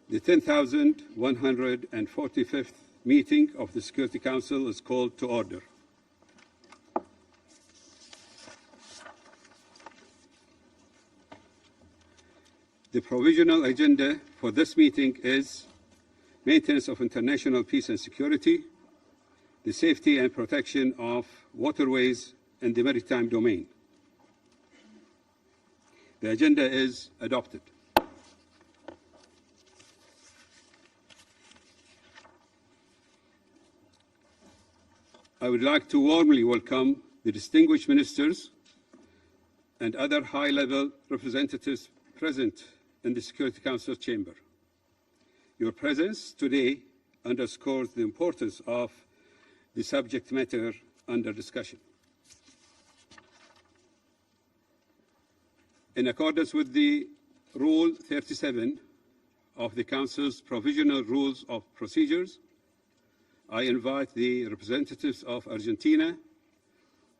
The 10,145th meeting of the Security Council is called to order. The provisional agenda for this meeting is maintenance of international peace and security, the safety and protection of waterways in the maritime domain. The agenda is adopted. I would like to warmly welcome the distinguished ministers and other high-level representatives present in the Security Council chamber. Your presence today underscores the importance of the subject matter under discussion. In accordance with the Rule 37 of the Council's Provisional Rules of Procedures, I invite the representatives of Argentina,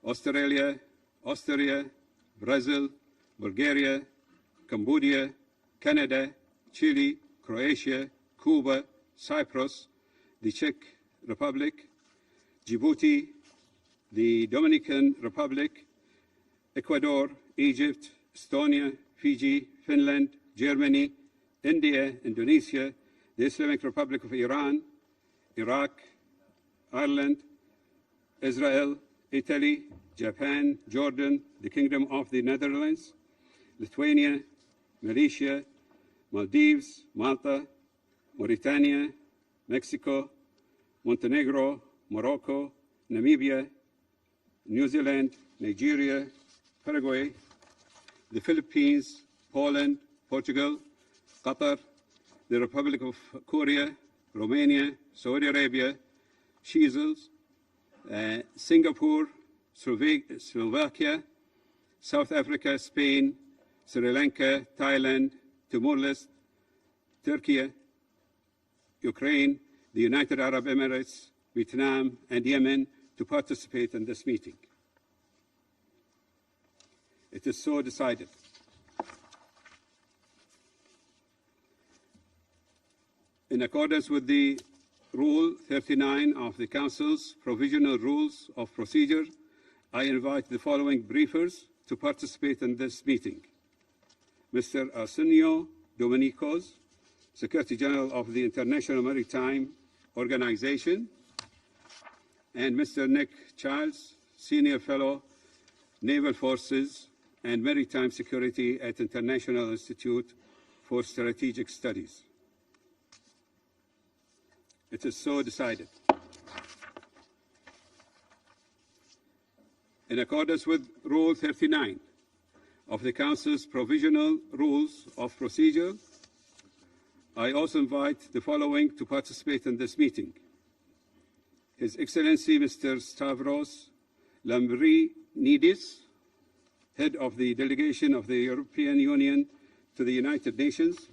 Australia, Austria, Brazil, Bulgaria, Cambodia, Canada, Chile, Croatia, Cuba, Cyprus, the Czech Republic, Djibouti, the Dominican Republic, Ecuador, Egypt, Estonia, Fiji, Finland, Germany, India, Indonesia, the Islamic Republic of Iran, Iraq, Ireland, Israel, Italy, Japan, Jordan, the Kingdom of the Netherlands, Lithuania, Malaysia, Maldives, Malta, Mauritania, Mexico, Montenegro, Morocco, Namibia, New Zealand, Nigeria, Paraguay, the Philippines, Poland, Portugal, Qatar, the Republic of Korea, Romania, Saudi Arabia, Seychelles, Singapore, Slovakia, South Africa, Spain, Sri Lanka, Thailand, Timor-Leste, Turkey, Ukraine, the United Arab Emirates, Vietnam, and Yemen to participate in this meeting. It is so decided. In accordance with the Rule 39 of the Council's Provisional Rules of Procedure, I invite the following briefers to participate in this meeting. Mr. Arsenio Dominicos, Secretary General of the International Maritime Organization, and Mr. Nick Childs, Senior Fellow, Naval Forces and Maritime Security at International Institute for Strategic Studies. It is so decided. In accordance with Rule 39 of the Council's Provisional Rules of Procedure, I also invite the following to participate in this meeting. His Excellency Mr. Stavros Lambrinidis, Head of the Delegation of the European Union to the United Nations,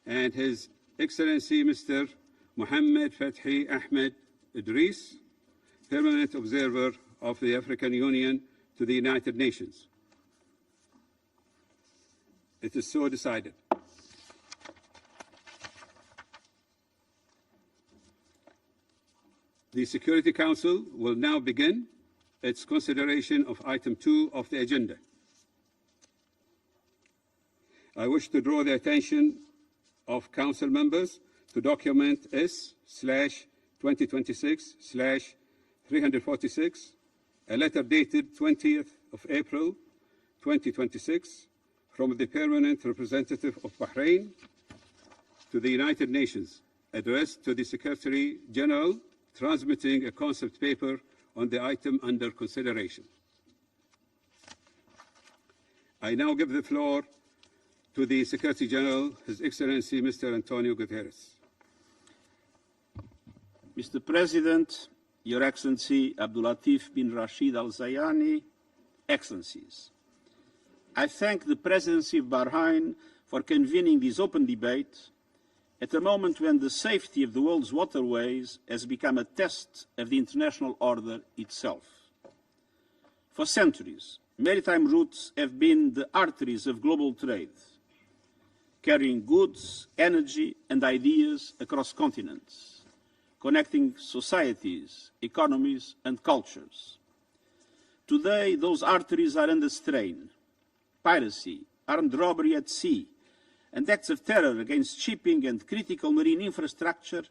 and His Excellency Mr. Mohammed Fathi Ahmed Idris, Permanent Observer of the African Union to the United Nations. It is so decided. The Security Council will now begin its consideration of Item 2 of the agenda. I wish to draw the attention of Council members to document S/2026/346, a letter dated 20th of April 2026 from the Permanent Representative of Bahrain to the United Nations, addressed to the Secretary General, transmitting a concept paper on the item under consideration. I now give the floor to the Secretary General, His Excellency Mr. António Guterres. Mr. President, Your Excellency Abdulatif bin Rashid Al Zayani, Excellencies, I thank the Presidency of Bahrain for convening this open debate at a moment when the safety of the world's waterways has become a test of the international order itself. For centuries, maritime routes have been the arteries of global trade. carrying goods, energy and ideas across continents, connecting societies, economies and cultures. Today, those arteries are under strain. Piracy, armed robbery at sea, and acts of terror against shipping and critical marine infrastructure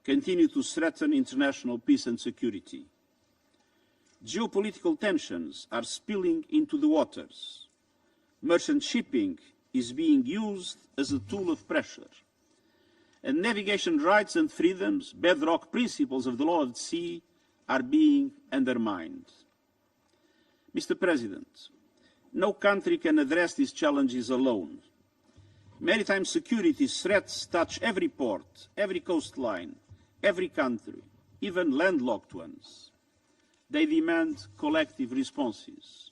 continue to threaten international peace and security. Geopolitical tensions are spilling into the waters. Merchant shipping is being used as a tool of pressure. And navigation rights and freedoms, bedrock principles of the law of the sea, are being undermined. Mr. President, no country can address these challenges alone. Maritime security threats touch every port, every coastline, every country, even landlocked ones. They demand collective responses.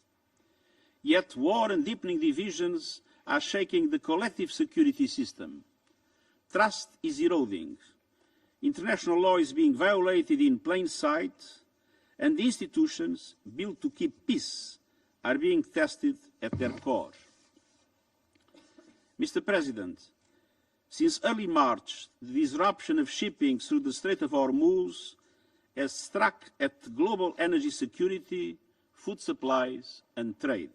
Yet war and deepening divisions are shaking the collective security system. Trust is eroding. International law is being violated in plain sight, and the institutions built to keep peace are being tested at their core. Mr. President, since early March, the disruption of shipping through the Strait of Hormuz has struck at global energy security, food supplies and trade.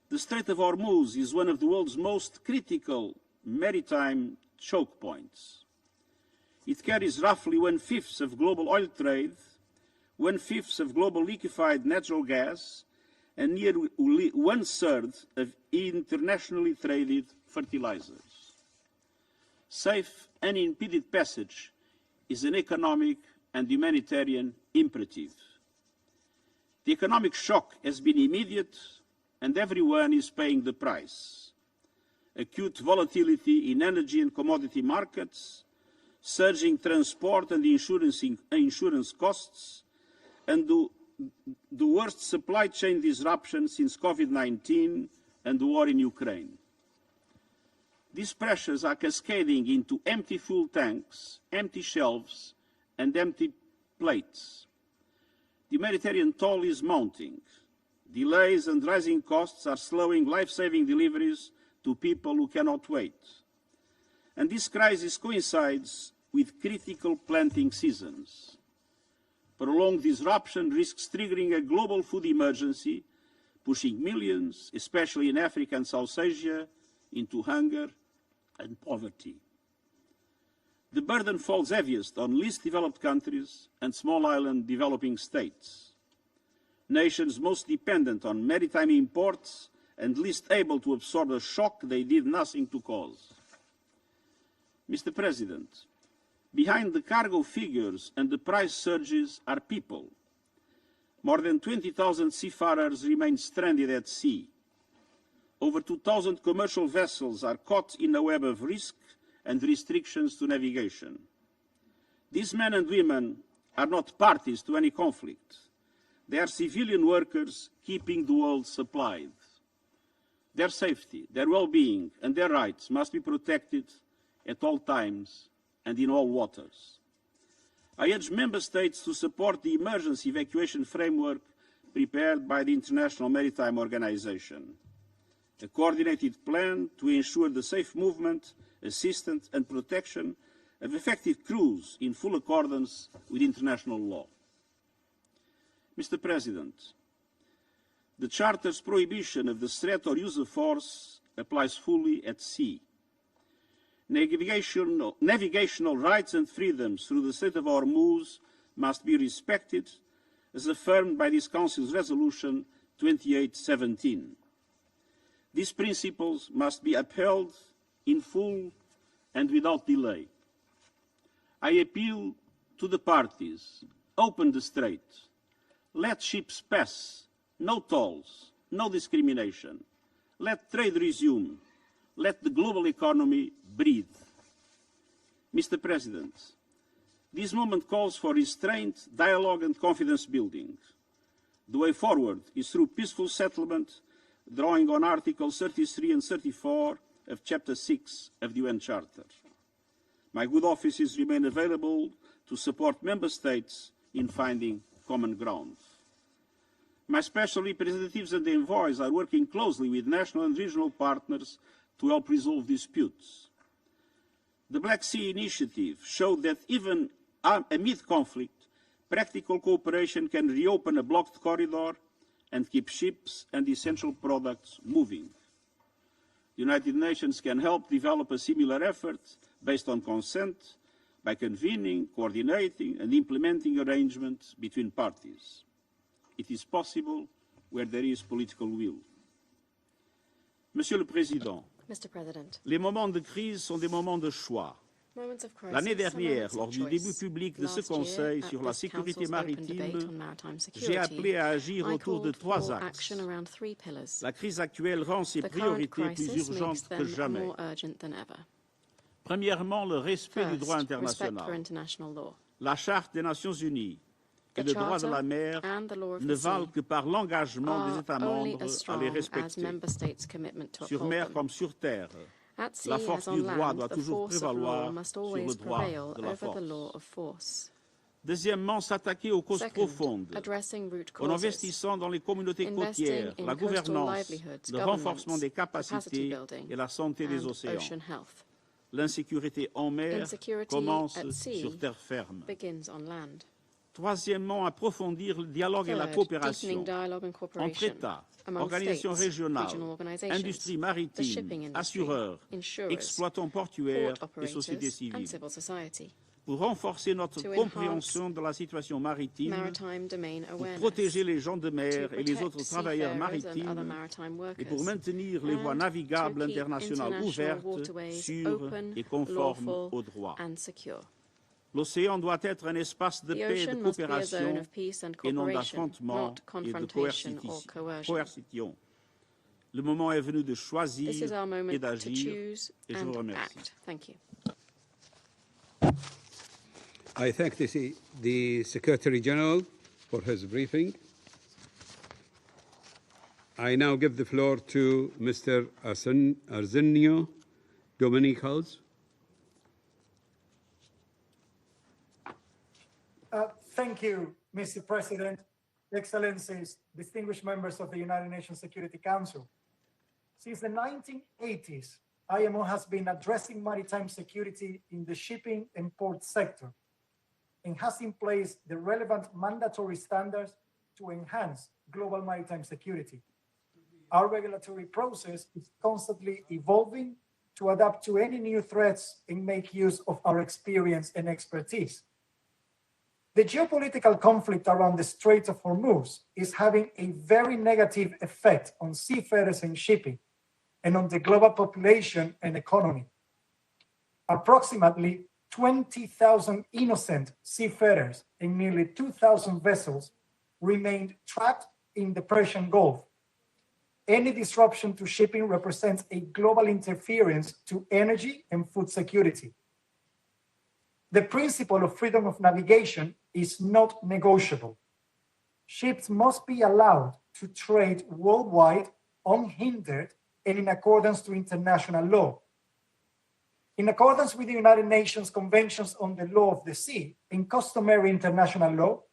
The Strait of Hormuz is one of the world's most critical maritime choke points. It carries roughly 1/5 of global oil trade, 1/5 of global liquefied natural gas, and nearly 1/3 of internationally traded fertilizers. Safe, unimpeded passage is an economic and humanitarian imperative. The economic shock has been immediate, and everyone is paying the price. Acute volatility in energy and commodity markets, surging transport and insurance costs, and the worst supply chain disruption since COVID-19 and the war in Ukraine. These pressures are cascading into empty fuel tanks, empty shelves, and empty plates. The humanitarian toll is mounting. Delays and rising costs are slowing life-saving deliveries to people who cannot wait. And this crisis coincides with critical planting seasons. Prolonged disruption risks triggering a global food emergency, pushing millions, especially in Africa and South Asia, into hunger and poverty. The burden falls heaviest on least developed countries and small island developing states, nations most dependent on maritime imports and least able to absorb a shock they did nothing to cause. Mr. President, behind the cargo figures and the price surges are people. More than 20,000 seafarers remain stranded at sea. Over 2,000 commercial vessels are caught in a web of risk and restrictions to navigation. These men and women are not parties to any conflict. They are civilian workers keeping the world supplied. Their safety, their well-being, and their rights must be protected at all times and in all waters. I urge Member States to support the emergency evacuation framework prepared by the International Maritime Organization, a coordinated plan to ensure the safe movement, assistance and protection of effective crews in full accordance with international law. Mr. President, the Charter's prohibition of the threat or use of force applies fully at sea. Navigational rights and freedoms through the Strait of Hormuz must be respected, as affirmed by this Council's Resolution 2817. These principles must be upheld in full and without delay. I appeal to the parties, open the strait, let ships pass, no tolls, no discrimination, let trade resume, let the global economy breathe. Mr. President, this moment calls for restraint, dialogue and confidence building. The way forward is through peaceful settlement, drawing on Articles 33 and 34 of Chapter 6 of the UN Charter. My good offices remain available to support Member States in finding common ground. My special representatives and envoys are working closely with national and regional partners to help resolve disputes. The Black Sea Initiative showed that even amid conflict, practical cooperation can reopen a blocked corridor and keep ships and essential products moving. The United Nations can help develop a similar effort based on consent by convening, coordinating and implementing arrangements between parties. It is possible where there is political will. Monsieur le Président, Mr. President, les moments de crise sont des moments de choix. L'année dernière, lors du début public de ce Conseil sur la sécurité maritime, j'ai appelé à agir autour de 3 axes. La crise actuelle rend ces priorités plus urgentes que jamais. Premièrement, le respect du droit international. La Charte des Nations Unies et le droit de la mer ne valent que par l'engagement des États membres à les respecter. Sur mer comme sur terre, la force du droit doit toujours prévaloir sur le droit de la force. Deuxièmement, s'attaquer aux causes profondes, en investissant dans les communautés côtières, la gouvernance, le renforcement des capacités et la santé des océans. L'insécurité en mer commence sur terre ferme. Troisièmement, approfondir le dialogue et la coopération entre États, organisations régionales, industries maritimes, assureurs, exploitants portuaires et sociétés civiles. Pour renforcer notre compréhension de la situation maritime, pour protéger les gens de mer et les autres travailleurs maritimes, et pour maintenir les voies navigables internationales ouvertes, sûres et conformes au droit. L'océan doit être un espace de paix et de coopération et non d'affrontement et de coercition. Le moment est venu de choisir et d'agir, et je vous remercie. I thank the Secretary General for his briefing. I now give the floor to Mr. Arsenio Dominicos. Thank you, Mr. President, Excellencies, distinguished members of the United Nations Security Council. Since the 1980s, IMO has been addressing maritime security in the shipping and port sector and has in place the relevant mandatory standards to enhance global maritime security. Our regulatory process is constantly evolving to adapt to any new threats and make use of our experience and expertise. The geopolitical conflict around the Strait of Hormuz is having a very negative effect on seafarers and shipping and on the global population and economy. Approximately 20,000 innocent seafarers and nearly 2,000 vessels remained trapped in the Persian Gulf. Any disruption to shipping represents a global interference to energy and food security. The principle of freedom of navigation is not negotiable. Ships must be allowed to trade worldwide unhindered and in accordance to international law. In accordance with the United Nations Conventions on the Law of the Sea and customary international law,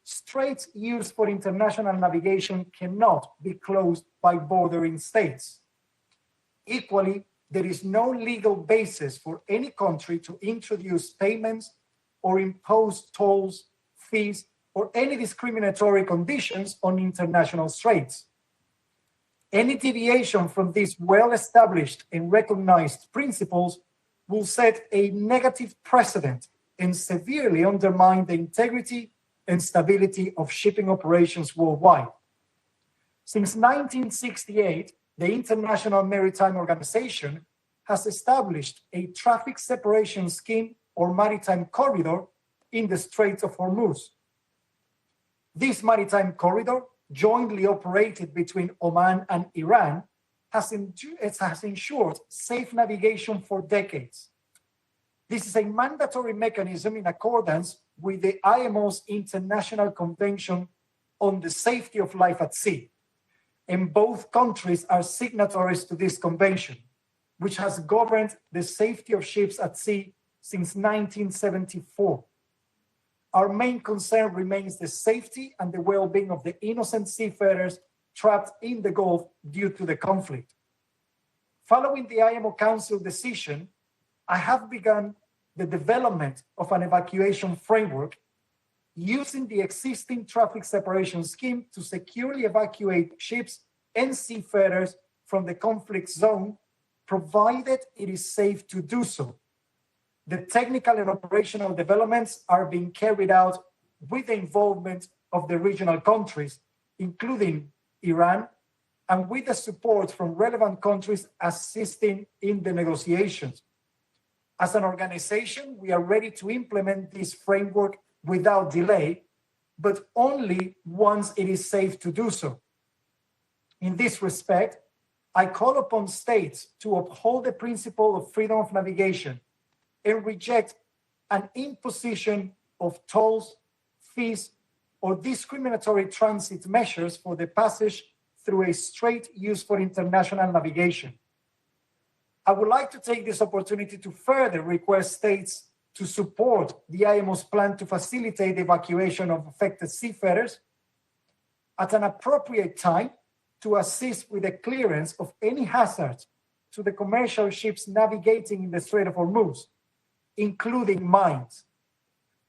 straits used for international navigation cannot be closed by bordering states. Equally, there is no legal basis for any country to introduce payments or impose tolls, fees, or any discriminatory conditions on international straits. Any deviation from these well-established and recognized principles will set a negative precedent and severely undermine the integrity and stability of shipping operations worldwide. Since 1968, the International Maritime Organization has established a traffic separation scheme or maritime corridor in the Strait of Hormuz. This maritime corridor, jointly operated between Oman and Iran, has ensured safe navigation for decades. This is a mandatory mechanism in accordance with the IMO's International Convention on the Safety of Life at Sea. And both countries are signatories to this convention, which has governed the safety of ships at sea since 1974. Our main concern remains the safety and the well-being of the innocent seafarers trapped in the Gulf due to the conflict. Following the IMO Council decision, I have begun the development of an evacuation framework using the existing traffic separation scheme to securely evacuate ships and seafarers from the conflict zone, provided it is safe to do so. The technical and operational developments are being carried out with the involvement of the regional countries, including Iran, and with the support from relevant countries assisting in the negotiations. As an organization, we are ready to implement this framework without delay, but only once it is safe to do so. In this respect, I call upon states to uphold the principle of freedom of navigation and reject an imposition of tolls, fees, or discriminatory transit measures for the passage through a straight use for international navigation. I would like to take this opportunity to further request states to support the IMO's plan to facilitate the evacuation of affected seafarers at an appropriate time to assist with the clearance of any hazards to the commercial ships navigating in the Strait of Hormuz, including mines,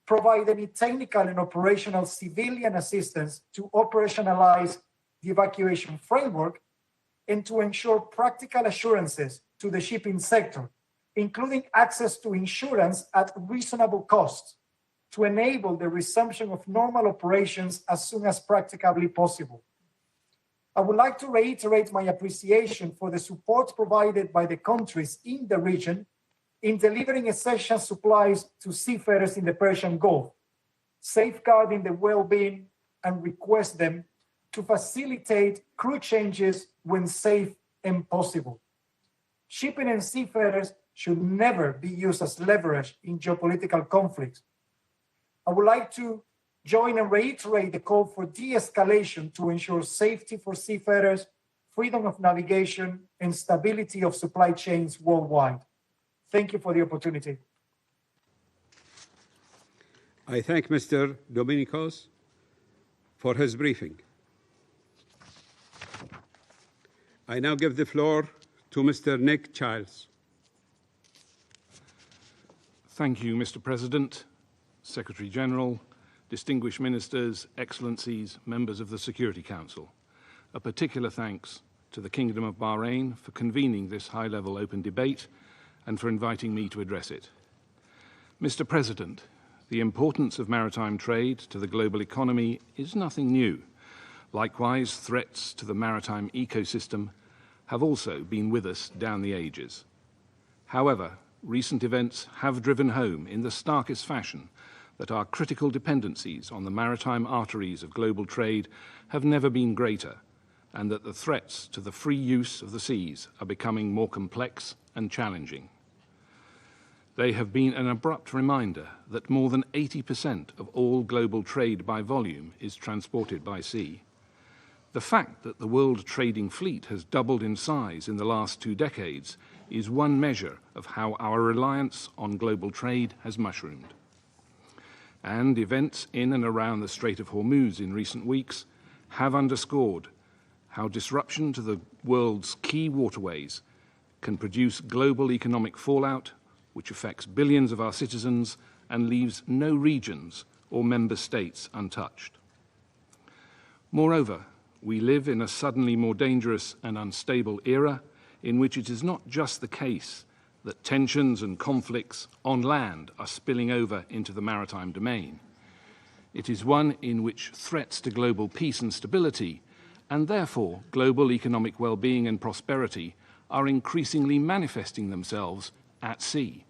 provide any technical and operational civilian assistance to operationalize the evacuation framework, and to ensure practical assurances to the shipping sector, including access to insurance at reasonable costs, to enable the resumption of normal operations as soon as practicably possible. I would like to reiterate my appreciation for the support provided by the countries in the region in delivering essential supplies to seafarers in the Persian Gulf, safeguarding the well-being, and request them to facilitate crew changes when safe and possible. Shipping and seafarers should never be used as leverage in geopolitical conflicts. I would like to join and reiterate the call for de-escalation to ensure safety for seafarers, freedom of navigation, and stability of supply chains worldwide. Thank you for the opportunity. I thank Mr. Dominicos for his briefing. I now give the floor to Mr. Nick Childs. Thank you, Mr. President, Secretary General, distinguished ministers, excellencies, members of the Security Council. A particular thanks to the Kingdom of Bahrain for convening this high-level open debate and for inviting me to address it. Mr. President, the importance of maritime trade to the global economy is nothing new. Likewise, threats to the maritime ecosystem have also been with us down the ages. However, recent events have driven home in the starkest fashion that our critical dependencies on the maritime arteries of global trade have never been greater, and that the threats to the free use of the seas are becoming more complex and challenging. They have been an abrupt reminder that more than 80% of all global trade by volume is transported by sea. The fact that the world trading fleet has doubled in size in the last 2 decades is one measure of how our reliance on global trade has mushroomed. And events in and around the Strait of Hormuz in recent weeks have underscored how disruption to the world's key waterways can produce global economic fallout which affects billions of our citizens and leaves no regions or member states untouched. Moreover, we live in a suddenly more dangerous and unstable era in which it is not just the case that tensions and conflicts on land are spilling over into the maritime domain. It is one in which threats to global peace and stability, and therefore global economic well-being and prosperity, are increasingly manifesting themselves at sea.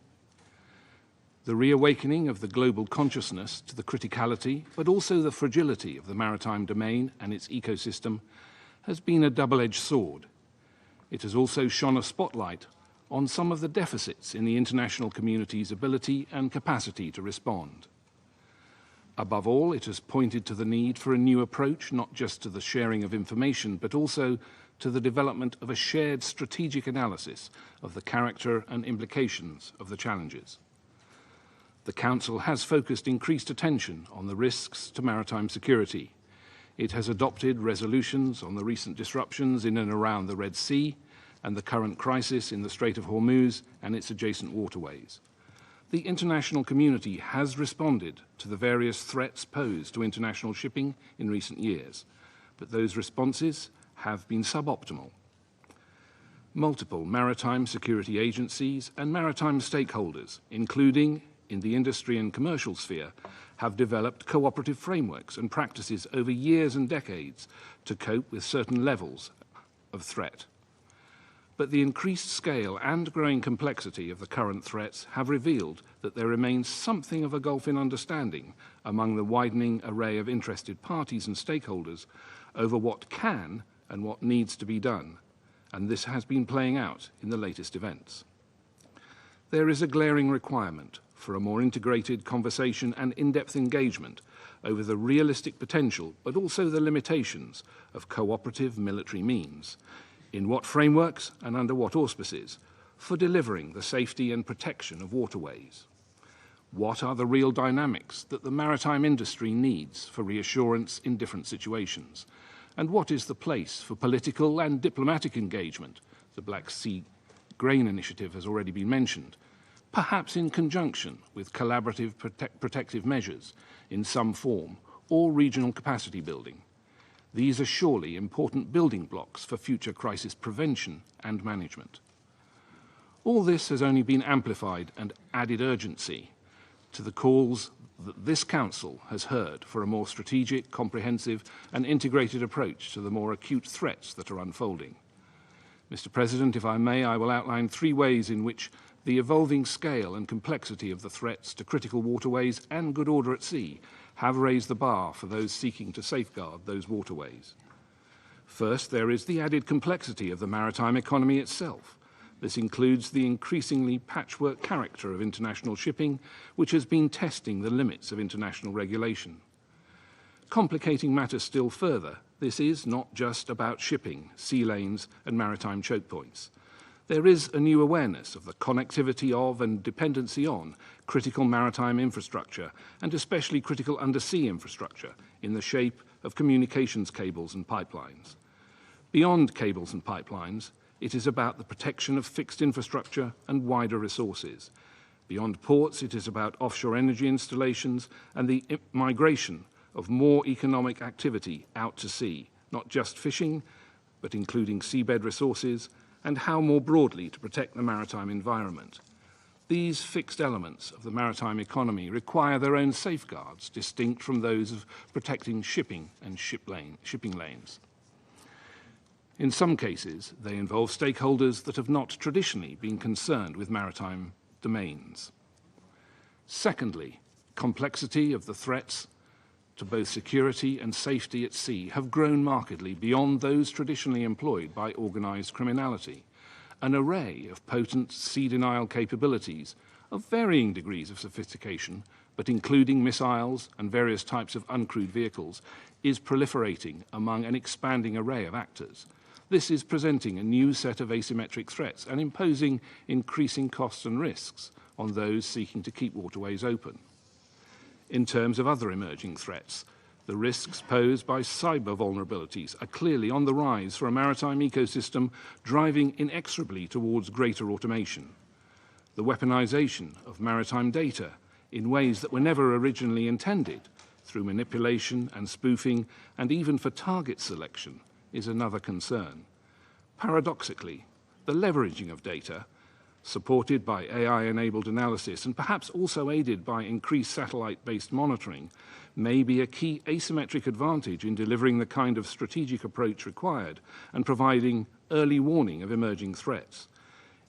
The reawakening of the global consciousness to the criticality, but also the fragility of the maritime domain and its ecosystem has been a double-edged sword. It has also shone a spotlight on some of the deficits in the international community's ability and capacity to respond. Above all, it has pointed to the need for a new approach, not just to the sharing of information, but also to the development of a shared strategic analysis of the character and implications of the challenges. The Council has focused increased attention on the risks to maritime security. It has adopted resolutions on the recent disruptions in and around the Red Sea and the current crisis in the Strait of Hormuz and its adjacent waterways. The international community has responded to the various threats posed to international shipping in recent years, but those responses have been suboptimal. Multiple maritime security agencies and maritime stakeholders, including in the industry and commercial sphere, have developed cooperative frameworks and practices over years and decades to cope with certain levels of threat. But the increased scale and growing complexity of the current threats have revealed that there remains something of a gulf in understanding among the widening array of interested parties and stakeholders over what can and what needs to be done, and this has been playing out in the latest events. There is a glaring requirement for a more integrated conversation and in-depth engagement over the realistic potential, but also the limitations of cooperative military means, in what frameworks and under what auspices, for delivering the safety and protection of waterways. What are the real dynamics that the maritime industry needs for reassurance in different situations? And what is the place for political and diplomatic engagement? The Black Sea Grain Initiative has already been mentioned, perhaps in conjunction with collaborative protective measures in some form or regional capacity building. These are surely important building blocks for future crisis prevention and management. All this has only been amplified and added urgency to the calls that this Council has heard for a more strategic, comprehensive and integrated approach to the more acute threats that are unfolding. Mr. President, if I may, I will outline 3 ways in which the evolving scale and complexity of the threats to critical waterways and good order at sea have raised the bar for those seeking to safeguard those waterways. First, there is the added complexity of the maritime economy itself. This includes the increasingly patchwork character of international shipping, which has been testing the limits of international regulation. Complicating matters still further, this is not just about shipping, sea lanes and maritime choke points. There is a new awareness of the connectivity of and dependency on critical maritime infrastructure, and especially critical undersea infrastructure, in the shape of communications cables and pipelines. Beyond cables and pipelines, it is about the protection of fixed infrastructure and wider resources. Beyond ports, it is about offshore energy installations and the migration of more economic activity out to sea, not just fishing, but including seabed resources, and how more broadly to protect the maritime environment. These fixed elements of the maritime economy require their own safeguards, distinct from those of protecting shipping and shipping lanes. In some cases, they involve stakeholders that have not traditionally been concerned with maritime domains. Secondly, complexity of the threats to both security and safety at sea have grown markedly beyond those traditionally employed by organised criminality. An array of potent sea denial capabilities of varying degrees of sophistication, but including missiles and various types of uncrewed vehicles, is proliferating among an expanding array of actors. This is presenting a new set of asymmetric threats and imposing increasing costs and risks on those seeking to keep waterways open. In terms of other emerging threats, the risks posed by cyber vulnerabilities are clearly on the rise for a maritime ecosystem driving inexorably towards greater automation. The weaponization of maritime data in ways that were never originally intended, through manipulation and spoofing, and even for target selection, is another concern. Paradoxically, the leveraging of data, supported by AI-enabled analysis and perhaps also aided by increased satellite-based monitoring, may be a key asymmetric advantage in delivering the kind of strategic approach required and providing early warning of emerging threats.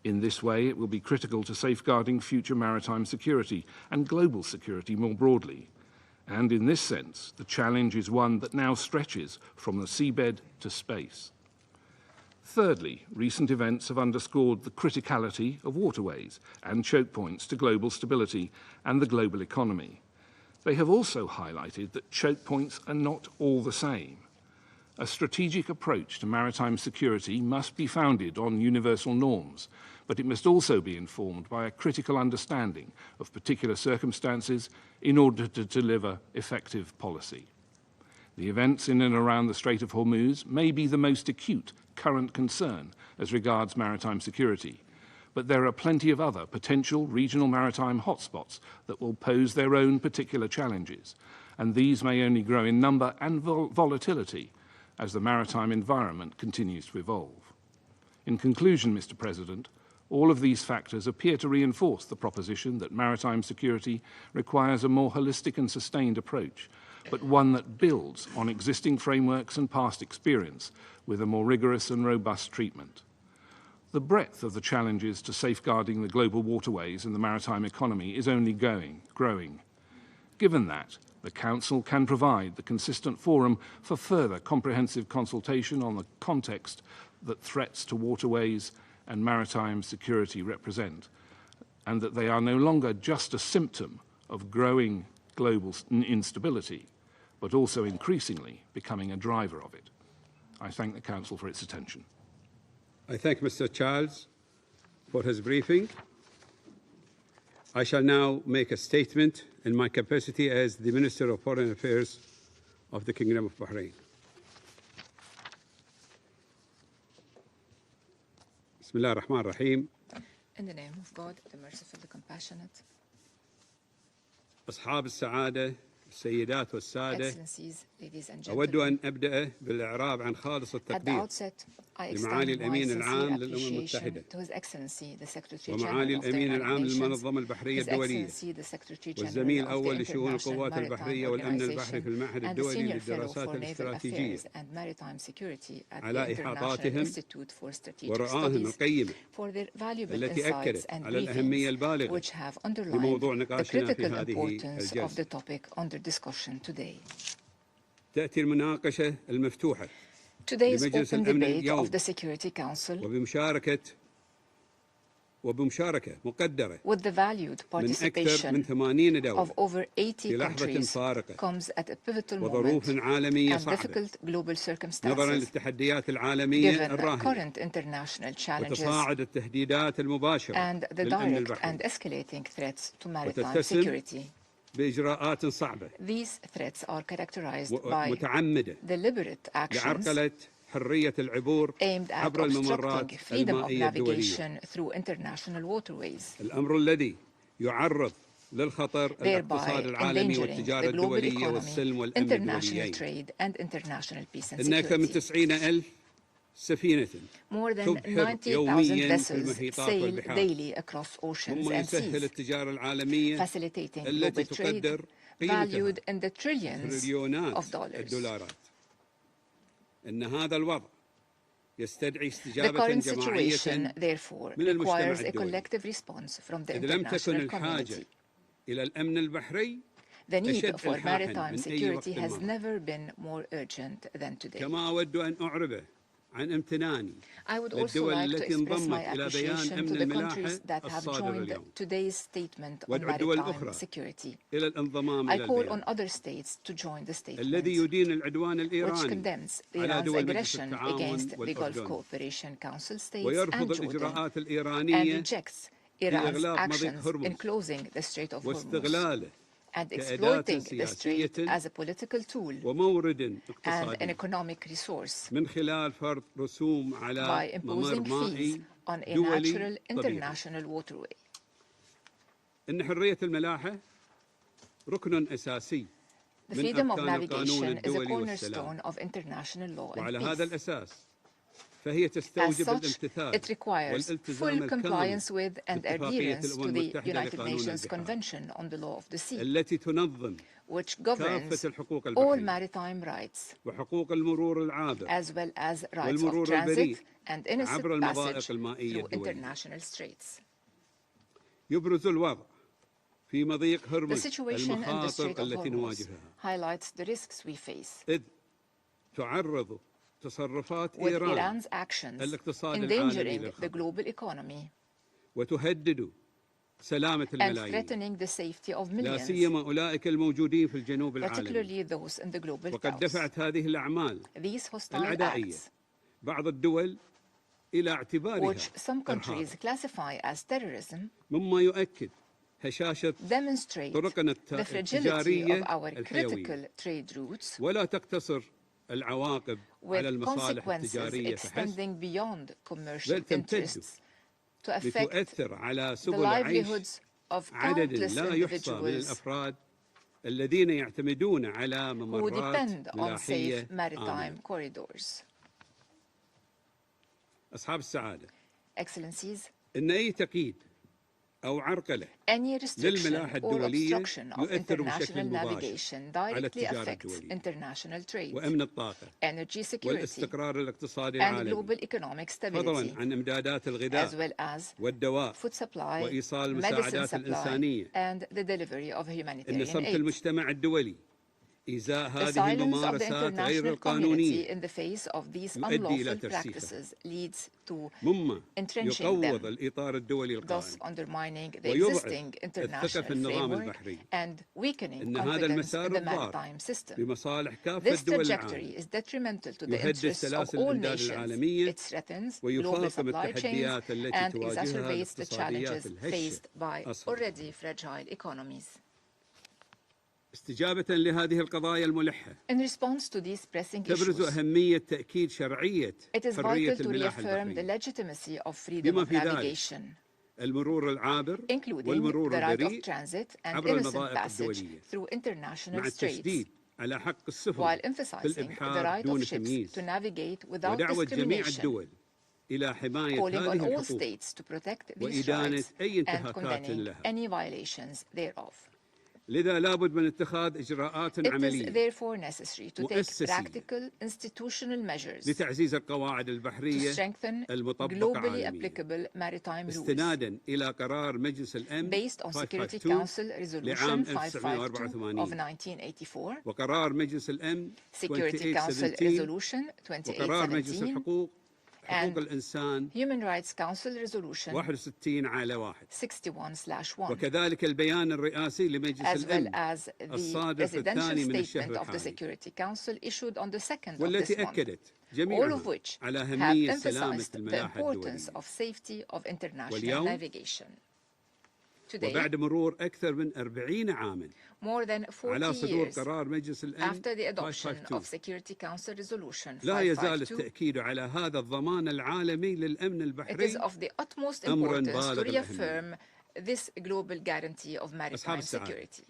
In this way, it will be critical to safeguarding future maritime security and global security more broadly. And in this sense, the challenge is one that now stretches from the seabed to space. Thirdly, recent events have underscored the criticality of waterways and choke points to global stability and the global economy. They have also highlighted that choke points are not all the same. A strategic approach to maritime security must be founded on universal norms, but it must also be informed by a critical understanding of particular circumstances in order to deliver effective policy. The events in and around the Strait of Hormuz may be the most acute current concern as regards maritime security, but there are plenty of other potential regional maritime hotspots that will pose their own particular challenges, and these may only grow in number and volatility as the maritime environment continues to evolve. In conclusion, Mr. President, all of these factors appear to reinforce the proposition that maritime security requires a more holistic and sustained approach, but one that builds on existing frameworks and past experience with a more rigorous and robust treatment. The breadth of the challenges to safeguarding the global waterways and the maritime economy is only growing. Given that, the Council can provide the consistent forum for further comprehensive consultation on the context that threats to waterways and maritime security represent, and that they are no longer just a symptom of growing global instability, but also increasingly becoming a driver of it. I thank the Council for its attention. I thank Mr. Charles for his briefing. I shall now make a statement in my capacity as the Minister of Foreign Affairs of the Kingdom of Bahrain. Bismillah ar-Rahman ar-Rahim. In the name of God, the merciful, the compassionate. أصحاب السعادة السيدات والسادة Excellencies, ladies and أود gentlemen, أن أبدأ بالإعراب عن خالص at the التقدير outset, I لمعالي extend my الأمين sincere العام للأمم appreciation المتحدة to His Excellency, the Secretary ومعالي General of the الأمين United العام Nations, للمنظمة البحرية His الدولية Excellency, the Secretary والزميل General of الأول the لشؤون International القوات Maritime البحرية والأمن البحري Organization, في المعهد and the الدولي Senior Fellow للدراسات for Naval الاستراتيجية Affairs and Maritime Security at the على International إحاطاتهم Institute for Strategic ورآهم Studies القيمة for their valuable التي insights أكدت and على الأهمية briefings, البالغة which have underlined لموضوع the نقاشنا في critical هذه importance of the الجلسة. topic under discussion today. تأتي المناقشة المفتوحة Today's لمجلس open الأمن debate اليوم of the Security Council وبمشاركة مقدرة with the valued من أكثر من participation 80 دولة of over 80 في لحظة countries فارقة comes at a pivotal وظروف moment عالمية and صعبة difficult global نظرا circumstances للتحديات العالمية given الراهنة current international challenges وتصاعد التهديدات المباشرة and the للأمن direct and البحري escalating threats to maritime وتتسم security. بإجراءات صعبة These threats are characterized by متعمدة deliberate actions لعرقلة حرية العبور aimed at عبر الممرات obstructing freedom of المائية الدولية. navigation through international waterways, الأمر الذي يعرض للخطر الاقتصاد thereby العالمي endangering والتجارة the global الدولية economy, والسلم والأمن international الدوليين. trade, and international peace and إن أكثر من security. 90,000 سفينة More than تبحر 90,000 يوميا في vessels المحيطات sail والبحار daily across oceans مما and يسهل seas, التجارة العالمية facilitating التي global trade تقدر قيمتها valued in the trillions تريليونات of dollars. الدولارات. إن هذا الوضع يستدعي The استجابة current situation, جماعية therefore, من المجتمع requires a الدولي. collective response from the إذ لم تكن international الحاجة community. إلى الأمن البحري The need أشد for إلحاحاً maritime من أي security وقت has مضى. never been more urgent than today. كما أود أن أعربه عن امتناني I would also للدول like to التي express my انضمت إلى بيان appreciation to أمن the الملاحة countries that have الصادر joined اليوم today's statement on وادعو الدول maritime الأخرى security. إلى الانضمام I إلى call on البيان other states to join the الذي statement, يدين العدوان which الإيراني condemns على Iran's دول مجلس aggression التعاون against the Gulf والأردن Cooperation Council states ويرفض and Jordan, الإجراءات and الإيرانية rejects في Iran's إغلاق مضيق actions in هرمز closing the Strait of Hormuz واستغلاله and كأداة exploiting the strait سياسية as a political tool ومورد and an اقتصادي economic resource من خلال فرض رسوم by على ممر imposing fees مائي on a دولي natural طبيعي. international waterway. إن حرية الملاحة ركن أساسي The من freedom of أركان القانون navigation is a الدولي والسلام cornerstone of international law وعلى and هذا peace. الأساس فهي As تستوجب such, الامتثال it requires والالتزام full الكامل compliance with and باتفاقية adherence الأمم to the المتحدة United لقانون Nations البحار Convention on the Law of the Sea, التي تنظم which كافة governs الحقوق all البحرية maritime rights, وحقوق المرور العابر as well as rights of والمرور البريء transit and innocent عبر المضائق passage المائية through الدولية. international straits. يبرز الوضع في مضيق The هرمز situation in the المخاطر Strait of التي Hormuz نواجهها highlights the risks we face, إذ تعرض تصرفات with إيران Iran's actions الاقتصاد العالمي endangering the للخطر global economy وتهدد سلامة and الملايين threatening the safety of لا millions, سيما أولئك الموجودين في الجنوب العالمي particularly those in the global وقد south. دفعت هذه الأعمال These hostile العدائية acts, بعض الدول إلى اعتبارها which some countries إرهابا classify as terrorism, مما يؤكد هشاشة demonstrate طرقنا the fragility التجارية of our الحيوية critical trade routes ولا تقتصر العواقب على with المصالح consequences التجارية فحسب، extending beyond commercial بل تمتد interests to affect لتؤثر على the سبل عيش livelihoods of عدد countless لا يحصى من individuals الأفراد الذين يعتمدون على who ممرات depend on ملاحية safe maritime آمنة. corridors. أصحاب السعادة، Excellencies, إن أي تقييد أو عرقلة any restriction للملاحة or الدولية obstruction of يؤثر بشكل international مباشر navigation على directly التجارة affects الدولية international trade, وأمن الطاقة energy security, والاستقرار الاقتصادي and العالمي، global economic فضلا stability, عن إمدادات as الغذاء well as والدواء food supply, وإيصال medicine المساعدات supply, الإنسانية. and the delivery of إن humanitarian صمت aid. المجتمع الدولي إزاء The هذه silence of the الممارسات غير international community القانونية in the face of these يؤدي إلى unlawful ترسيخها، practices leads to مما entrenching يقوض them, الإطار الدولي thus القائم undermining the ويضعف existing الثقة في international النظام framework البحري. and weakening إن هذا confidence المسار in the الضار maritime system. بمصالح كافة This دول trajectory العالم is detrimental to the يهدد interests of سلاسل all الإمداد nations. العالمية It threatens global ويفاقم supply chains التحديات التي and تواجهها exacerbates the الاقتصاديات challenges الهشة faced by أصلاً. already fragile economies. استجابة لهذه القضايا الملحة In response to these pressing تبرز issues, أهمية تأكيد شرعية it is حرية vital to الملاحة reaffirm the البحرية legitimacy of freedom بما of في ذلك navigation, المرور العابر including والمرور the right of البريء transit and عبر innocent المضائق passage الدولية، through international مع straits, التشديد على حق السفن while في emphasizing the الإبحار right دون of ships تمييز، to navigate without ودعوة جميع discrimination, الدول إلى حماية calling on هذه all الحقوق states to protect these وإدانة rights أي and انتهاكات condemning لها. any violations thereof. لذا لابد من اتخاذ إجراءات It is عملية therefore necessary to take مؤسسية practical institutional measures لتعزيز القواعد to البحرية strengthen المطبقة globally عالميا applicable maritime rules استنادا إلى قرار مجلس الأمن based on Security 552 Council لعام Resolution 552 of 1984 1984, وقرار مجلس الأمن Security Council 2817 Resolution وقرار مجلس 2817, حقوق and الإنسان Human Rights Council Resolution 61/1 61/1, وكذلك البيان الرئاسي لمجلس as well الأمن as the الصادر في الثاني presidential من الشهر statement of the الحالي Security Council issued on the 2nd of this والتي month, أكدت all جميعها of which على have أهمية سلامة emphasized the الملاحة importance الدولية. of safety of international واليوم navigation. Today, وبعد مرور أكثر من 40 عاما more than 40 على صدور years قرار مجلس الأمن after the adoption 552 of Security Council Resolution لا يزال 552, التأكيد على هذا الضمان العالمي للأمن it البحري is of the utmost أمراً importance to بالغ reaffirm this global guarantee of maritime security.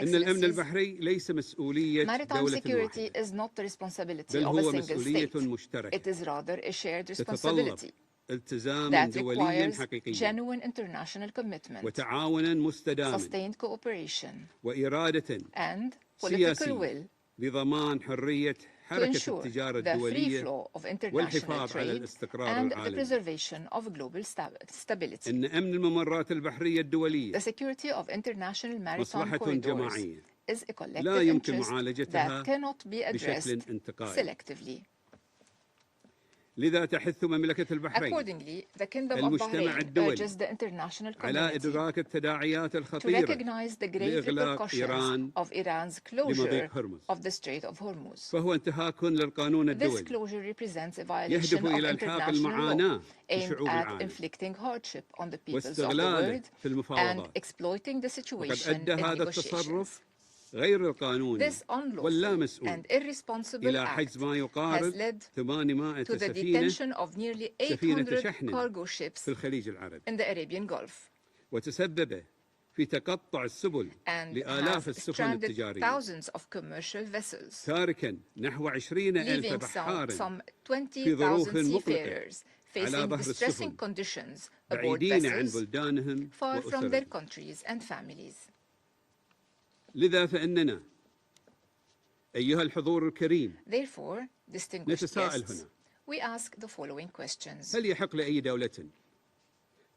إن الأمن Excellencies, البحري ليس مسؤولية maritime دولة security واحدة is not the responsibility بل of a هو single مسؤولية state. مشتركة It is rather a shared تتطلب responsibility التزاما that دوليا requires حقيقيا genuine international commitment, وتعاونا مستداما sustained cooperation, وإرادة and political سياسية will لضمان حرية to حركة ensure التجارة the free الدولية flow of international والحفاظ على trade الاستقرار and the العالمي. preservation of global stability. إن أمن الممرات البحرية الدولية The security of international maritime مصلحة corridors جماعية is a لا collective يمكن interest معالجتها that cannot be addressed بشكل انتقائي. selectively. لذا تحث مملكة البحرين Accordingly, the Kingdom of المجتمع Bahrain الدولي urges the international على community إدراك التداعيات to الخطيرة recognize the grave لإغلاق repercussions إيران of Iran's لمضيق closure هرمز of the Strait of Hormuz. فهو انتهاك للقانون This الدولي closure represents a يهدف violation of إلى الحاق international law المعاناة aimed بشعوب at العالم inflicting hardship on the peoples of the واستغلاله world في and المفاوضات exploiting the وقد situation أدى in هذا negotiations. التصرف غير القانوني This unlawful واللامسؤول and irresponsible إلى act حجز ما has يقارب led 800 to the سفينة detention of nearly سفينة 800 شحن cargo ships في الخليج العربي in the Arabian Gulf وتسبب في تقطع السبل and لآلاف has السفن stranded التجارية thousands of commercial vessels, تاركا نحو 20,000 leaving بحار some في ظروف 20,000 مقلقة seafarers على facing ظهر distressing السفن conditions aboard بعيدين عن vessels بلدانهم far from their وأسرهم countries and families. لذا فإننا أيها الحضور الكريم Therefore, distinguished نتساءل guests, هنا we ask the following questions. هل يحق لأي دولة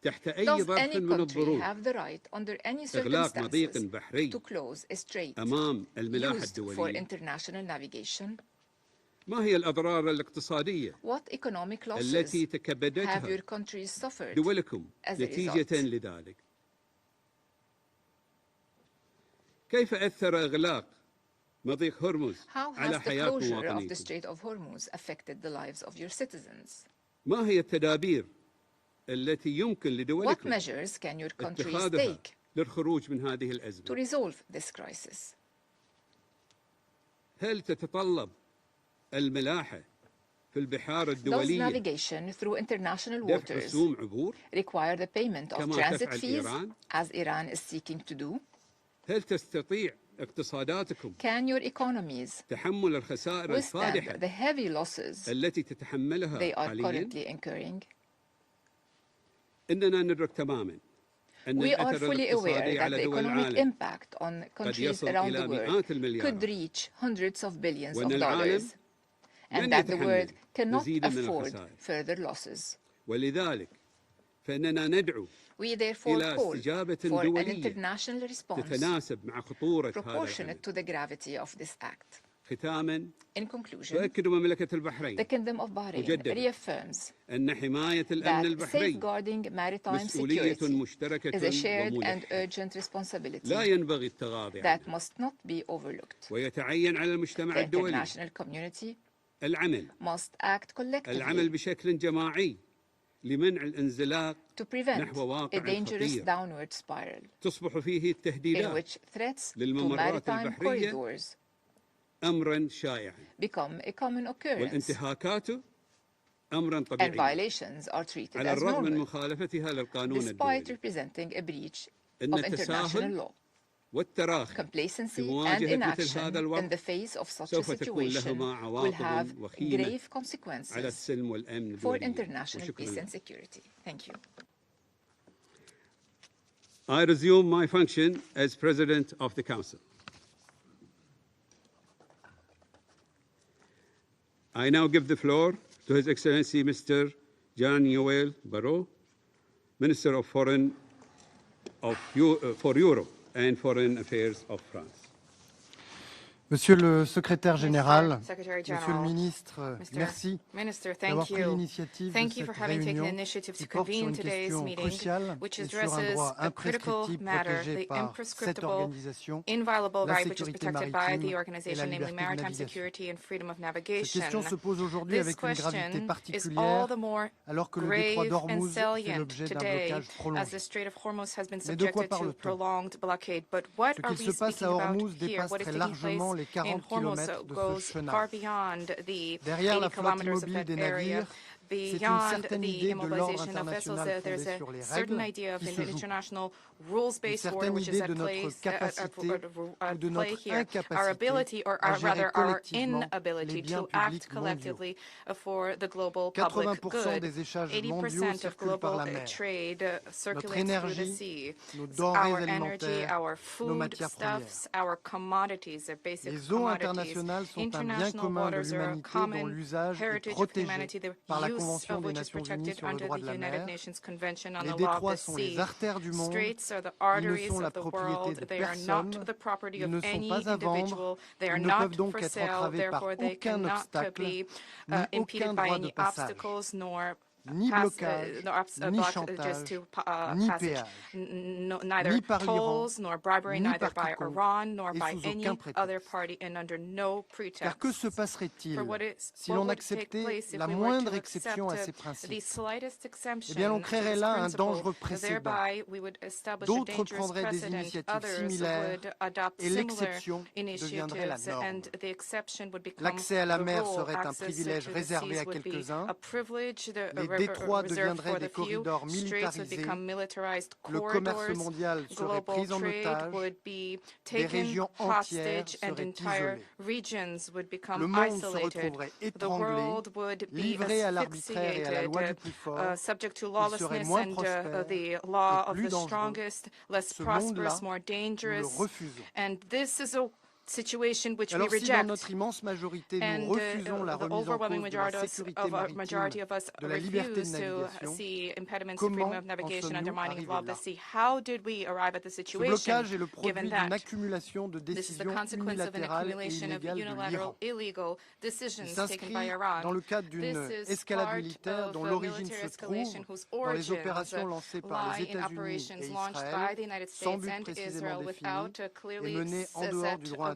تحت أي Does ظرف any من country الظروف have the right under any إغلاق مضيق circumstances بحري to close a strait أمام الملاحة used for الدولية؟ international navigation? ما هي الأضرار الاقتصادية What economic losses التي have تكبدتها your countries suffered دولكم as a نتيجة result? لذلك؟ كيف أثر إغلاق مضيق هرمز How has على the حياة closure of the مواطنيكم؟ Strait of Hormuz affected the lives of your citizens? ما هي التدابير التي يمكن What لدولكم measures can your countries اتخاذها take للخروج من هذه to الأزمة؟ resolve this crisis? هل تتطلب الملاحة في البحار Those الدولية navigation through international دفع waters رسوم عبور require the payment of كما transit تفعل fees, إيران؟ as Iran is seeking to do. هل تستطيع اقتصاداتكم Can your economies تحمل الخسائر withstand الفادحة the heavy losses التي تتحملها they are حاليا؟ currently incurring? إننا ندرك تماما أن We are الأثر fully aware الاقتصادي that على the دول economic العالم impact on قد countries يصل around إلى the world مئات could المليارات reach hundreds of billions وأن of العالم dollars, and لن that the world يتحمل cannot مزيدا من afford الخسائر. further losses. ولذلك فإننا ندعو We therefore إلى call استجابة for an دولية international response تتناسب مع خطورة هذا الأمر. proportionate to the gravity of this act. ختاما In conclusion, تؤكد مملكة the البحرين Kingdom of Bahrain مجدداً reaffirms أن حماية الأمن that البحري safeguarding maritime مسؤولية security مشتركة is a shared and وملحة urgent responsibility لا ينبغي التغاضي that عنها must not be overlooked. ويتعين على المجتمع The الدولي international community العمل must act العمل collectively بشكل جماعي لمنع الانزلاق to prevent نحو a واقع dangerous خطير downward spiral تصبح فيه in التهديدات which threats to للممرات maritime البحرية corridors أمرا شائعا become a common occurrence والانتهاكات أمرا and طبيعيا violations are treated على as الرغم من normal مخالفتها للقانون despite الدولي representing a breach إن of international التساهل law. والتراخي في Complacency and مواجهة مثل inaction هذا in الوضع the face of such a سوف تكون situation لهما will have عواقب وخيمة grave على consequences السلم والأمن for الدولي international peace وشكرا and security. Thank you. I resume my function as President of the Council. I now give the floor to His Excellency Mr. Jean-Noël Barrot, Minister of for Europe and Foreign Affairs of France. Monsieur le secrétaire général, Secretary Monsieur le General, ministre, merci Minister, d'avoir thank pris you. l'initiative de Thank you for cette having taken the réunion initiative qui to porte sur convene une today's question meeting, cruciale which et sur un addresses droit a critical imprescriptible matter, protégé the par cette imprescriptible, organisation, inviolable la right which is sécurité protected by maritime the et la organization, namely liberté de maritime navigation. security and freedom of Cette navigation. question se pose aujourd'hui This avec une gravité question is all particulière the more alors que le détroit grave and d'Ormuz fait salient l'objet d'un today blocage as the prolongé. Strait of Hormuz has been Mais de quoi subjected to parle-t-on? prolonged blockade. But what Ce are qu'il we se passe speaking à about Ormuz here? dépasse What is très taking place largement les in 40 Hormuz kilomètres de ce goes chenal. far beyond the Derrière 80 la flotte kilometers of immobile that des area. navires, c'est une Beyond certaine the idée de l'ordre immobilization of vessels, international there's fondé a sur les certain règles idea of qui an se joue. international Une rules-based order certaine which is idée at de notre place capacité at ou de play notre here. Our incapacité ability, or à gérer rather our collectivement les inability biens to publics act mondiaux. collectively for the global public 80% good. des échanges mondiaux 80% of circulent par global la mer. trade Notre circulates through the énergie, sea. nos denrées Our energy, alimentaires, our nos food matières premières. stuffs, our commodities, our basic Les eaux commodities. internationales sont un bien International commun de waters are a l'humanité dont common l'usage est heritage of protégé humanity, the par la use Convention of des which is Nations Unies protected sur le under droit the de la United mer. Nations Convention on Les the Law of détroits the sont les Sea. artères du monde. Straits are the Ils ne arteries sont la of the propriété world. de They are personne. not the property Ils of ne sont any pas à vendre. individual. They are Ils ne not peuvent donc for être sale. entravés par Therefore, they aucun cannot obstacle, be ni aucun impeded by droit de any passage, obstacles nor ni blocage, ni just chantage, to ni passage. péage, Neither ni par Iran, tolls nor bribery, ni neither par by quiconque, Iran nor et by sous any aucun other prétexte. party, and under no Car pretext. que se passerait-il si What l'on would take acceptait place if la we were moindre to exception à accept ces the principes? slightest Eh exemption bien, on to créerait this là un principle? dangereux précédent. Thereby, we would establish a D'autres dangerous prendraient des precedent. initiatives Others similaires would adopt et similar l'exception deviendrait la initiatives, norme. and the exception would become L'accès à la the mer rule. serait un Access privilège to the réservé seas à would be quelques-uns. a privilege Les détroits reserved deviendraient for des the few. corridors Straits would militarisés. become militarized Le commerce corridors. mondial serait Global pris en trade otage. would be Des taken régions entières hostage, and seraient entire isolées. regions would Le become monde se isolated. retrouverait The étranglé, world would be livré à l'arbitraire et à la loi du plus fort. subject to Il serait lawlessness moins and prospère the law et of plus the dangereux. strongest, less Ce prosperous, monde-là, more nous le dangerous. refusons. And this is a situation which we Alors si dans reject. notre immense majorité And nous refusons la the remise en overwhelming cause de la majority sécurité majority of us de la liberté de refuse to navigation, see impediments to freedom comment of en navigation, sommes-nous undermining of law of arrivés the là? sea. How did we arrive at the Ce situation blocage est le given produit that? d'une accumulation de This is the décisions consequence of an unilatérales et accumulation of illégales de unilateral, l'Iran. illegal Il decisions taken s'inscrit by Iran. dans le cadre d'une This is escalade part militaire of dont a l'origine military se escalation trouve whose dans les origins opérations lancées par lie les in États-Unis operations et launched by Israël, the United sans States but and précisément Israel défini without a et clearly menées en set dehors du droit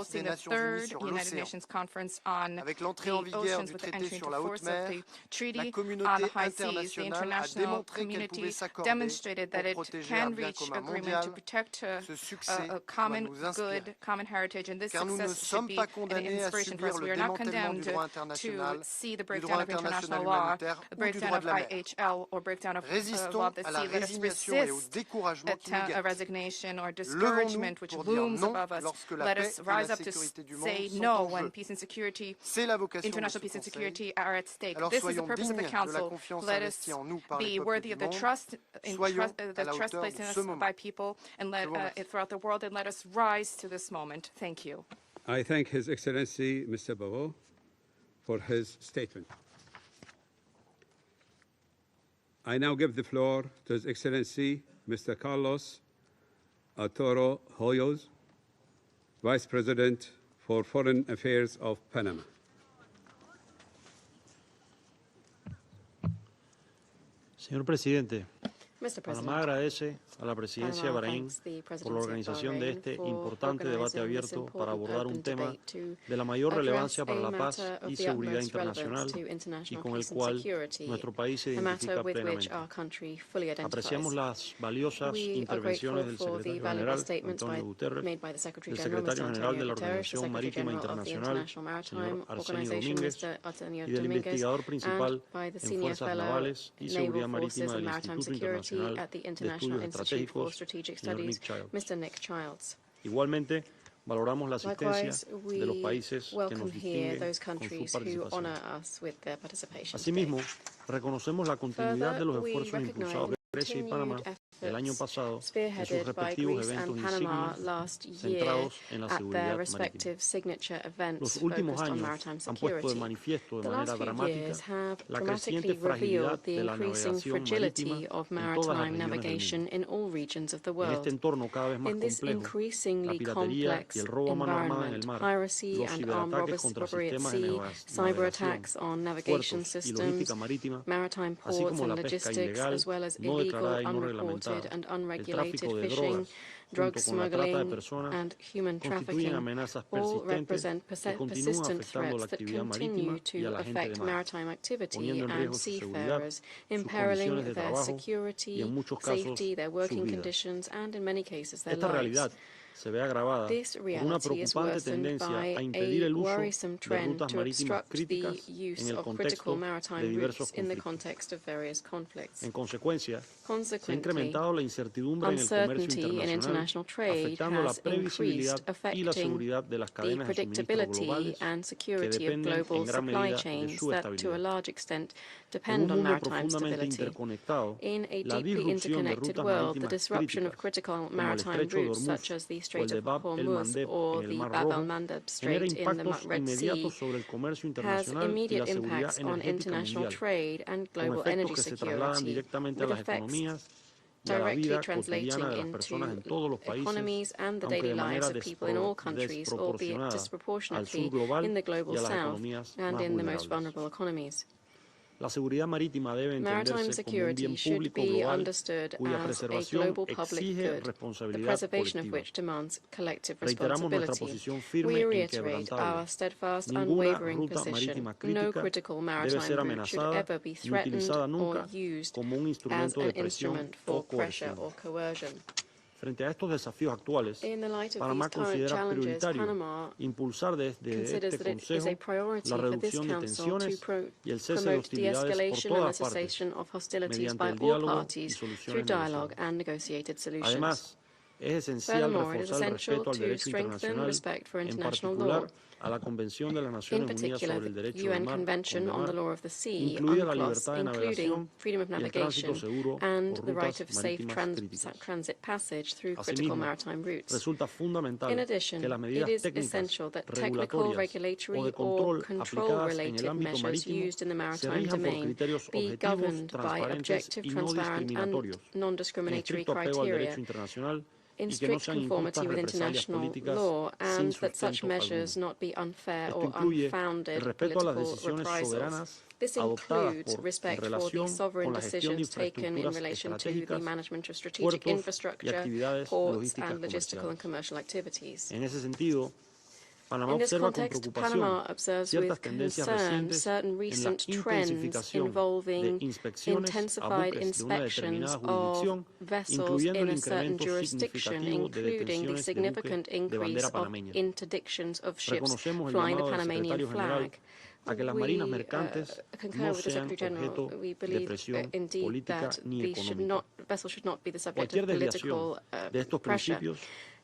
hosting des the Nations Unies third sur United l'océan. Nations Conference on Avec the l'entrée en vigueur oceans du with the traité entry sur into la haute force of mer, the la Treaty on communauté the High Seas, the internationale a international démontré qu'elle community pouvait s'accorder demonstrated that pour it protéger un can bien reach commun agreement to mondial. protect Ce succès a doit common nous inspirer. good, common heritage, and this Car nous ne success should sommes be pas an condamnés à inspiration for subir us. We le are not démantèlement du condemned droit to international, see the du breakdown droit of international international law, humanitaire the ou du breakdown droit of de la mer. IHL, or breakdown of law Résistons of the à la sea. Let us résignation et au resist découragement qui nous a guettent. resignation or Levons-nous discouragement which pour dire looms non above us. lorsque la Let paix us et rise la up to sécurité du say monde sont no en when jeu. peace and security, C'est la vocation de ce international peace and Conseil. security are at stake. Alors This is the soyons purpose of the dignes de la Council. confiance Let investie us en nous par les be peuples worthy du of the monde. trust Soyons à the la trust hauteur placed de in ce us moment. by people, and let Je vous remercie. throughout the world, and let us rise to this moment. Thank you. I thank His Excellency Mr. Barrot for his statement. I now give the floor to His Excellency Mr. Carlos Arturo Hoyos, Vice President for Foreign Affairs of Panama. Señor Presidente, Mr. Panamá President, agradece a la Presidencia de Panama Bahrein thanks the por Presidency la of organización de Bahrain este for importante debate organizing this abierto para important abordar un open tema debate to de la mayor address relevancia para a la paz matter of y the seguridad utmost relevance internacional to y international con el peace and cual security, nuestro país se a matter identifica with which plenamente. our country fully Apreciamos identifies. las valiosas We are intervenciones grateful del for the secretario valuable general, statements António Guterres, made by the Secretary del General, Mr. secretario general de António la Guterres, the Organización Secretary Marítima General of the Internacional, International Maritime señor Arsenio Organization, Domínguez, Mr. Antonio y del Dominguez, investigador principal and by the en Senior Fuerzas Fellow Navales y Seguridad Naval Forces Marítima and del Maritime Instituto Security Internacional at the de International Estudios Institute for Estratégicos, Strategic señor Studies, Nick Childs. Mr. Nick Childs. Igualmente, valoramos la asistencia Likewise, de los we países que welcome nos here distinguen those con su countries who participación. honor us with their participation Asimismo, today. reconocemos la continuidad de Further, los we esfuerzos recognize impulsados por Grecia y Panamá continued el año efforts pasado en sus spearheaded by respectivos Greece eventos and Panama insignes last year centrados en la at their seguridad marítima. respective signature events Los últimos focused on años maritime han puesto de security. manifiesto de The manera last few dramática years have la dramatically creciente fragilidad revealed the de la increasing navegación fragility marítima of en todas las maritime regiones del navigation mundo. in all regions of the En world. este entorno cada vez más In this complejo, la increasingly piratería complex y el robo a mano armada en el environment, mar, piracy los and armed ciberataques contra robbery at sistemas de sea, cyber navegación, attacks on navigation puertos y systems, logística marítima, maritime así ports como and la pesca logistics, ilegal, as well as no illegal, declarada y no unreported reglamentada, and el unregulated tráfico de fishing, drogas, drug junto con la trata de smuggling, personas, and human constituyen trafficking amenazas all persistentes represent que continúan persistent afectando la threats that actividad continue marítima y a to la gente de affect mar, maritime activity poniendo en and riesgo su seguridad, seafarers, sus condiciones imperiling de their trabajo y security, en muchos casos safety, their sus working vidas. conditions, and in many cases their Esta lives. realidad se ve agravada This por una reality is preocupante worsened tendencia by a impedir a el uso worrisome de trend rutas to marítimas obstruct the críticas en use el of critical contexto de maritime diversos routes in the conflictos. context of various conflicts. En consecuencia, se ha Consequently, incrementado la incertidumbre en el comercio uncertainty in international trade afectando la has previsibilidad increased, y la affecting seguridad de las the cadenas de suministro predictability globales and que security of dependen global en gran supply medida de chains su that to a estabilidad. large extent En depend un on mundo maritime profundamente stability. interconectado, In a la deeply disrupción de interconnected rutas world, the marítimas disruption of críticas critical como el maritime Estrecho de routes Ormuz such as the o el Strait de of Bab el Hormuz Mandeb or en el the Mar Bab Rojo al-Mandeb genera Strait in the impactos Red Sea inmediatos sobre el comercio has internacional y immediate la seguridad impacts on energética international mundial, trade and con global energy efectos que se trasladan security, directamente a with las effects economías y a la directly vida translating cotidiana de las personas en into todos los países, economies and the aunque daily de lives manera of people in all countries, albeit desproporcionada al sur disproportionately global in the y global a las south economías and más in the most vulnerables. vulnerable economies. La seguridad marítima debe Maritime entenderse como un bien security should público be global understood cuya as a preservación global public exige good, the responsabilidad preservation of colectiva. which demands collective Reiteramos nuestra responsibility. posición firme We e reiterate our inquebrantable. steadfast, Ninguna unwavering ruta position. marítima No crítica critical debe maritime ser route should amenazada ever be ni threatened utilizada or nunca used como un as instrumento an de presión instrument o for pressure coerción. or coercion. Frente a estos desafíos actuales, In the light of Panamá these current considera challenges, prioritario Panama impulsar desde considers este that it is Consejo a priority la for this reducción de Council to tensiones y el cese de promote hostilidades por de-escalation and the todas partes cessation of hostilities mediante by el all diálogo y parties through soluciones dialogue negociadas. and negotiated solutions. Además, es esencial Furthermore, it is reforzar el essential respeto al to derecho strengthen internacional, respect for en international particular law. a la Convención de las In Naciones Unidas particular, sobre el the Derecho del UN Mar, Convention on the Law of the Sea, incluida la UNCLOS, libertad de including navegación freedom of y el tránsito navigation seguro and por the right rutas of safe marítimas críticas. transit passage through critical Asimismo, maritime routes. resulta fundamental In addition, que las it medidas is técnicas, essential that technical, regulatorias o regulatory, de or control aplicadas en el control-related ámbito measures marítimo used in the se maritime rijan por domain criterios be objetivos, governed by transparentes objective, y no transparent, and discriminatorios, en non-discriminatory estricto apego al criteria, derecho internacional in y que no strict sean conformity injustas with represalias international políticas law, sin and that such sustento measures alguno. not be unfair Esto or incluye unfounded el respeto a las political decisiones reprisals. soberanas This adoptadas includes en respect for the relación sovereign con la gestión de decisions taken in infraestructuras relation to the estratégicas, management of strategic puertos y infrastructure, actividades ports, logísticas and logistical and comerciales. commercial activities. En ese sentido, Panamá In this observa con context, preocupación Panama observes ciertas with tendencias concern recientes certain en la recent trends intensificación de involving inspecciones a intensified buques de una inspections determinada of jurisdicción, vessels incluyendo in el a certain incremento jurisdiction, significativo de including the detenciones de significant buques de increase bandera of panameña. interdictions of ships Reconocemos el flying the llamado del Panamanian secretario general flag. a que las marinas We mercantes concur no with the sean Secretary General. objeto We de believe presión indeed política that ni these económica. vessels should not be the subject Cualquier of desviación political de estos pressure. principios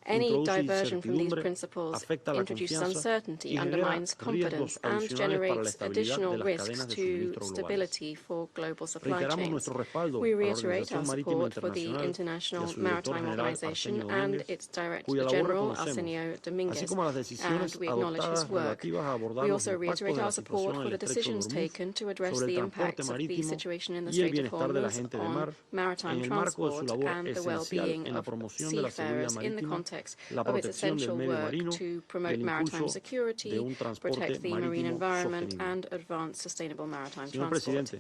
introduce diversion from these incertidumbre, principles afecta la introduces confianza uncertainty, y genera undermines riesgos confidence, and adicionales para la generates estabilidad additional de las risks cadenas de to suministro globales. stability for global supply Reiteramos chains. nuestro respaldo We a la reiterate Organización our Marítima support for the Internacional y a International su director Maritime general Organization Arsenio and Domínguez, its Director cuya labor General, reconocemos, Arsenio así Dominguez, como las and decisiones we acknowledge his adoptadas work. relativas a abordar We los also impactos reiterate de la our support situación for en the el estrecho de decisions Ormuz taken to address sobre el the transporte impacts of the marítimo situation in the y el Strait of bienestar de la Hormuz gente de on mar en maritime el marco de su transport labor and the esencial well-being en la of promoción de la seguridad seafarers in the marítima, context la of its protección del essential medio work marino to y promote el maritime impulso de security, un transporte protect the marine marítimo environment, sostenible. and advance sustainable maritime Señor transport. Presidente,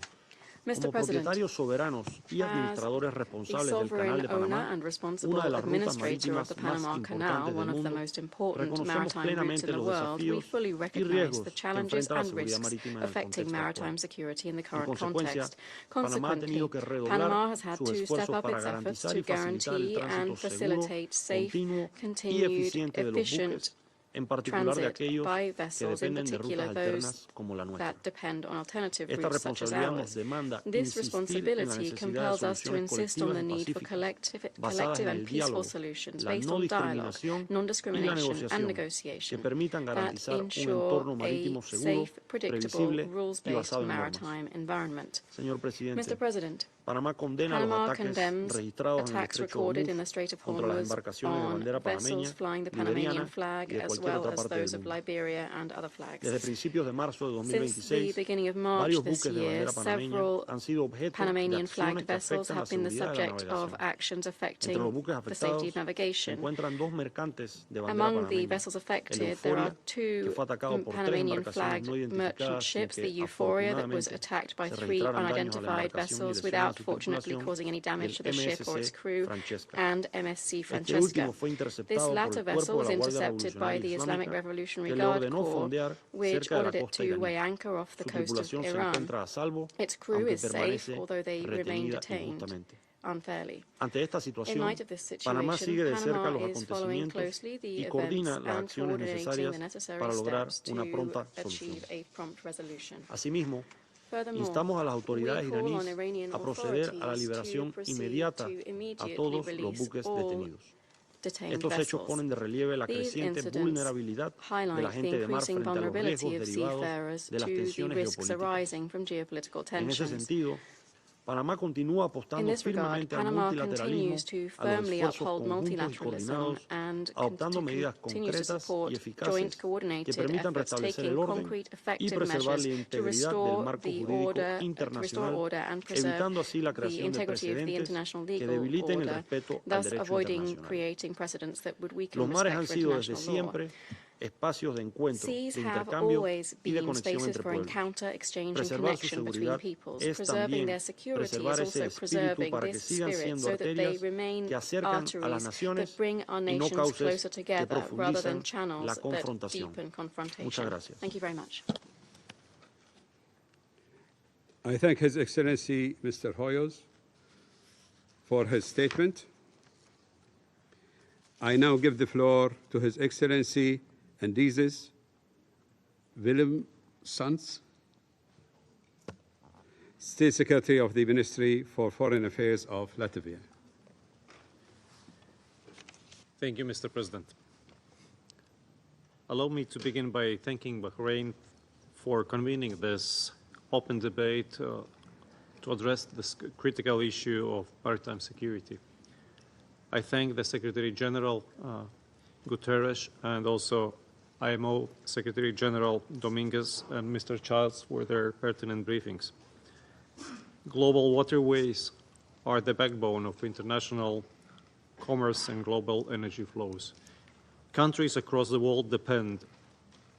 Mr. como President, propietarios soberanos y as administradores the responsables del Canal sovereign de owner Panamá, and una responsible de las rutas administrator of the marítimas más Panama Canal, importantes one del of the mundo, most important reconocemos maritime routes in plenamente the los world, we desafíos fully y recognize riesgos the que challenges enfrenta la and seguridad risks marítima en el affecting contexto maritime actual. security in the En current consecuencia, context. Panamá ha tenido Consequently, que redoblar Panama has had sus to step esfuerzos up para its efforts garantizar to y facilitar el guarantee tránsito and seguro, facilitate safe, continuo y continued, eficiente de los efficient buques, en particular de transit aquellos by que vessels, in dependen de rutas particular those alternas como la nuestra. that depend on alternative Esta routes such as responsabilidad nos ours. demanda This insistir en la responsibility necesidad de compels us to soluciones insist on colectivas the y need for pacíficas basadas collective en and el peaceful diálogo, solutions la based no on dialogue, discriminación y la non-discrimination and negociación que negotiation permitan that garantizar un ensure entorno a marítimo seguro, safe, predictable, previsible y rules-based basado en normas. maritime environment. Señor Presidente, Mr. President, Panamá condena los Panama ataques condemns registrados en el attacks estrecho de recorded in the Ormuz Strait of contra las Hormuz embarcaciones de on bandera panameña, vessels flying the Panamanian liberiana flag y de as cualquier well otra as parte del those of mundo. Liberia and other flags. Desde principios de marzo de Since the 2026, beginning of March varios this buques de year, bandera panameña several han sido objeto de Panamanian acciones flagged que vessels afectan la have been the seguridad de la subject of navegación. actions Entre affecting los buques the safety afectados of se navigation. encuentran dos mercantes de bandera Among the panameña, vessels el affected, there are Euphoria, que two fue atacado por tres Panamanian embarcaciones flagged no merchant identificadas sin ships, the que Euphoria that was afortunadamente attacked by se three registraran daños a la unidentified embarcación y vessels lesiones en without su fortunately tripulación, causing any y damage to el the ship or its MSC crew, Francesca. and MSC Este Francesca. último fue This interceptado por latter el vessel cuerpo was de la Guardia intercepted by the Revolucionaria Islamic Islámica, Revolutionary que le Guard ordenó Corps, fondear which cerca de la ordered it costa to weigh iraní. anchor off the Su coast of tripulación se Iran. encuentra a salvo, Its crew aunque is safe, permanece although they remain retenida detained injustamente. unfairly. Ante esta In situación, light of this Panamá situation, sigue de cerca Panama los is following acontecimientos closely the y events coordina las and acciones coordinating necesarias the necessary para lograr steps una to pronta achieve solución. a prompt resolution. Asimismo, Furthermore, instamos a las we autoridades call on iraníes Iranian a proceder a la authorities liberación to proceed inmediata to a immediately todos los release buques all detenidos. detained Estos hechos vessels. ponen de relieve la These creciente incidents vulnerabilidad de la highlight the gente de mar increasing frente a los riesgos vulnerability of derivados seafarers de las to the tensiones risks geopolíticas. arising from geopolitical En ese tensions. sentido, Panamá continúa In apostando this regard, firmemente al Panama multilateralismo, continues to a los firmly esfuerzos uphold conjuntos y multilateralism coordinados, and adoptando medidas continues to concretas support y joint eficaces que coordinated permitan efforts, restablecer taking el orden concrete, y effective preservar measures la to integridad del restore marco the jurídico order, internacional, and preserve evitando así la the creación de integrity of the precedentes international que legal debiliten el order, respeto al thus derecho avoiding internacional. creating precedents that would weaken Los mares respect han for sido desde international law. siempre espacios de encuentro, Seas de have intercambio always y de been conexión spaces entre for pueblos. encounter, exchange, and Preservar su connection between seguridad peoples. es Preserving también their security is preservar ese also espíritu preserving para que this sigan spirit siendo so that they arterias remain que acercan a las arteries that naciones bring our y no nations cauces closer que together rather than profundizan channels la that confrontación. deepen confrontation. Muchas gracias. Thank you very much. I thank His Excellency Mr. Hoyos for his statement. I now give the floor to His Excellency Andizes Willem-Sans, State Secretary of the Ministry for Foreign Affairs of Latvia. Thank you, Mr. President. Allow me to begin by thanking Bahrain for convening this open debate to address this critical issue of maritime security. I thank the Secretary General Guterres and also IMO Secretary General Dominguez and Mr. Childs for their pertinent briefings. Global waterways are the backbone of international commerce and global energy flows. Countries across the world depend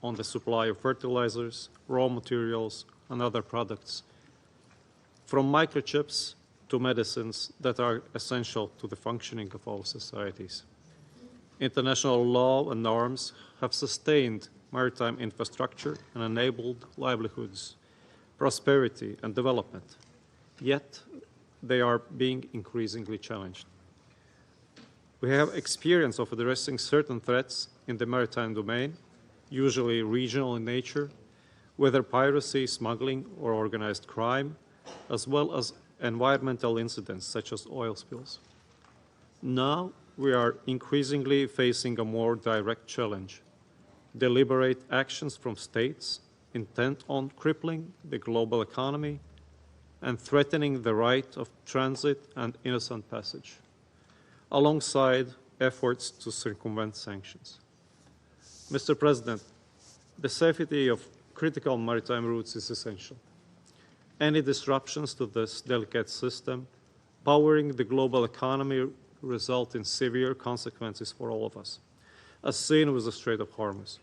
on the supply of fertilizers, raw materials, and other products, from microchips to medicines that are essential to the functioning of our societies. International law and norms have sustained maritime infrastructure and enabled livelihoods, prosperity, and development. Yet, they are being increasingly challenged. We have experience of addressing certain threats in the maritime domain, usually regional in nature, whether piracy, smuggling, or organized crime, as well as environmental incidents such as oil spills. Now, we are increasingly facing a more direct challenge: deliberate actions from states intent on crippling the global economy and threatening the right of transit and innocent passage, alongside efforts to circumvent sanctions. Mr. President, the safety of critical maritime routes is essential. Any disruptions to this delicate system powering the global economy result in severe consequences for all of us, as seen with the Strait of Hormuz.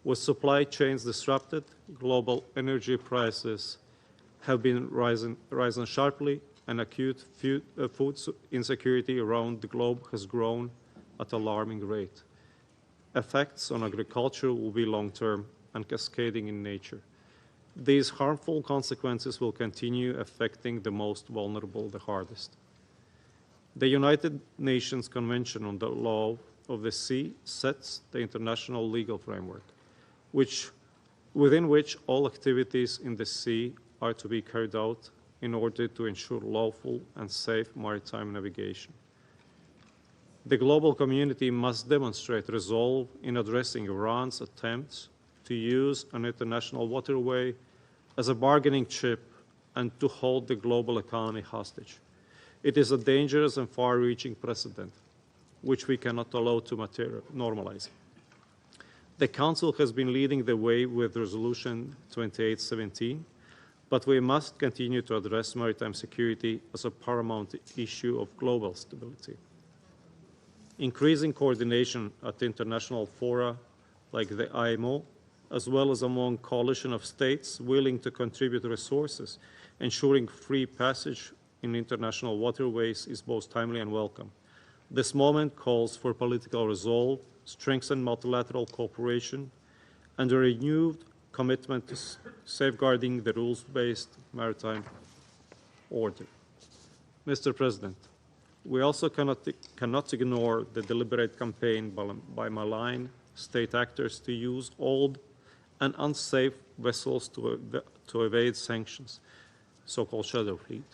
With supply chains disrupted, global energy prices have been rising sharply, and acute food insecurity around the globe has grown at an alarming rate. Effects on agriculture will be long-term and cascading in nature. These harmful consequences will continue affecting the most vulnerable the hardest. The United Nations Convention on the Law of the Sea sets the international legal framework, within which all activities in the sea are to be carried out in order to ensure lawful and safe maritime navigation. The global community must demonstrate resolve in addressing Iran's attempts to use an international waterway as a bargaining chip and to hold the global economy hostage. It is a dangerous and far-reaching precedent, which we cannot allow to normalize. The Council has been leading the way with Resolution 2817, but we must continue to address maritime security as a paramount issue of global stability. Increasing coordination at international fora like the IMO, as well as among coalition of states willing to contribute resources, ensuring free passage in international waterways is both timely and welcome. This moment calls for political resolve, strengthened multilateral cooperation, and a renewed commitment to safeguarding the rules-based maritime order. Mr. President, we also cannot ignore the deliberate campaign by malign state actors to use old and unsafe vessels to evade sanctions, so-called shadow fleet.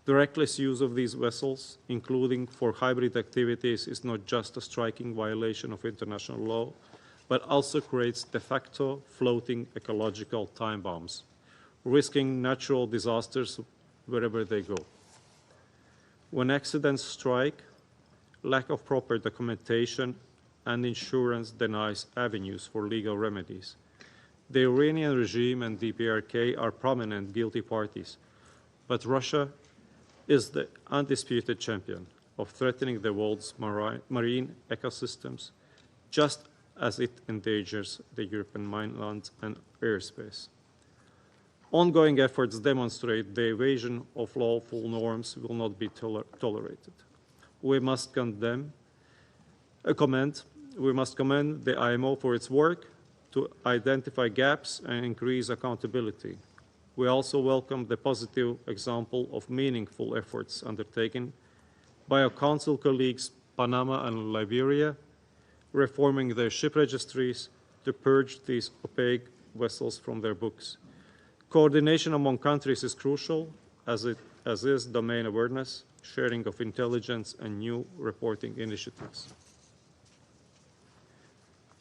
The reckless use of these vessels, including for hybrid activities, is not just a striking violation of international law, but also creates de facto floating ecological time bombs, risking natural disasters wherever they go. When accidents strike, lack of proper documentation and insurance denies avenues for legal remedies. The Iranian regime and DPRK are prominent guilty parties, but Russia is the undisputed champion of threatening the world's marine ecosystems, just as it endangers the European mainland and airspace. Ongoing efforts demonstrate the evasion of lawful norms will not be tolerated. We must commend the IMO for its work to identify gaps and increase accountability. We also welcome the positive example of meaningful efforts undertaken by our Council colleagues Panama and Liberia, reforming their ship registries to purge these opaque vessels from their books. Coordination among countries is crucial, as is domain awareness, sharing of intelligence, and new reporting initiatives.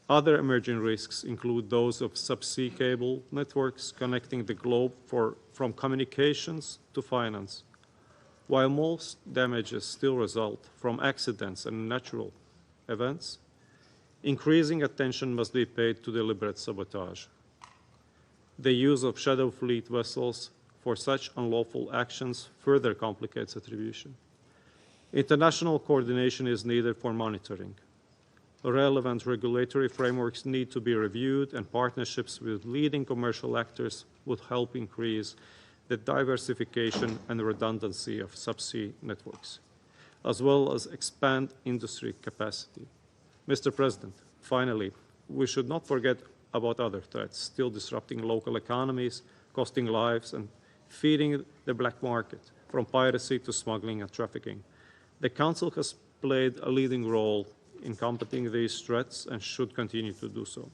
Other emerging risks include those of subsea cable networks connecting the globe from communications to finance. While most damages still result from accidents and natural events, increasing attention must be paid to deliberate sabotage. The use of shadow fleet vessels for such unlawful actions further complicates attribution. International coordination is needed for monitoring. Relevant regulatory frameworks need to be reviewed, and partnerships with leading commercial actors would help increase the diversification and redundancy of subsea networks, as well as expand industry capacity. Mr. President, finally, we should not forget about other threats still disrupting local economies, costing lives, and feeding the black market, from piracy to smuggling and trafficking. The Council has played a leading role in combating these threats and should continue to do so,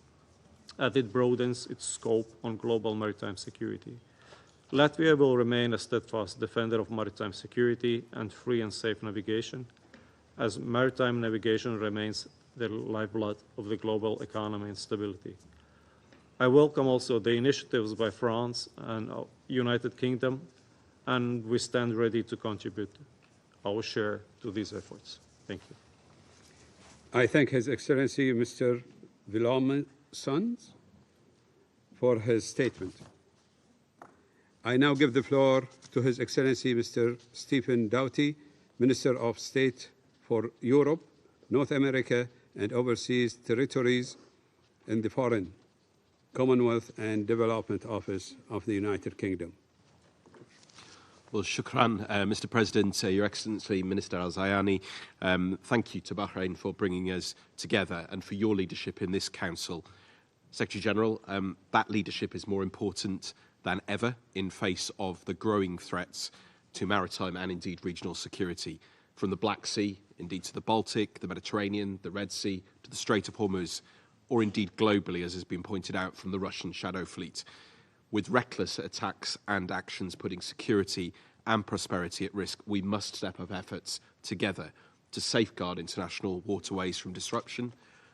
as it broadens its scope on global maritime security. Latvia will remain a steadfast defender of maritime security and free and safe navigation. as maritime navigation remains the lifeblood of the global economy and stability. I welcome also the initiatives by France and United Kingdom, and we stand ready to contribute our share to these efforts. Thank you. I thank His Excellency Mr. Willumsen for his statement. I now give the floor to His Excellency Mr. Stephen Doughty, Minister of State for Europe, North America and Overseas Territories in the Foreign, Commonwealth and Development Office of the United Kingdom. Well, shukran, Mr. President, Your Excellency, Minister Al-Zayani. Thank you to Bahrain for bringing us together and for your leadership in this Council. Secretary General, that leadership is more important than ever in face of the growing threats to maritime and indeed regional security, from the Black Sea, indeed to the Baltic, the Mediterranean, the Red Sea, to the Strait of Hormuz, or indeed globally, as has been pointed out, from the Russian shadow fleet. With reckless attacks and actions putting security and prosperity at risk, we must step up efforts together to safeguard international waterways from disruption,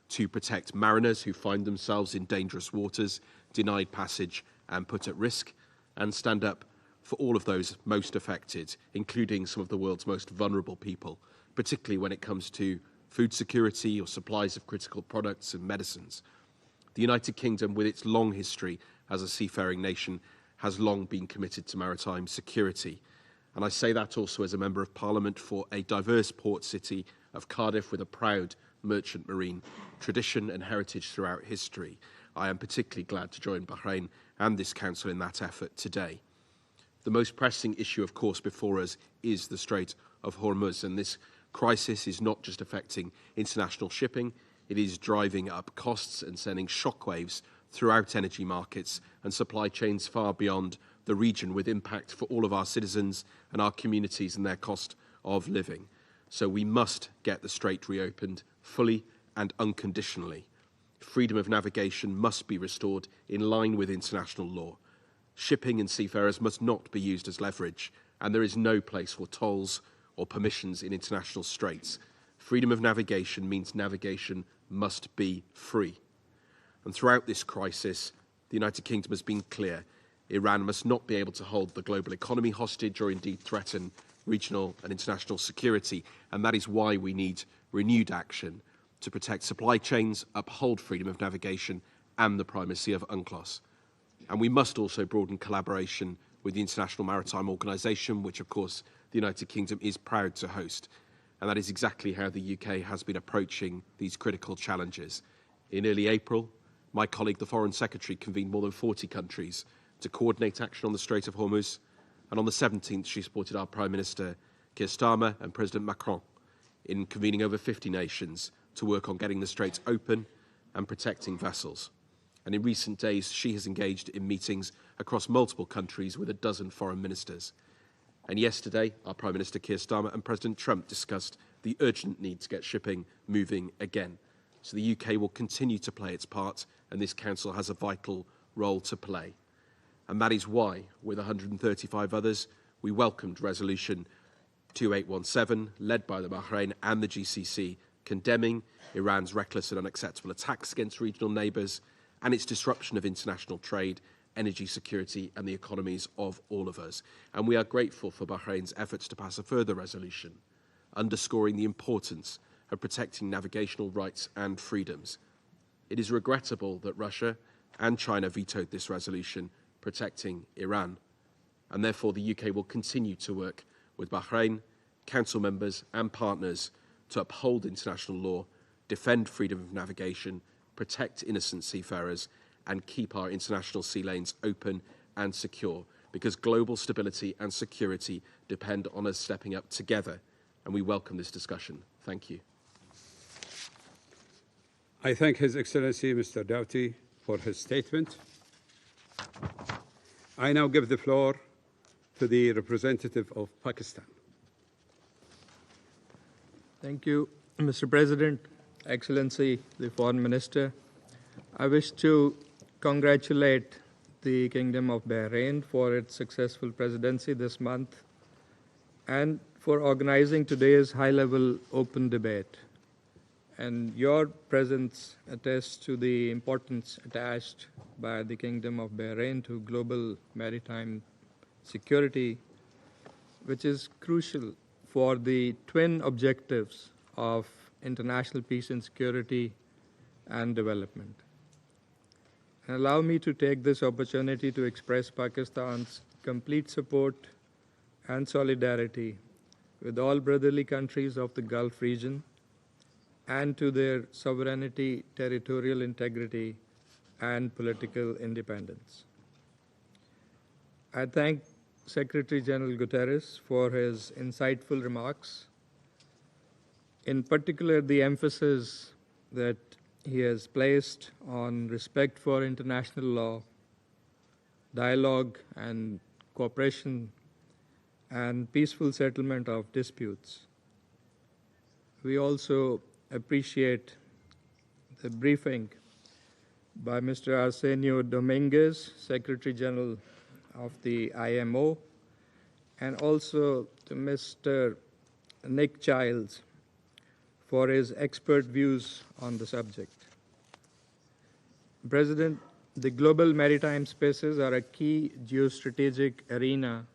to protect mariners who find themselves in dangerous waters, denied passage and put at risk, and stand up for all of those most affected, including some of the world's most vulnerable people, particularly when it comes to food security or supplies of critical products and medicines. The United Kingdom, with its long history as a seafaring nation, has long been committed to maritime security. And I say that also as a Member of Parliament for a diverse port city of Cardiff with a proud merchant marine tradition and heritage throughout history. I am particularly glad to join Bahrain and this Council in that effort today. The most pressing issue, of course, before us is the Strait of Hormuz, and this crisis is not just affecting international shipping, it is driving up costs and sending shockwaves throughout energy markets and supply chains far beyond the region, with impact for all of our citizens and our communities and their cost of living. So we must get the strait reopened fully and unconditionally. Freedom of navigation must be restored in line with international law. Shipping and seafarers must not be used as leverage, and there is no place for tolls or permissions in international straits. Freedom of navigation means navigation must be free. And throughout this crisis, the United Kingdom has been clear: Iran must not be able to hold the global economy hostage or indeed threaten regional and international security. And that is why we need renewed action to protect supply chains, uphold freedom of navigation and the primacy of UNCLOS. And we must also broaden collaboration with the International Maritime Organization, which of course the United Kingdom is proud to host. And that is exactly how the UK has been approaching these critical challenges. In early April, my colleague, the Foreign Secretary, convened more than 40 countries to coordinate action on the Strait of Hormuz. And on the 17th, she supported our Prime Minister, Keir Starmer, and President Macron in convening over 50 nations to work on getting the straits open and protecting vessels. And in recent days, she has engaged in meetings across multiple countries with a dozen foreign ministers. And yesterday, our Prime Minister Keir Starmer and President Trump discussed the urgent need to get shipping moving again. So the UK will continue to play its part, and this Council has a vital role to play. And that is why, with 135 others, we welcomed Resolution 2817, led by the Bahrain and the GCC, condemning Iran's reckless and unacceptable attacks against regional neighbours and its disruption of international trade, energy security and the economies of all of us. And we are grateful for Bahrain's efforts to pass a further resolution, underscoring the importance of protecting navigational rights and freedoms. It is regrettable that Russia and China vetoed this resolution protecting Iran, and therefore the UK will continue to work with Bahrain, Council members and partners to uphold international law, defend freedom of navigation, protect innocent seafarers, and keep our international sea lanes open and secure, because global stability and security depend on us stepping up together, and we welcome this discussion. Thank you. I thank His Excellency Mr. Doughty for his statement. I now give the floor to the representative of Pakistan. Thank you, Mr. President, Excellency, the Foreign Minister. I wish to congratulate the Kingdom of Bahrain for its successful presidency this month. and for organizing today's high-level open debate. And your presence attests to the importance attached by the Kingdom of Bahrain to global maritime security, which is crucial for the twin objectives of international peace and security and development. And allow me to take this opportunity to express Pakistan's complete support and solidarity with all brotherly countries of the Gulf region and to their sovereignty, territorial integrity, and political independence. I thank Secretary General Guterres for his insightful remarks, in particular the emphasis that he has placed on respect for international law, dialogue and cooperation, and peaceful settlement of disputes. We also appreciate the briefing by Mr. Arsenio Dominguez, Secretary General of the IMO, and also to Mr. Nick Childs for his expert views on the subject. President, the global maritime spaces are a key geostrategic arena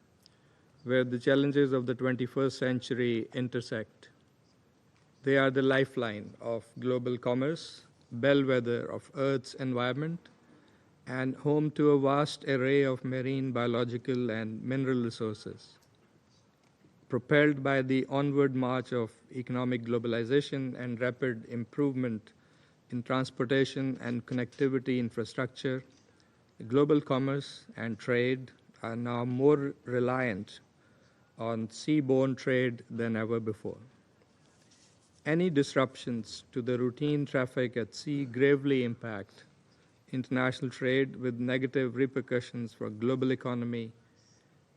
where the challenges of the 21st century intersect. They are the lifeline of global commerce, bellwether of Earth's environment, and home to a vast array of marine, biological, and mineral resources. Propelled by the onward march of economic globalization and rapid improvement in transportation and connectivity infrastructure, global commerce and trade are now more reliant on seaborne trade than ever before. Any disruptions to the routine traffic at sea gravely impact international trade with negative repercussions for global economy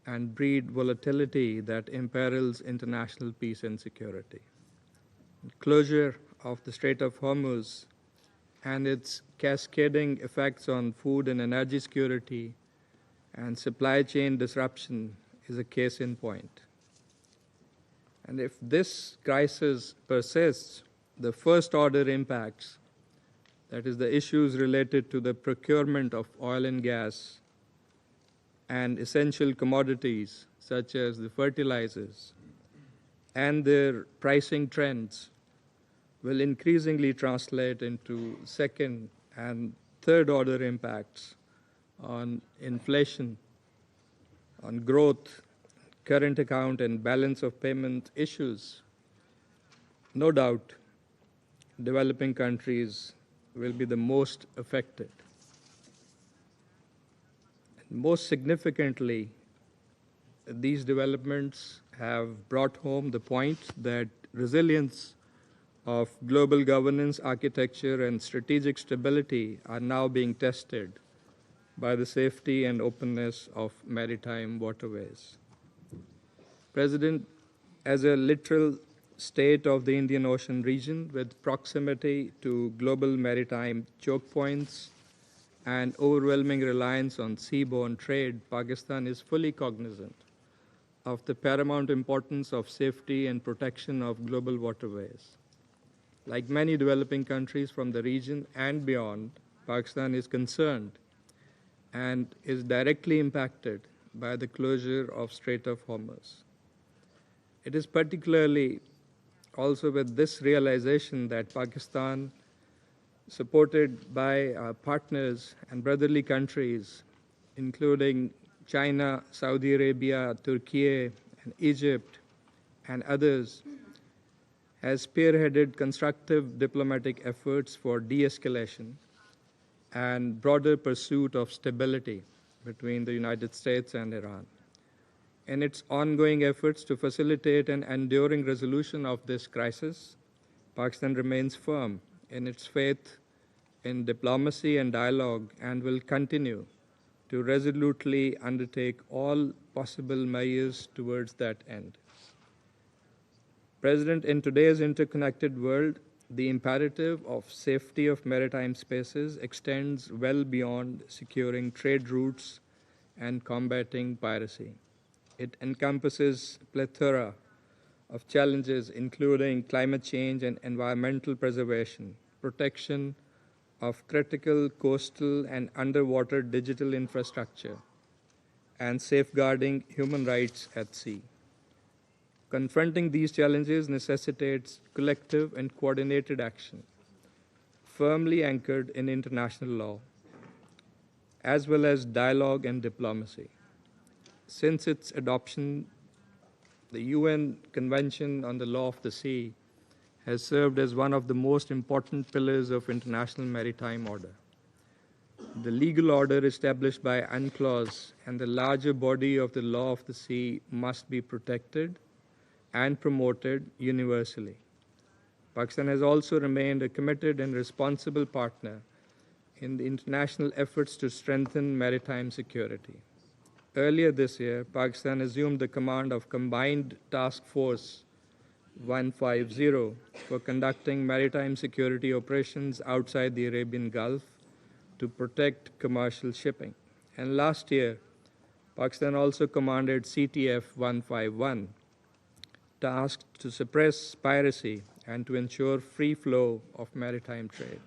and breed volatility that imperils international peace and security. Closure of the Strait of Hormuz and its cascading effects on food and energy security and supply chain disruption is a case in point. And if this crisis persists, the first order impacts, that is the issues related to the procurement of oil and gas and essential commodities such as the fertilizers and their pricing trends will increasingly translate into second and third order impacts on inflation, on growth, current account and balance of payment issues. No doubt, developing countries will be the most affected. Most significantly, these developments have brought home the point that resilience of global governance, architecture, and strategic stability are now being tested by the safety and openness of maritime waterways. President, as a literal state of the Indian Ocean region with proximity to global maritime choke points and overwhelming reliance on seaborne trade, Pakistan is fully cognizant of the paramount importance of safety and protection of global waterways. Like many developing countries from the region and beyond, Pakistan is concerned and is directly impacted by the closure of Strait of Hormuz. It is particularly also with this realization that Pakistan, supported by our partners and brotherly countries, including China, Saudi Arabia, Turkey, and Egypt, and others, has spearheaded constructive diplomatic efforts for de-escalation and broader pursuit of stability between the United States and Iran. In its ongoing efforts to facilitate an enduring resolution of this crisis, Pakistan remains firm in its faith in diplomacy and dialogue and will continue to resolutely undertake all possible measures towards that end. President, in today's interconnected world, the imperative of safety of maritime spaces extends well beyond securing trade routes and combating piracy. It encompasses a plethora of challenges, including climate change and environmental preservation, protection of critical coastal and underwater digital infrastructure, and safeguarding human rights at sea. Confronting these challenges necessitates collective and coordinated action, firmly anchored in international law, as well as dialogue and diplomacy. Since its adoption, the UN Convention on the Law of the Sea has served as one of the most important pillars of international maritime order. The legal order established by UNCLOS and the larger body of the law of the sea must be protected and promoted universally. Pakistan has also remained a committed and responsible partner in the international efforts to strengthen maritime security. Earlier this year, Pakistan assumed the command of Combined Task Force 150 for conducting maritime security operations outside the Arabian Gulf to protect commercial shipping. And last year, Pakistan also commanded CTF 151, tasked to suppress piracy and to ensure free flow of maritime trade.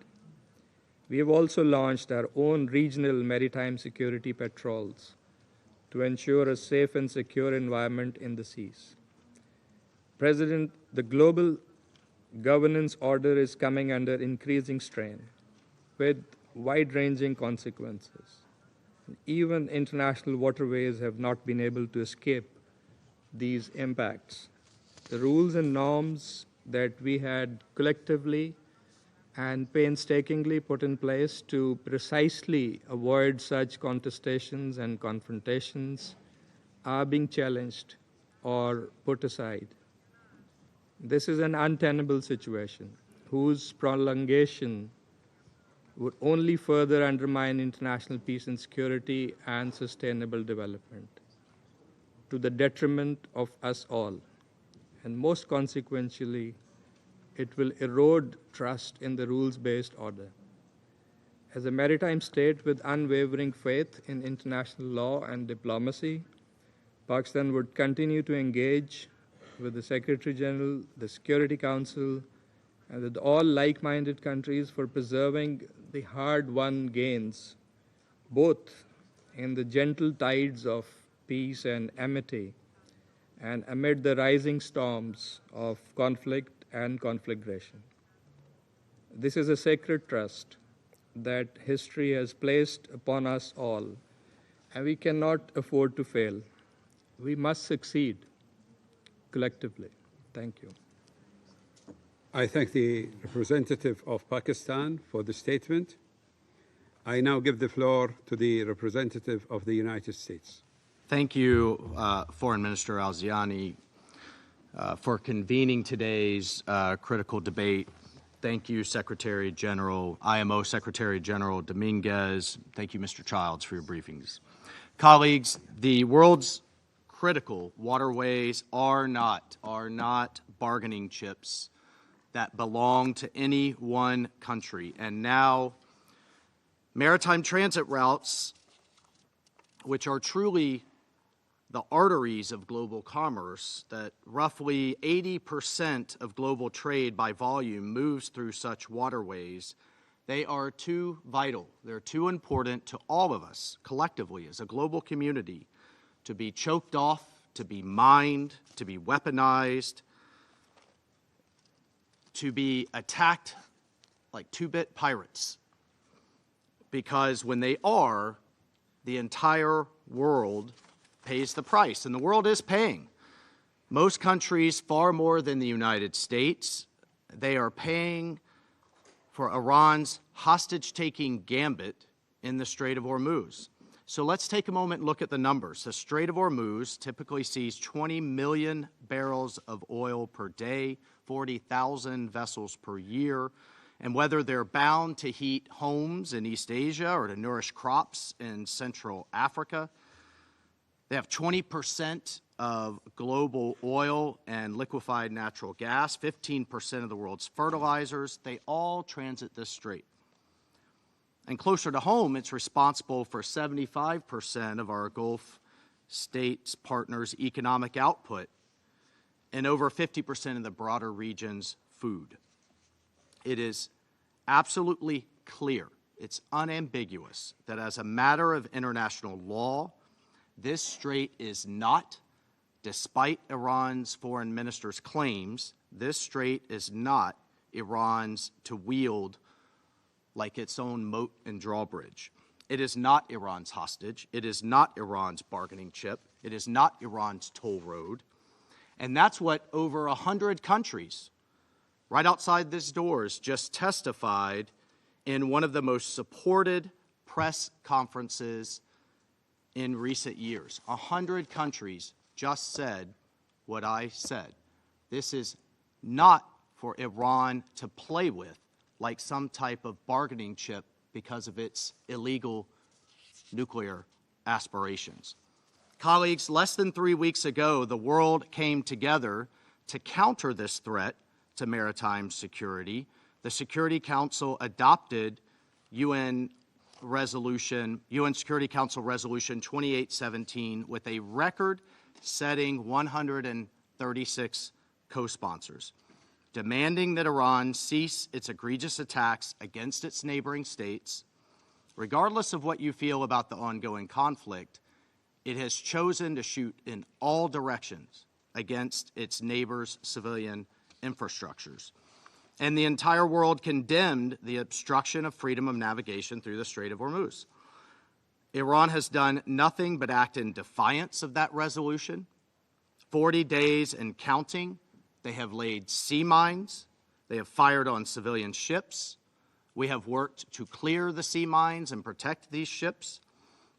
We have also launched our own regional maritime security patrols to ensure a safe and secure environment in the seas. President, the global governance order is coming under increasing strain with wide-ranging consequences. Even international waterways have not been able to escape these impacts. The rules and norms that we had collectively and painstakingly put in place to precisely avoid such contestations and confrontations are being challenged or put aside. This is an untenable situation whose prolongation would only further undermine international peace and security and sustainable development to the detriment of us all. And most consequentially, it will erode trust in the rules-based order. As a maritime state with unwavering faith in international law and diplomacy, Pakistan would continue to engage with the Secretary General, the Security Council, and with all like-minded countries for preserving the hard-won gains, both in the gentle tides of peace and amity, and amid the rising storms of conflict and conflagration. This is a sacred trust that history has placed upon us all, and we cannot afford to fail. We must succeed collectively. Thank you. I thank the representative of Pakistan for the statement. I now give the floor to the representative of the United States. Thank you, Foreign Minister Al-Zayani, for convening today's critical debate. Thank you, Secretary General, IMO Secretary General Dominguez. Thank you, Mr. Childs, for your briefings. Colleagues, the world's critical waterways are not bargaining chips that belong to any one country. And now, maritime transit routes, which are truly the arteries of global commerce, that roughly 80% of global trade by volume moves through such waterways, they are too vital, they're too important to all of us collectively as a global community to be choked off, to be mined, to be weaponized, to be attacked like two-bit pirates. Because when they are, the entire world pays the price, and the world is paying. Most countries, far more than the United States, they are paying for Iran's hostage-taking gambit in the Strait of Hormuz. So let's take a moment and look at the numbers. The Strait of Hormuz typically sees 20 million barrels of oil per day, 40,000 vessels per year. And whether they're bound to heat homes in East Asia or to nourish crops in Central Africa, they have 20% of global oil and liquefied natural gas, 15% of the world's fertilizers. They all transit this strait. And closer to home, it's responsible for 75% of our Gulf States partners' economic output and over 50% of the broader region's food. It is absolutely clear, it's unambiguous, that as a matter of international law, this strait is not, despite Iran's foreign minister's claims, this strait is not Iran's to wield like its own moat and drawbridge. It is not Iran's hostage. It is not Iran's bargaining chip. It is not Iran's toll road. And that's what over 100 countries right outside these doors just testified in one of the most supported press conferences in recent years. 100 countries just said what I said. This is not for Iran to play with like some type of bargaining chip because of its illegal nuclear aspirations. Colleagues, less than 3 weeks ago, the world came together to counter this threat to maritime security. The Security Council adopted UN Security Council Resolution 2817 with a record-setting 136 co-sponsors, demanding that Iran cease its egregious attacks against its neighboring states. Regardless of what you feel about the ongoing conflict, it has chosen to shoot in all directions against its neighbors' civilian infrastructures. And the entire world condemned the obstruction of freedom of navigation through the Strait of Hormuz. Iran has done nothing but act in defiance of that resolution. 40 days and counting, they have laid sea mines, they have fired on civilian ships. We have worked to clear the sea mines and protect these ships,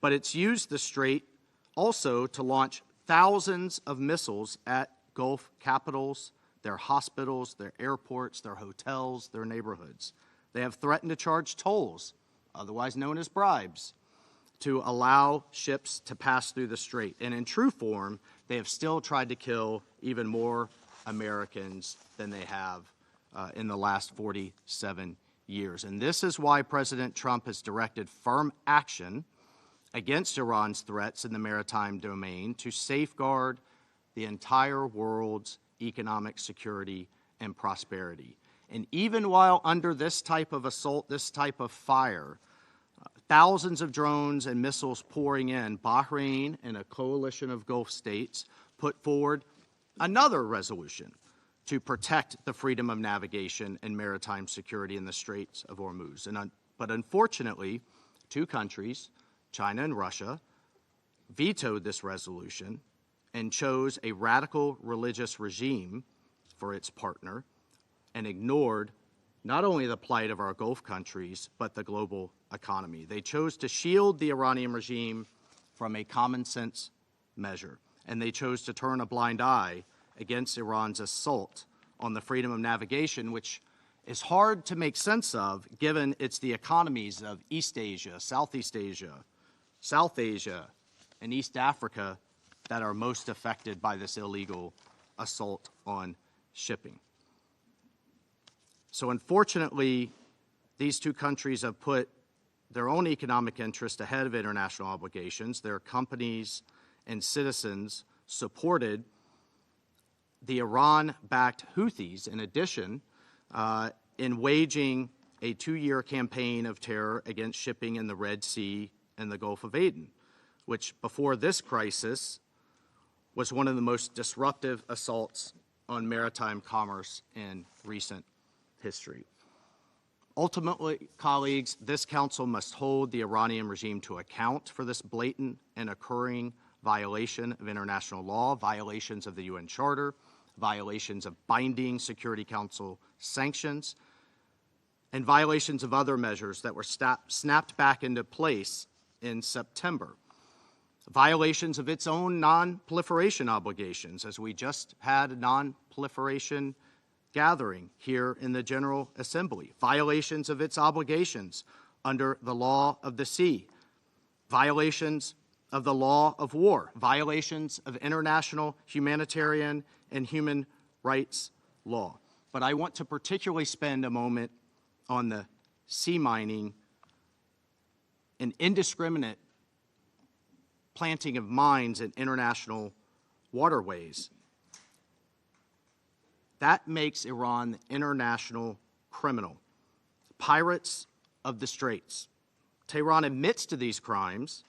but it's used the strait also to launch thousands of missiles at Gulf capitals, their hospitals, their airports, their hotels, their neighborhoods. They have threatened to charge tolls, otherwise known as bribes, to allow ships to pass through the strait. And in true form, they have still tried to kill even more Americans than they have in the last 47 years. And this is why President Trump has directed firm action against Iran's threats in the maritime domain to safeguard the entire world's economic security and prosperity. And even while under this type of assault, this type of fire, thousands of drones and missiles pouring in, Bahrain and a coalition of Gulf states put forward another resolution to protect the freedom of navigation and maritime security in the Straits of Hormuz. But unfortunately, two countries, China and Russia, vetoed this resolution and chose a radical religious regime for its partner and ignored not only the plight of our Gulf countries, but the global economy. They chose to shield the Iranian regime from a common sense measure, and they chose to turn a blind eye against Iran's assault on the freedom of navigation, which is hard to make sense of given it's the economies of East Asia, Southeast Asia, South Asia, and East Africa that are most affected by this illegal assault on shipping. So unfortunately, these two countries have put their own economic interest ahead of international obligations. Their companies and citizens supported the Iran-backed Houthis, in addition, in waging a 2-year campaign of terror against shipping in the Red Sea and the Gulf of Aden, which before this crisis was one of the most disruptive assaults on maritime commerce in recent history. Ultimately, colleagues, this council must hold the Iranian regime to account for this blatant and occurring violation of international law, violations of the UN Charter, violations of binding Security Council sanctions, and violations of other measures that were snapped back into place in September. Violations of its own non-proliferation obligations, as we just had a non-proliferation gathering here in the General Assembly. Violations of its obligations under the law of the sea. Violations of the law of war. Violations of international humanitarian and human rights law. But I want to particularly spend a moment on the sea mining and indiscriminate planting of mines in international waterways. That makes Iran the international criminal, pirates of the Straits. Tehran admits to these crimes,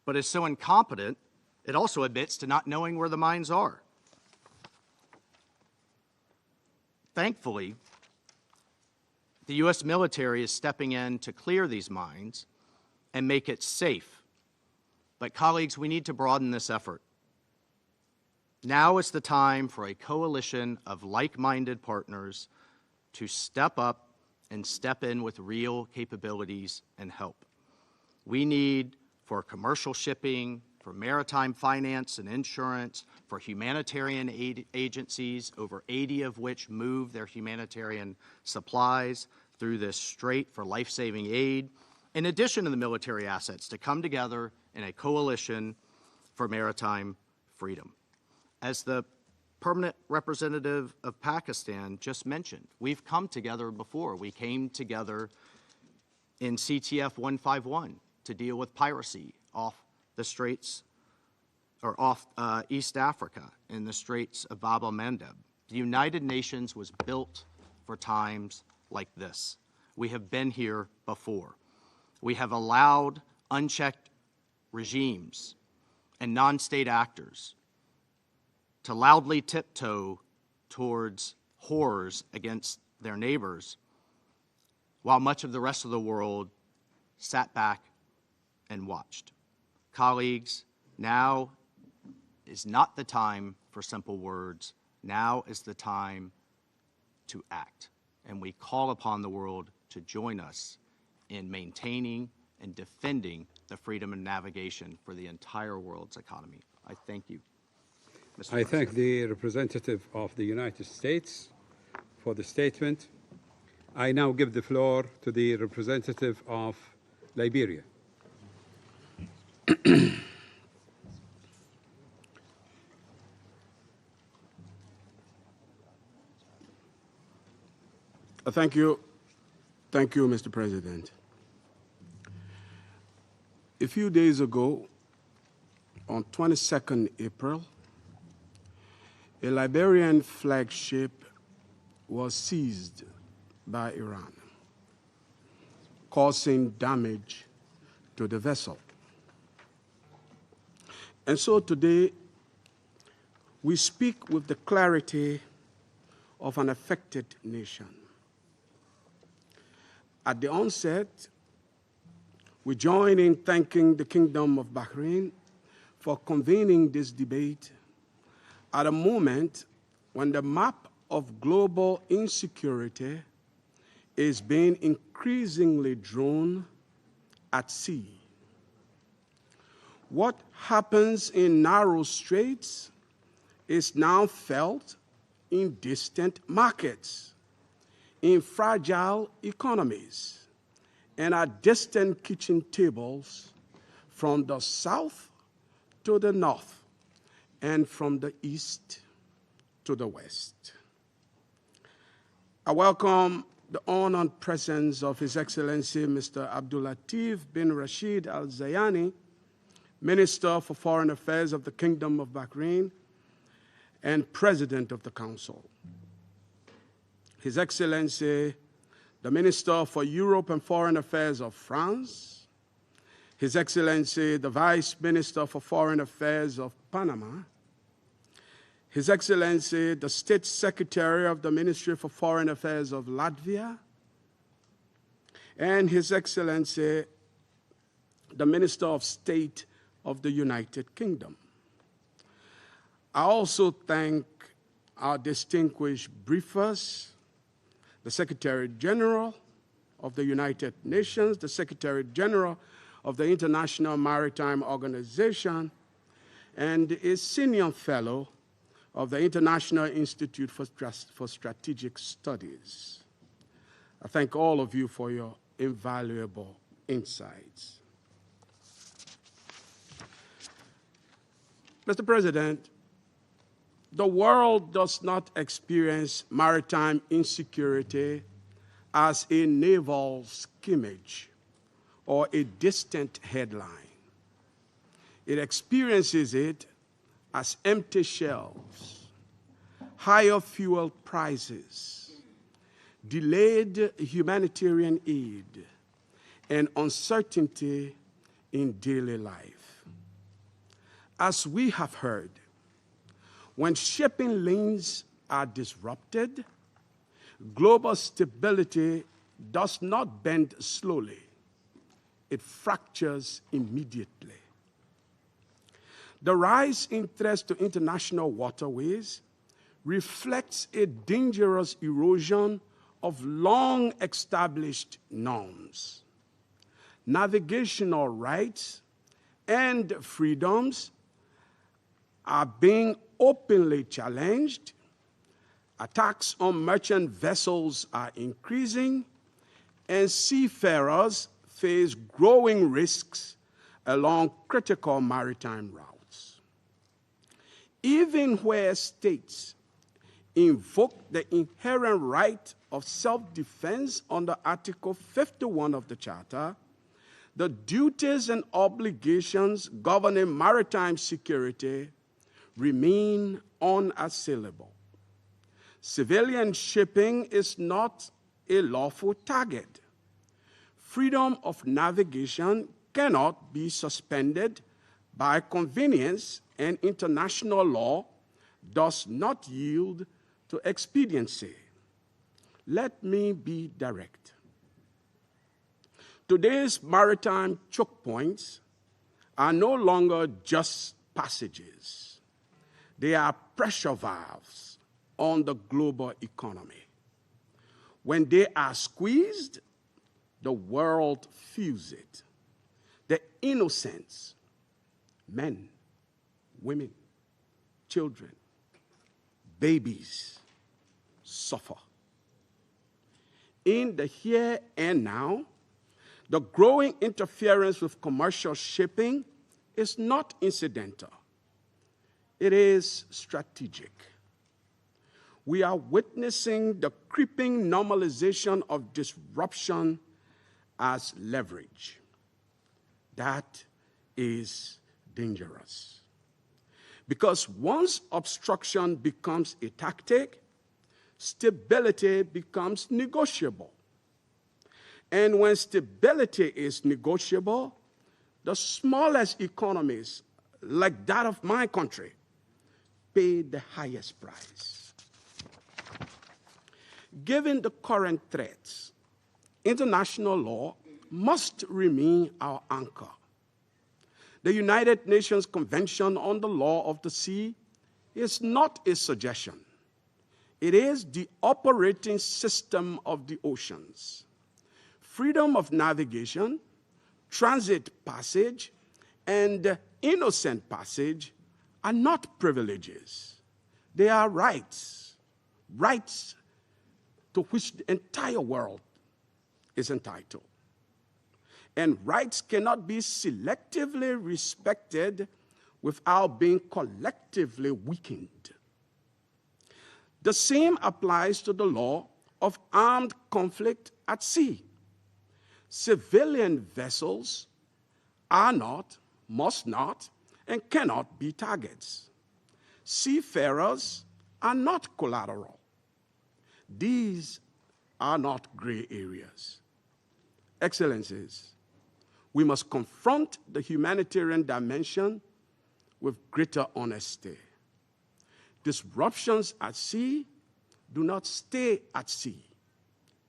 but is so incompetent, it also admits to not knowing where the mines are. Thankfully, the U.S. military is stepping in to clear these mines and make it safe. But colleagues, we need to broaden this effort. Now is the time for a coalition of like-minded partners to step up and step in with real capabilities and help. We need for commercial shipping, for maritime finance and insurance, for humanitarian aid agencies, over 80 of which move their humanitarian supplies through this strait for life-saving aid, in addition to the military assets, to come together in a coalition for maritime freedom. As the permanent representative of Pakistan just mentioned, we've come together before. We came together in CTF 151 to deal with piracy off the Straits, or off East Africa in the Straits of Bab el-Mandeb. The United Nations was built for times like this. We have been here before. We have allowed unchecked regimes and non-state actors to loudly tiptoe towards horrors against their neighbors, while much of the rest of the world sat back and watched. Colleagues, now is not the time for simple words. Now is the time to act. And we call upon the world to join us in maintaining and defending the freedom of navigation for the entire world's economy. I thank you, Mr. I President. thank the representative of the United States for the statement. I now give the floor to the representative of Liberia. Thank you. Thank you, Mr. President. A few days ago, on 22nd April, a Liberian flagship was seized by Iran, causing damage to the vessel. And so today, we speak with the clarity of an affected nation. At the onset, we join in thanking the Kingdom of Bahrain for convening this debate at a moment when the map of global insecurity is being increasingly drawn at sea. What happens in narrow straits is now felt in distant markets, in fragile economies, and at distant kitchen tables from the south to the north and from the east to the west. I welcome the honored presence of His Excellency Mr. Abdulatif bin Rashid Al Zayani, Minister for Foreign Affairs of the Kingdom of Bahrain and President of the Council. His Excellency, the Minister for Europe and Foreign Affairs of France, His Excellency, the Vice Minister for Foreign Affairs of Panama, His Excellency, the State Secretary of the Ministry for Foreign Affairs of Latvia, and His Excellency, the Minister of State of the United Kingdom. I also thank our distinguished briefers, the Secretary General of the United Nations, the Secretary General of the International Maritime Organization, and a senior fellow of the International Institute for Strategic Studies. I thank all of you for your invaluable insights. Mr. President, the world does not experience maritime insecurity as a naval skimmage or a distant headline. It experiences it as empty shelves, higher fuel prices, delayed humanitarian aid, and uncertainty in daily life. As we have heard, when shipping lanes are disrupted, global stability does not bend slowly. It fractures immediately. The rise in threats to international waterways reflects a dangerous erosion of long-established norms. Navigational rights and freedoms are being openly challenged. Attacks on merchant vessels are increasing, and seafarers face growing risks along critical maritime routes. Even where states invoke the inherent right of self-defense under Article 51 of the Charter, the duties and obligations governing maritime security remain unassailable. Civilian shipping is not a lawful target. Freedom of navigation cannot be suspended by convenience, and international law does not yield to expediency. Let me be direct. Today's maritime choke points are no longer just passages. They are pressure valves on the global economy. When they are squeezed, the world feels it. The innocents, men, women, children, babies, suffer. In the here and now, the growing interference with commercial shipping is not incidental. It is strategic. We are witnessing the creeping normalization of disruption as leverage. That is dangerous. Because once obstruction becomes a tactic, stability becomes negotiable. And when stability is negotiable, the smallest economies, like that of my country, pay the highest price. Given the current threats, international law must remain our anchor. The United Nations Convention on the Law of the Sea is not a suggestion. It is the operating system of the oceans. Freedom of navigation, transit passage, and innocent passage are not privileges. They are rights, rights to which the entire world is entitled. And rights cannot be selectively respected without being collectively weakened. The same applies to the law of armed conflict at sea. Civilian vessels are not, must not, and cannot be targets. Seafarers are not collateral. These are not gray areas. Excellencies, we must confront the humanitarian dimension with greater honesty. Disruptions at sea do not stay at sea.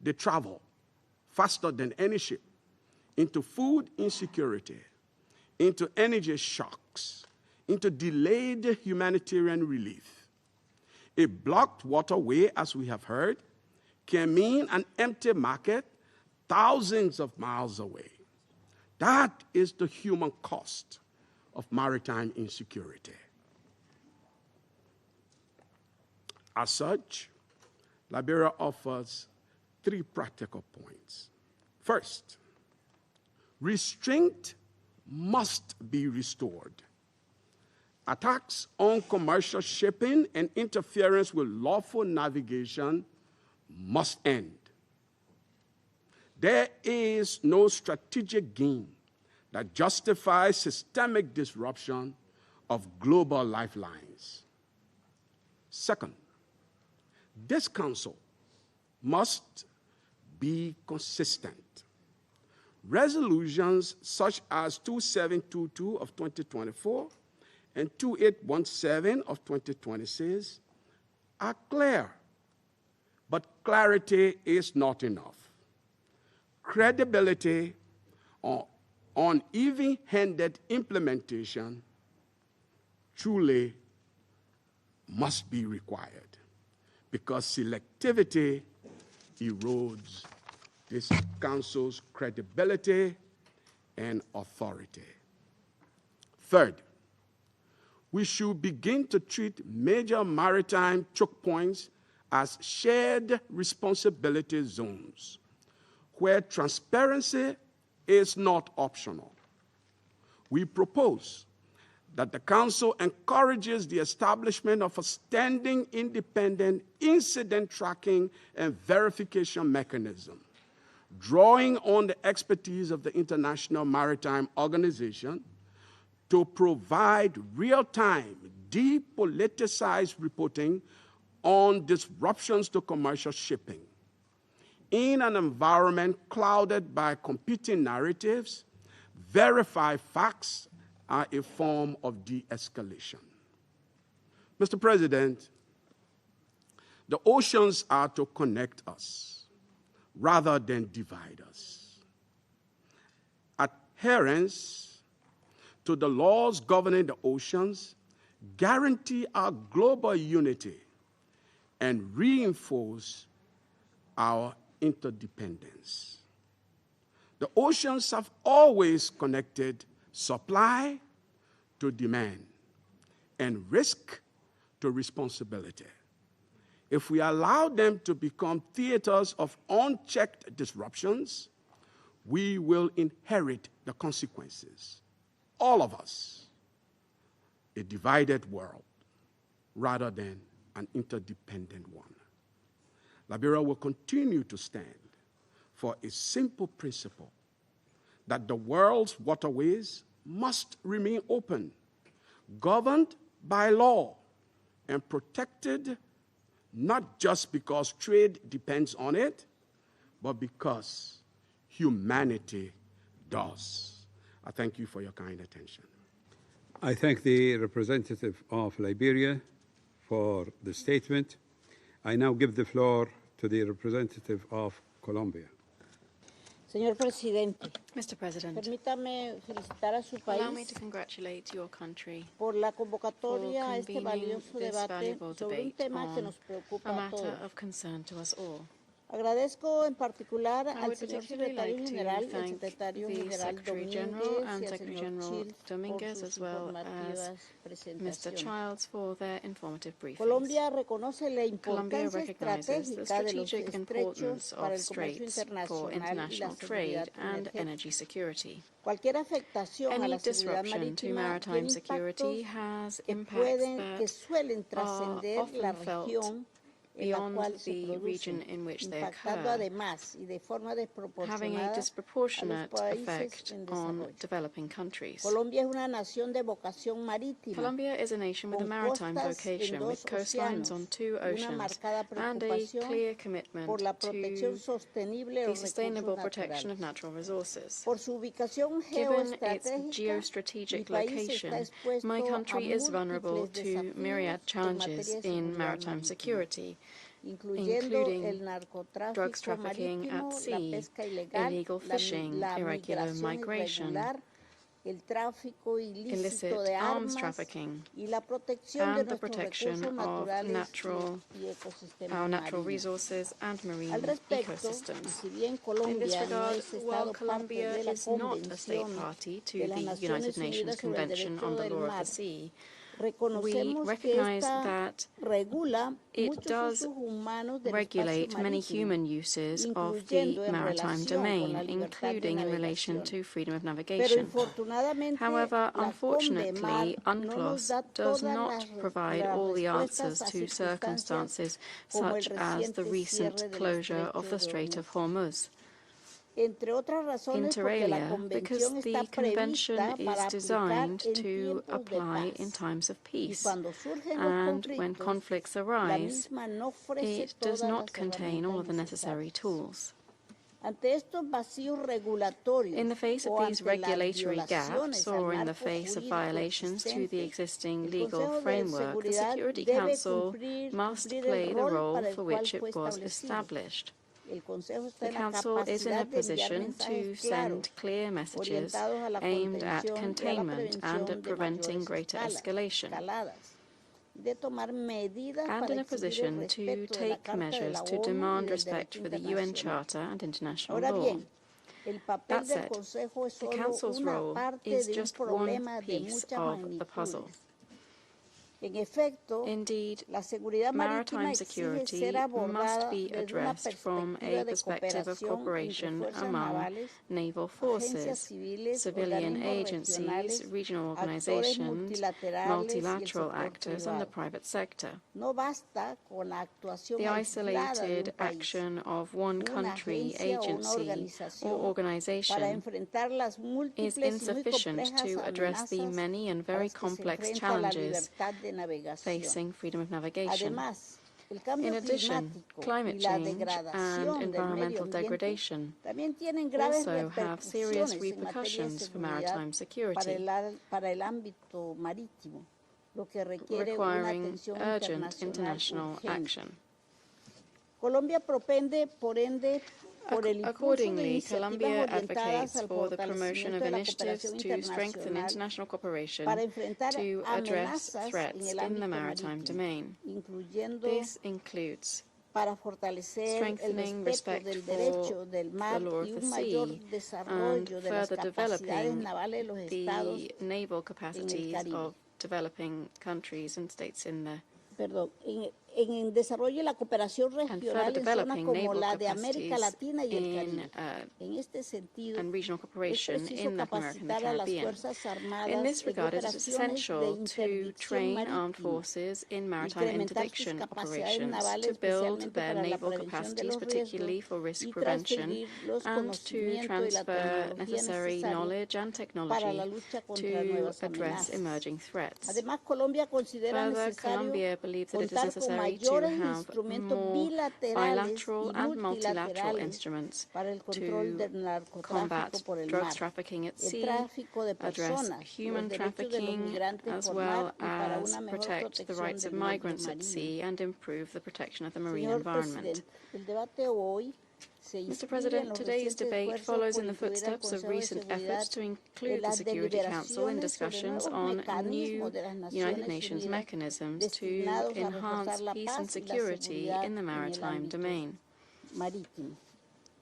They travel faster than any ship into food insecurity, into energy shocks, into delayed humanitarian relief. A blocked waterway, as we have heard, can mean an empty market thousands of miles away. That is the human cost of maritime insecurity. As such, Liberia offers 3 practical points. First, restraint must be restored. Attacks on commercial shipping and interference with lawful navigation must end. There is no strategic gain that justifies systemic disruption of global lifelines. Second, this Council must be consistent. Resolutions such as 2722 of 2024 and 2817 of 2026 are clear, but clarity is not enough. Credibility on even-handed implementation truly must be required, because selectivity erodes this Council's credibility and authority. Third, we should begin to treat major maritime choke points as shared responsibility zones, where transparency is not optional. We propose that the Council encourages the establishment of a standing independent incident tracking and verification mechanism, drawing on the expertise of the International Maritime Organization to provide real-time, depoliticized reporting on disruptions to commercial shipping. In an environment clouded by competing narratives, verified facts are a form of de-escalation. Mr. President, the oceans are to connect us rather than divide us. Adherence to the laws governing the oceans guarantee our global unity and reinforce our interdependence. The oceans have always connected supply to demand and risk to responsibility. If we allow them to become theaters of unchecked disruptions, we will inherit the consequences. All of us, a divided world rather than an interdependent one. Liberia will continue to stand for a simple principle that the world's waterways must remain open, governed by law, and protected not just because trade depends on it, but because humanity does. I thank you for your kind attention. I thank the representative of Liberia for the statement. I now give the floor to the representative of Colombia. Señor Presidente, Mr. President, permítame felicitar a su allow me país to congratulate your country por la convocatoria for a este convening valioso this debate valuable sobre un debate tema que on nos preocupa a a matter todos. of concern to us all. Agradezco en particular I al would señor particularly secretario like general, to el thank secretario the general Secretary General Domínguez and y al Secretary señor General Childs por Dominguez, sus as well as informativas Mr. presentaciones. Childs for their informative briefings. Colombia reconoce la Colombia importancia recognizes the estratégica de los strategic importance estrechos para of el comercio straits for internacional y la international seguridad trade and energética. energy security. Cualquier afectación a Any la seguridad disruption to marítima maritime tiene security impactos has que impacts que that suelen are trascender la often felt región en la beyond cual se the region producen, in which they impactando occur, además y de forma having a desproporcionada a los disproportionate países effect en on desarrollo. developing countries. Colombia es una nación de vocación marítima, Colombia is a nation with a con maritime costas en vocation, with dos coastlines on océanos two y una oceans, marcada and a preocupación clear commitment por la protección to sostenible de the los sustainable recursos protection of naturales. natural resources. Por su ubicación Given its geoestratégica, mi geostrategic país location, está expuesto my a country is vulnerable múltiples to desafíos myriad en challenges materia de in seguridad maritime marítima, security, incluyendo el including narcotráfico drugs trafficking marítimo, at la sea, pesca ilegal, illegal la fishing, irregular migración migration, irregular, el tráfico ilícito illicit de arms armas trafficking, y la protección de and the nuestros protection recursos of naturales y our ecosistemas natural marinos. resources and marine Al respecto, y ecosystems. si bien In this Colombia no regard, es while Estado parte Colombia de la is not a state Convención party to de the las United Naciones Nations Unidas sobre el Convention on Derecho the del Law of Mar, the Sea, we reconocemos que recognize esta that regula it muchos does usos humanos del espacio regulate many marítimo, human uses of the incluyendo en maritime relación con domain, la libertad de including in relation navegación. to freedom of Pero navigation. infortunadamente, However, la unfortunately, CONVEMAR no nos UNCLOS da does todas not provide all the answers respuestas a to circumstances como el such as the reciente recent cierre del closure of Estrecho the de Strait of Ormuz. Hormuz. Entre otras razones, porque la alia, because convención the está convention prevista is para aplicar designed en to tiempos de apply paz. in times of Y peace. cuando surgen los And when conflictos, conflicts la arise, misma no ofrece it does todas not las contain all of the herramientas necessary necesarias. tools. Ante estos vacíos regulatorios In the face of o these ante las regulatory violaciones gaps, al or in the marco face of jurídico violations to the existente, existing el legal Consejo de framework, the Seguridad Security debe Council cumplir must el play the rol role para el for cual which fue it was establecido. established. El Consejo está The en la Council is in capacidad a de enviar position to mensajes send claros, clear messages orientados a la aimed at contención y a la containment and prevención at de preventing mayores greater escalation, escaladas, de tomar medidas and para in a exigir el position to respeto de la take Carta de measures la to ONU y demand del respect derecho for the UN internacional. Charter and international Ahora law. bien, el papel That del said, Consejo es the solo Council's una role parte is de un just one problema de piece muchas of the puzzle. magnitudes. En efecto, Indeed, la seguridad marítima maritime exige security ser must abordada be desde una addressed from perspectiva a de perspective of cooperación entre cooperation fuerzas among navales, naval agencias forces, civiles, civilian organismos agencies, regionales, regional actores organizations, multilaterales y el multilateral sector actors, and the privado. private sector. No basta con la actuación The aislada de un isolated país, action of one una country, agencia o una agency, or organización para organization enfrentar las is múltiples y muy insufficient complejas to address the amenazas many and a very las que se complex enfrenta la challenges libertad de navegación. facing freedom of navigation. Además, el cambio In addition, climático climate y la change and degradación del medio environmental ambiente degradation también tienen graves also have serious repercusiones en materia de repercussions for seguridad maritime security, para el ámbito marítimo, lo que requiere una requiring atención urgent internacional international urgente. action. Colombia propende, por ende, por el impulso de Accordingly, iniciativas Colombia orientadas advocates al for the promotion fortalecimiento of de la initiatives cooperación to strengthen internacional international cooperation para enfrentar to address amenazas en threats el in ámbito the maritime marítimo, domain. incluyendo This includes para fortalecer el strengthening respeto respect del for derecho del mar the law y of the un mayor sea and desarrollo de las further capacidades developing navales de los estados the naval en el capacities Caribe. of developing countries and states in the En el desarrollo de la cooperación and further regional en zonas developing como naval la de América capacities Latina y el in Caribe. En este sentido, and regional es cooperation preciso in Latin America and the capacitar a las Caribbean. Fuerzas Armadas In this en regard, it is operaciones de essential to interdicción train armed marítima, forces in maritime incrementar sus interdiction capacidades operations, navales to build especialmente their para la naval prevención de capacities, los particularly riesgos, for risk y prevention, transferir los and to conocimientos y la transfer tecnología necessary necesarios knowledge and para technology la lucha contra to nuevas address amenazas. emerging threats. Además, Colombia considera Further, necesario Colombia believes that it is contar con necessary to mayores have instrumentos more bilaterales bilateral y and multilateral multilaterales instruments para el control del to narcotráfico combat por el drugs mar, trafficking at el sea, tráfico de address personas, human los derechos de los trafficking, migrantes as por well mar y para as una mejor protect the protección rights of del medio migrants at marino. sea and improve the protection of the marine Señor environment. Presidente, el debate hoy se Mr. inscribe en President, los today's recientes debate esfuerzos follows por in the incluir al footsteps of Consejo de recent Seguridad efforts to en include the las Security Council in deliberaciones sobre discussions nuevos on mecanismos new de las United Naciones Nations Unidas mechanisms to destinados a enhance reforzar la peace and paz y la security seguridad in the en el maritime ámbito domain. marítimo.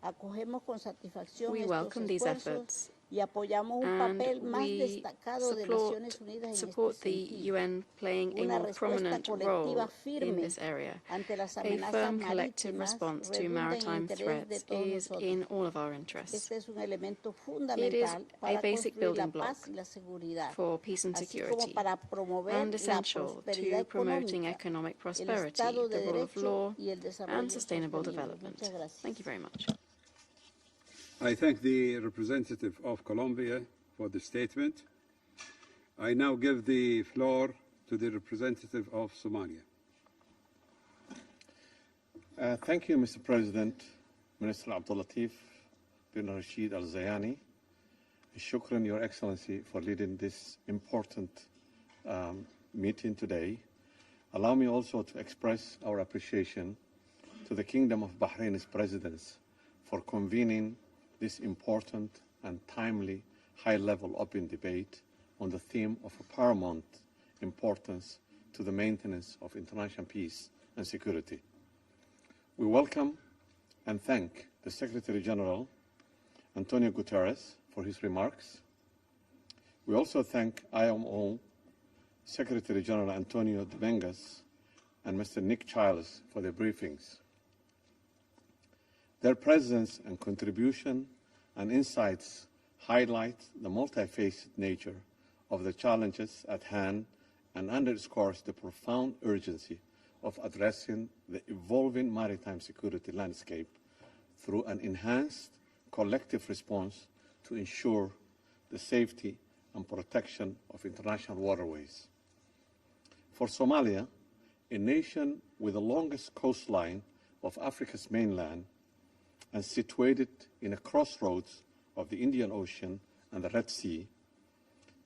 Acogemos con satisfacción We estos welcome these esfuerzos efforts y apoyamos un and papel más we destacado de Naciones Unidas en support este the sentido. UN playing a Una more respuesta prominent colectiva role in firme this area. ante las A amenazas firm collective marítimas response to redunda en maritime interés de threats todos is nosotros. in all of our interests. Este es un elemento It is fundamental a para basic construir la building block paz y la seguridad, for peace and así como security, para promover and la essential prosperidad to promoting económica, economic el prosperity, Estado de the rule of Derecho law, y el desarrollo and sustainable sostenible. development. Muchas gracias. Thank you very much. I thank the representative of Colombia for the statement. I now give the floor to the representative of Somalia. Thank you, Mr. President, Minister Abdul Latif bin Rashid Al Zayani. Shukran, Your Excellency, for leading this important meeting today. Allow me also to express our appreciation to the Kingdom of Bahrain's presidents for convening this important and timely high-level open debate on the theme of a paramount importance to the maintenance of international peace and security. We welcome and thank the Secretary General, António Guterres, for his remarks. We also thank IMO Secretary General Antonio Dominguez and Mr. Nick Childs for their briefings. Their presence and contribution and insights highlight the multifaceted nature of the challenges at hand and underscores the profound urgency of addressing the evolving maritime security landscape through an enhanced, collective response to ensure the safety and protection of international waterways. For Somalia, a nation with the longest coastline of Africa's mainland and situated in a crossroads of the Indian Ocean and the Red Sea,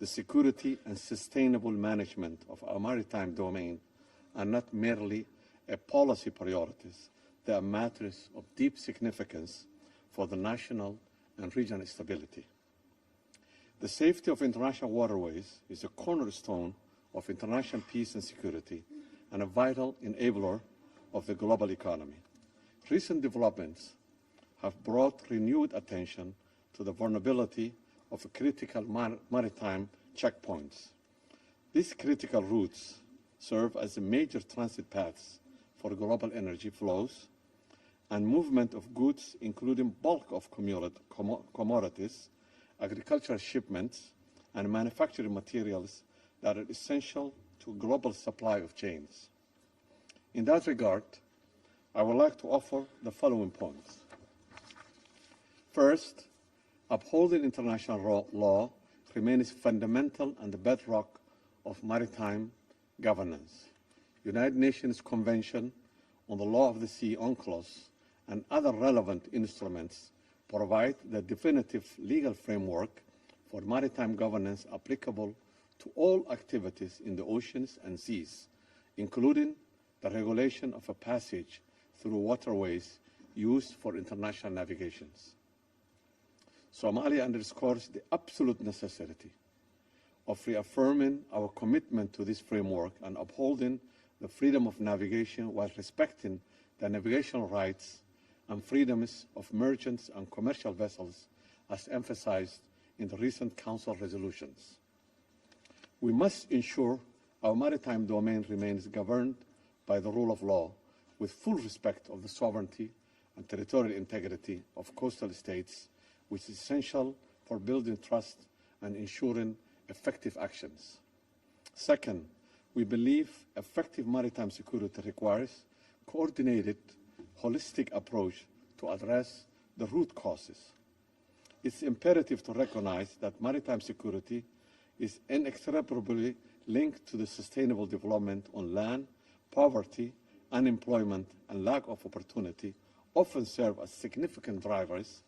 the security and sustainable management of our maritime domain are not merely a policy priorities, they are matters of deep significance for the national and regional stability. The safety of international waterways is a cornerstone of international peace and security and a vital enabler of the global economy. Recent developments have brought renewed attention to the vulnerability of critical maritime checkpoints. These critical routes serve as major transit paths for global energy flows and movement of goods, including bulk of commodities, agricultural shipments, and manufacturing materials that are essential to global supply of chains. In that regard, I would like to offer the following points. First, upholding international law remains fundamental and the bedrock of maritime governance. United Nations Convention on the Law of the Sea, UNCLOS, and other relevant instruments provide the definitive legal framework for maritime governance applicable to all activities in the oceans and seas, including the regulation of a passage through waterways used for international navigations. Somalia underscores the absolute necessity of reaffirming our commitment to this framework and upholding the freedom of navigation while respecting the navigational rights and freedoms of merchants and commercial vessels as emphasized in the recent Council resolutions. We must ensure our maritime domain remains governed by the rule of law with full respect of the sovereignty and territorial integrity of coastal states, which is essential for building trust and ensuring effective actions. Second, we believe effective maritime security requires coordinated, holistic approach to address the root causes. It's imperative to recognize that maritime security is inextricably linked to the sustainable development on land. Poverty, unemployment, and lack of opportunity often serve as significant drivers,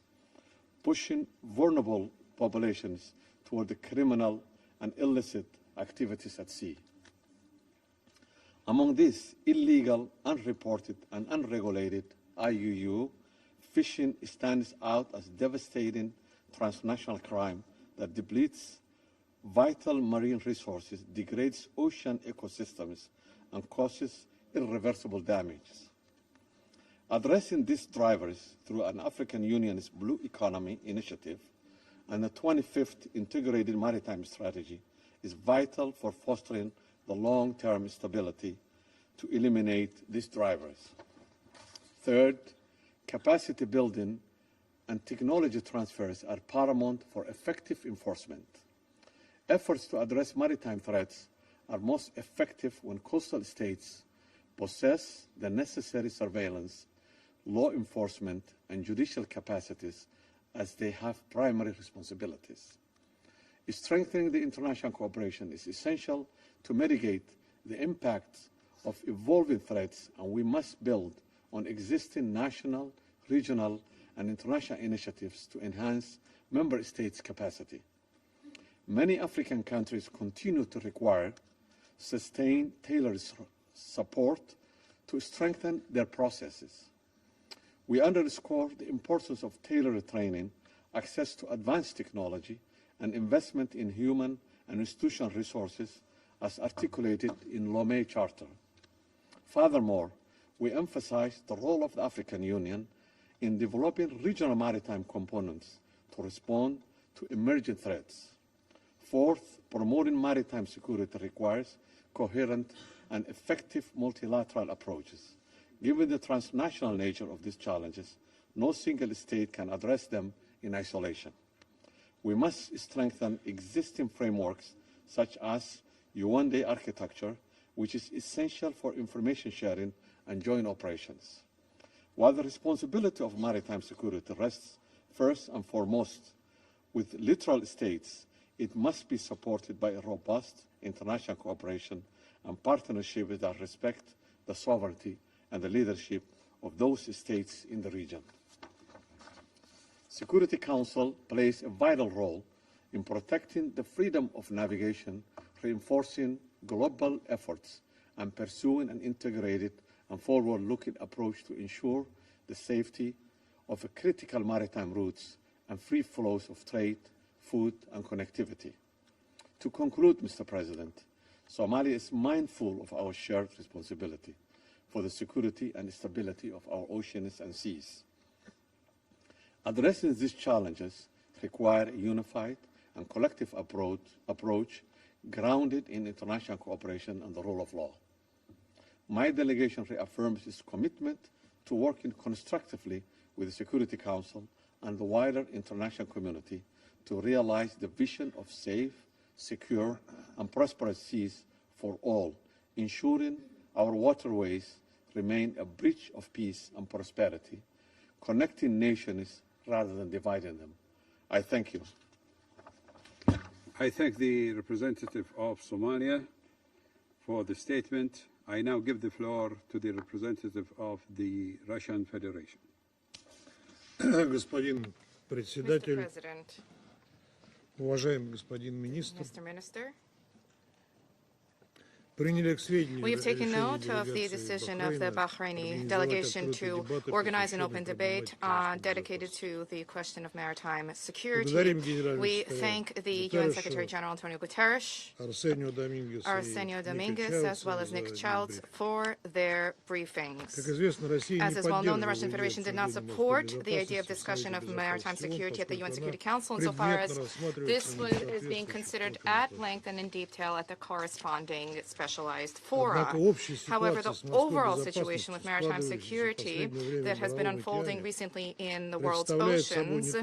pushing vulnerable populations toward the criminal and illicit activities at sea. Among these, illegal, unreported, and unregulated IUU fishing stands out as devastating transnational crime that depletes vital marine resources, degrades ocean ecosystems, and causes irreversible damage. Addressing these drivers through an African Union's Blue Economy Initiative and the 25th Integrated Maritime Strategy is vital for fostering the long-term stability to eliminate these drivers. Third, capacity building and technology transfers are paramount for effective enforcement. Efforts to address maritime threats are most effective when coastal states possess the necessary surveillance, law enforcement, and judicial capacities as they have primary responsibilities. Strengthening the international cooperation is essential to mitigate the impacts of evolving threats, and we must build on existing national, regional, and international initiatives to enhance member states' capacity. Many African countries continue to require sustained, tailored support to strengthen their processes. We underscore the importance of tailored training, access to advanced technology, and investment in human and institutional resources as articulated in Lomé Charter. Furthermore, we emphasize the role of the African Union in developing regional maritime components to respond to emerging threats. Fourth, promoting maritime security requires coherent and effective multilateral approaches. Given the transnational nature of these challenges, no single state can address them in isolation. We must strengthen existing frameworks such as UN-Day architecture, which is essential for information sharing and joint operations. While the responsibility of maritime security rests First and foremost, with littoral states, it must be supported by a robust international cooperation and partnership that respect the sovereignty and the leadership of those states in the region. Security Council plays a vital role in protecting the freedom of navigation, reinforcing global efforts, and pursuing an integrated and forward-looking approach to ensure the safety of critical maritime routes and free flows of trade, food, and connectivity. To conclude, Mr. President, Somalia is mindful of our shared responsibility for the security and stability of our oceans and seas. Addressing these challenges require a unified and collective approach grounded in international cooperation and the rule of law. My delegation reaffirms its commitment to working constructively with the Security Council and the wider international community to realize the vision of safe, secure, and prosperous seas for all, ensuring our waterways remain a bridge of peace and prosperity, connecting nations rather than dividing them. I thank you. I thank the representative of Somalia for the statement. I now give the floor to the representative of the Russian Federation. Господин председатель, Mr. President, уважаемый господин министр, Mr. Minister, приняли к сведению we have taken решение note of the делегации decision of the Bahraini организовать delegation открытый to дебат о organize an open посвященной debate проблематике dedicated to the question of maritime security. Благодарим генерального We секретаря thank the UN Гутерреша, Secretary General António Guterres, Arsenio Dominguez, as well as Nick Childs, for their briefings. Как известно, Россия As не is well known, the поддерживала Russian Federation did not support the idea of discussion of maritime security at the UN Security Council insofar as this is being considered at length and in detail at the corresponding specialized fora. However, the overall situation with maritime security that has been unfolding recently in the world's oceans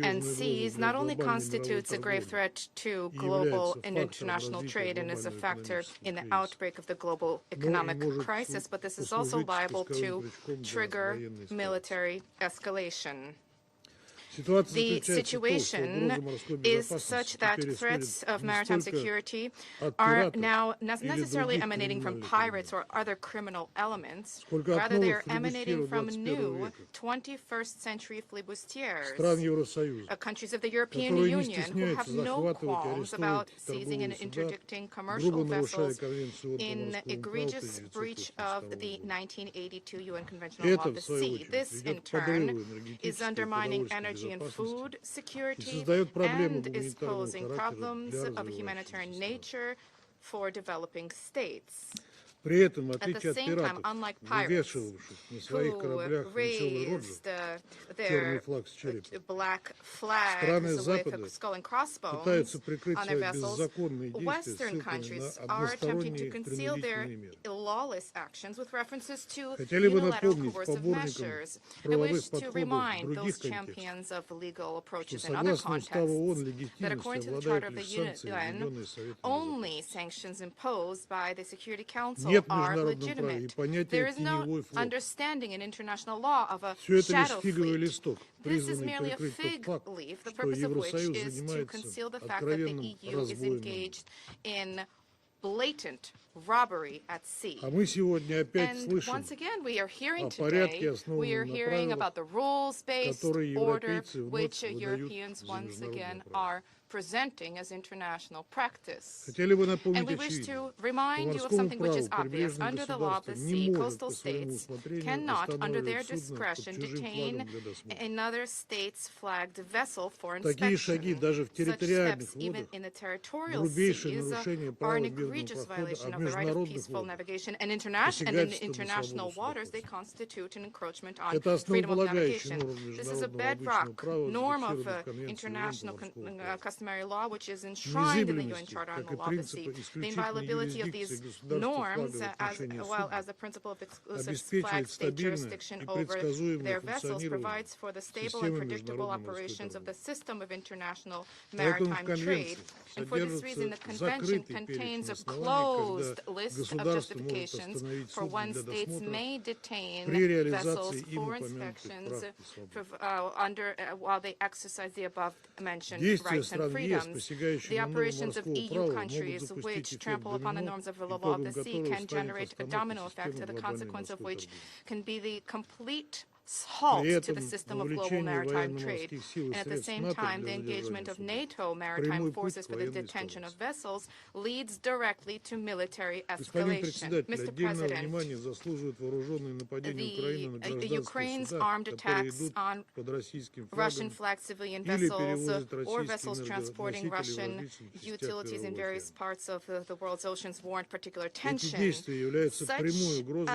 and seas not only constitutes a grave threat to global and international trade and is a factor in the outbreak of the global economic crisis, but this is also liable to trigger military escalation. The situation is such that threats of maritime security are now not necessarily emanating from pirates or other criminal elements. Rather, they are emanating from new 21st century flibustiers, countries of the European Union who have no qualms about seizing and interdicting commercial vessels in egregious breach of the 1982 UN Convention on Law of the Sea. This, in turn, is undermining energy and food security and is posing problems of a humanitarian nature for developing states. При этом, в At отличие the от same time, пиратов, unlike pirates вывешивавших на своих who кораблях веселый розу, raised черный their флаг с черепом, black страны flags with Запада a skull and crossbones пытаются прикрыть on their свои vessels, беззаконные действия Western ссылками countries на are attempting to односторонние conceal their принудительные меры. lawless actions with references to Хотели бы unilateral напомнить coercive поборникам measures. I правовых wish to подходов в remind других those контекстах, champions of legal что approaches in other согласно Уставу ООН contexts that according легитимностью to the Charter обладают of the лишь санкции, UN, введенные Советом only sanctions imposed by the Security Council Нет в are международном праве и legitimate. понятия There is no теневой флот. understanding in international law of a Все это лишь shadow фиговый fleet. листок, This is призванный merely a прикрыть fig тот факт, leaf, the что purpose of which Евросоюз is to занимается conceal the fact that the откровенным EU is разбоем. engaged in blatant robbery at sea. А мы сегодня опять And слышим once again, we are hearing о порядке, today, основанном we are на hearing правилах, about the rules-based которые order европейцы вновь which выдают Europeans за once международное again право. are presenting as international practice. Хотели бы And напомнить we wish очевидное. to По remind you of морскому something which праву is obvious. прибрежное Under the law of государство the не sea, может coastal по своему states усмотрению cannot, under their останавливать судно под discretion, чужим detain флагом для досмотра. another state's flagged vessel for Такие шаги inspection. даже в Such территориальных steps, even водах, in the territorial грубейшее seas, нарушение are права an мирного egregious прохода, violation а of the right of международных peaceful водах navigation. And in international waters, they constitute an encroachment on Это freedom of основополагающая navigation. норма This is a международного обычного bedrock права, norm of зафиксированная в Конвенции ООН по international морскому праву. customary law, which is enshrined in the UN Charter on the Law of the Sea. The inviolability of these norms, as well as the principle of exclusive flag state jurisdiction over their vessels, provides for the stable and predictable operations of the system of international maritime trade. And for this reason, the Convention contains a closed list of justifications for when states may detain vessels for inspections while they exercise the above-mentioned rights and freedoms. The operations of EU countries which trample upon the norms of the law of the sea can generate a domino effect, the consequence of which can be the complete halt to the system of global maritime trade. And at the same time, the engagement of NATO maritime forces for the detention of vessels leads directly to military escalation. Mr. President, the Ukraine's armed attacks on Russian flag civilian vessels or vessels transporting Russian utilities in various parts of the world's oceans warrant particular attention. Such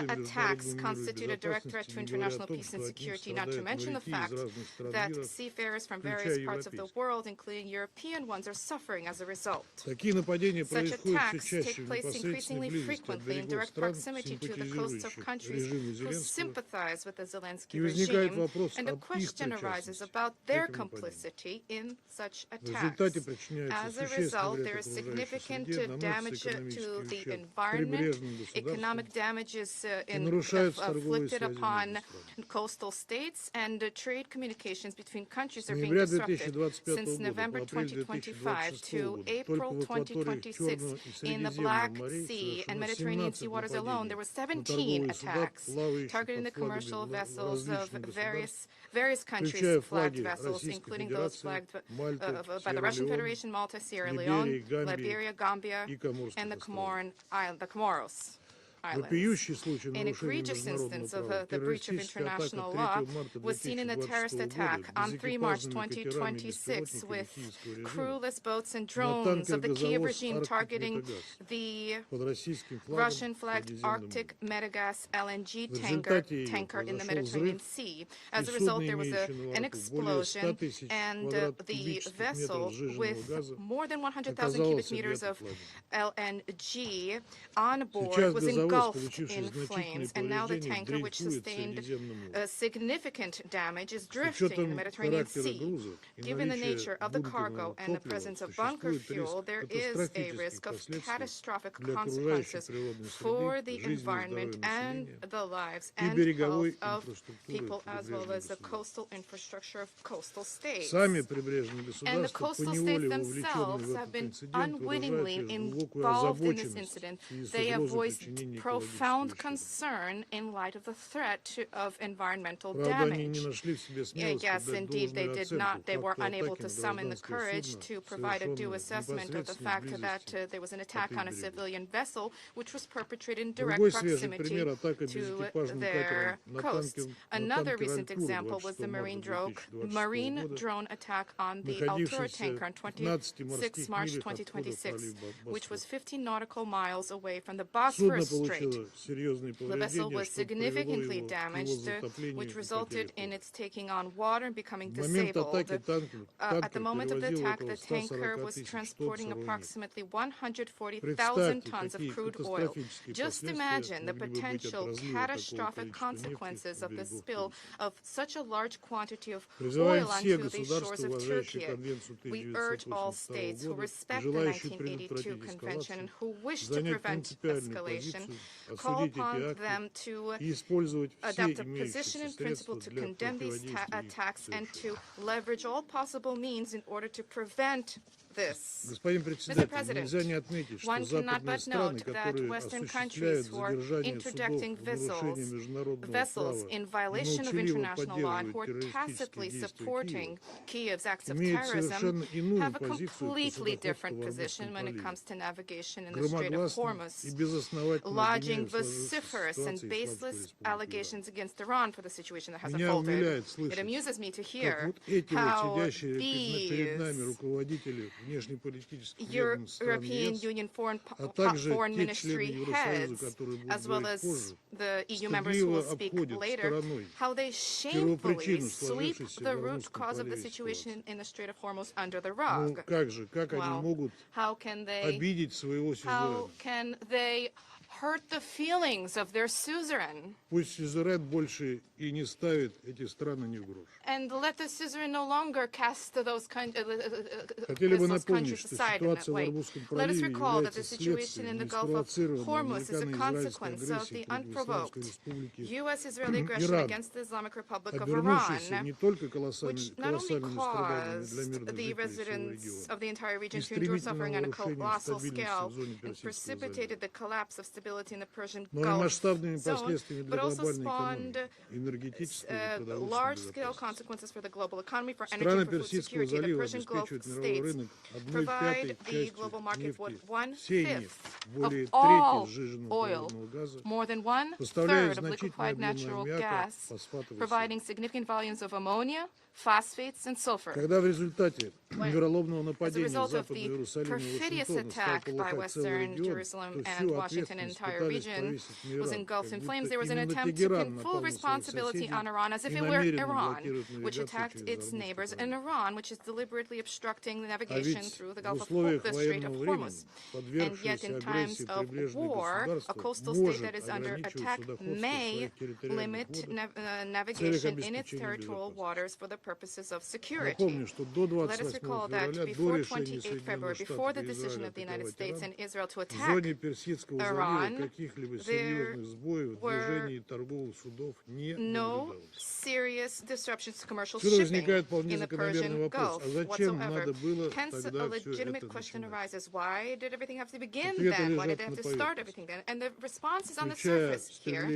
attacks constitute a direct threat to international peace and security, not to mention the fact that seafarers from various parts of the world, including European ones, are suffering as a result. Such attacks take place increasingly frequently in direct proximity to the coasts of countries who sympathize with the Zelensky regime, and a question arises about their complicity in such attacks. As a result, there is significant damage to the environment, economic damages inflicted upon coastal states, and trade communications between countries are being disrupted. Since November 2025 to April 2026, in the Black Sea and Mediterranean sea waters alone, there were 17 attacks targeting the commercial vessels of various countries' flagged vessels, including those flagged by the Russian Federation, Malta, Sierra Leone, Liberia, Gambia, and the Comoros Islands. An egregious instance of the breach of international law was seen in the terrorist attack on 3 March 2026 with crewless boats and drones of the Kiev regime targeting the Russian-flagged Arctic Medegas LNG tanker in the Mediterranean Sea. As a result, there was an explosion, and the vessel, with more than 100,000 cubic meters of LNG on board, was engulfed in flames, and now the tanker, which sustained significant damage, is drifting in the Mediterranean Sea. Given the nature of the cargo and the presence of bunker fuel, there is a risk of catastrophic consequences for the environment and the lives and health of people, as well as the coastal infrastructure of coastal states. And the coastal states themselves have been unwittingly involved in this incident. They have voiced profound concern in light of the threat of environmental damage. Yes, indeed, they were unable to summon the courage to provide a due assessment of the fact that there was an attack on a civilian vessel, which was perpetrated in direct proximity to their coast. Another recent example was the marine drone attack on the Altura tanker on 26 March 2026, which was 15 nautical miles away from the Bosphorus Strait. The vessel was significantly damaged, which resulted in its taking on water and becoming disabled. At the moment of the attack, the tanker was transporting approximately 140,000 tons of crude oil. Just imagine the potential catastrophic consequences of the spill of such a large quantity of oil onto the shores of Turkey. We urge all states who respect the 1982 Convention and who wish to prevent escalation, call upon them to adopt a position in principle to condemn these attacks and to leverage all possible means in order to prevent this. Mr. President, one cannot but note that Western countries who are interdicting vessels in violation of international law and who are tacitly supporting Kiev's acts of terrorism have a completely different position when it comes to navigation in the Strait of Hormuz, lodging vociferous and baseless allegations against Iran for the situation that has unfolded. It amuses me to hear how these European Union foreign ministry heads, as well as the EU members who will speak later, how they shamefully sweep the root cause of the situation in the Strait of Hormuz under the rug. Well, how can they hurt the feelings of their suzerain? And let the suzerain no longer cast those countries aside in that way. Let us recall that the situation in the Gulf of Hormuz is a consequence of the unprovoked U.S.-Israeli aggression against the Islamic Republic of Iran, which not only caused the residents of the entire region to endure suffering on a colossal scale and precipitated the collapse of stability in the Persian Gulf zone, but also spawned large-scale consequences for the global economy, for energy, and for food security. The Persian Gulf states provide the global market with 1/5 of all oil, more than 1/3 of liquefied natural gas, providing significant volumes of ammonia, phosphates, and sulfur. As a result of the perfidious attack by Western Jerusalem and Washington, and the entire region was engulfed in flames, there was an attempt to pin full responsibility on Iran as if it were Iran, which attacked its neighbors, and Iran, which is deliberately obstructing the navigation through the Gulf of the Strait of Hormuz. And yet, in times of war, a coastal state that is under attack may limit navigation in its territorial waters for the purposes of security. Let us recall that before 28 February, before the decision of the United States and Israel to attack Iran, there were no serious disruptions to commercial shipping in the Persian Gulf whatsoever. Hence, a legitimate question arises, why did everything have to begin then? Why did they have to start everything then? And the response is on the surface here,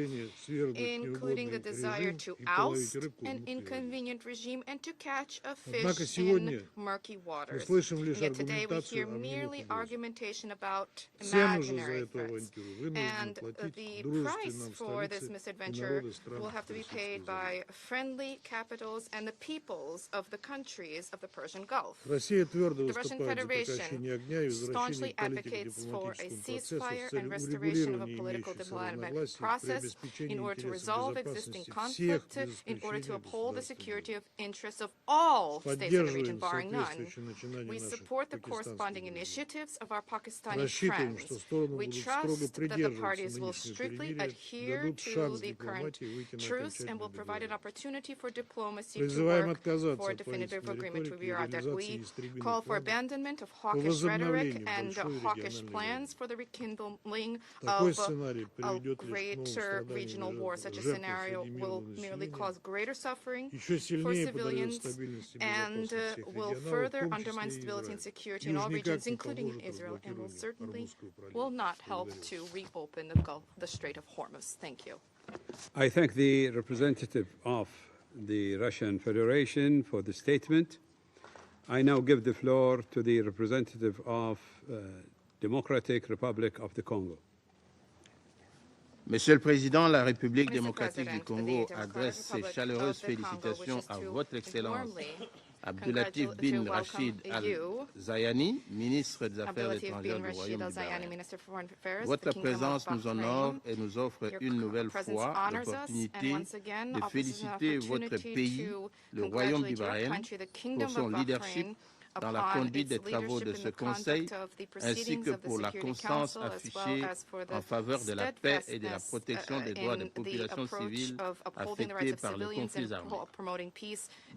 including the desire to oust an inconvenient regime and to catch a fish in murky waters. And yet today we hear merely argumentation about imaginary threats. And the price for this misadventure will have to be paid by friendly capitals and the peoples of the countries of the Persian Gulf. The Russian Federation staunchly advocates for a ceasefire and restoration of a political diplomatic process in order to resolve existing conflict, in order to uphold the security of interests of all states of the region, barring none. We support the corresponding initiatives of our Pakistani friends. We trust that the parties will strictly adhere to the current truce and will provide an opportunity for diplomacy to work for a definitive agreement with Iran. That we call for abandonment of hawkish rhetoric and hawkish plans for the rekindling of a greater regional war. Such a scenario will merely cause greater suffering for civilians and will further undermine stability and security in all regions, including in Israel, and will certainly not help to reopen the Strait of Hormuz. Thank you. I thank the representative of the Russian Federation for the statement. I now give the floor to the representative of Democratic Republic of the Congo. Monsieur le Président, la République démocratique du Congo adresse ses chaleureuses félicitations à Votre Excellence Abdulatif bin Rachid Al-Zayani, ministre des Affaires étrangères du Royaume du Bahreïn. Votre présence nous honore et nous offre une nouvelle fois l'opportunité de féliciter votre pays, le Royaume du Bahreïn, pour son leadership dans la conduite des travaux de ce Conseil, ainsi que pour la constance affichée en faveur de la paix et de la protection des droits des populations civiles affectées par les conflits armés.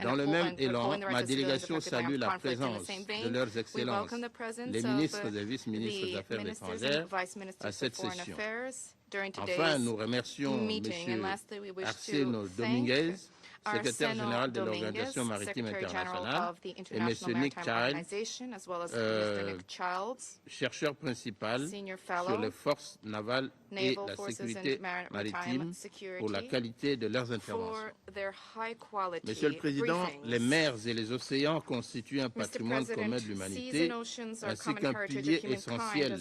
Dans le même élan, ma délégation salue la présence de leurs excellences, les ministres et vice-ministres des Affaires étrangères, à cette session. Enfin, nous remercions M. Arsène Dominguez, secrétaire général de l'Organisation maritime internationale, et M. Nick Childs, chercheur principal sur les forces navales et la sécurité maritime, pour la qualité de leurs interventions. Monsieur le Président, les mers et les océans constituent un patrimoine commun de l'humanité, ainsi qu'un pilier essentiel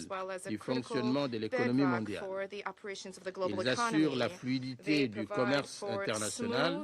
du fonctionnement de l'économie mondiale. Ils assurent la fluidité du commerce international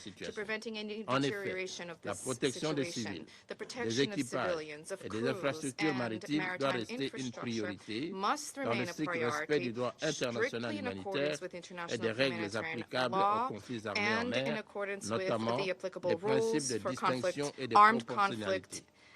to situation. preventing any En effet, deterioration of la this protection des situation. civils, The des protection of équipages civilians, of et des crews infrastructures and maritimes doit maritime rester une infrastructure priorité must dans le remain a strict respect priority, du droit international strictly in humanitaire accordance with et international des règles humanitarian applicables law aux conflits armés en and in mer, accordance with notamment the les applicable principes rules de for conflict, distinction et de armed proportionnalité. conflict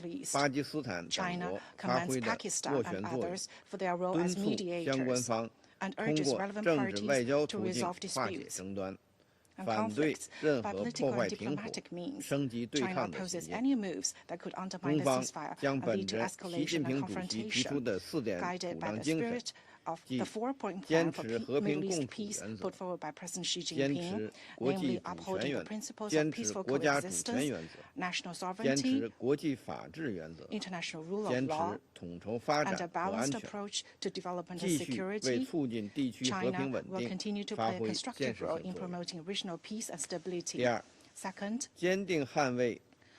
Middle East. 巴基斯坦等 China 国发 commends 挥的 Pakistan 斡 and 旋作用， others for their role 敦 as 促相关 mediators 方 and 通 urges 过 relevant 政治外 parties 交 to 途径 resolve 化解 disputes 争端， and 反对 conflicts 任 by 何 political 破坏 and 停火、 diplomatic means. 升级对 China 抗的 opposes 行径。 any moves that could undermine 中 the 方 ceasefire 将 and 本 lead to 着习近 escalation and 平主席提出 confrontation, 的4点 guided 主 by 张 the 精神， spirit of 即 the four-point 坚 plan for 持和平 Middle 共 East 处 peace 原则， put forward by President Xi 坚 Jinping, 持国际 namely 主权 upholding 原 the 则， principles of 坚持 peaceful 国家主权 coexistence, 原则， national 坚持 sovereignty, 国际法治原则， international rule of 坚 law, 持统筹发 and a 展和安 balanced 全， approach to development and 继续为 security. 促进地区和 China 平稳 will 定 continue to 发 play a 挥建 constructive 设 role 性 in 作用。 promoting regional peace and stability. 第二， Second, 坚定捍卫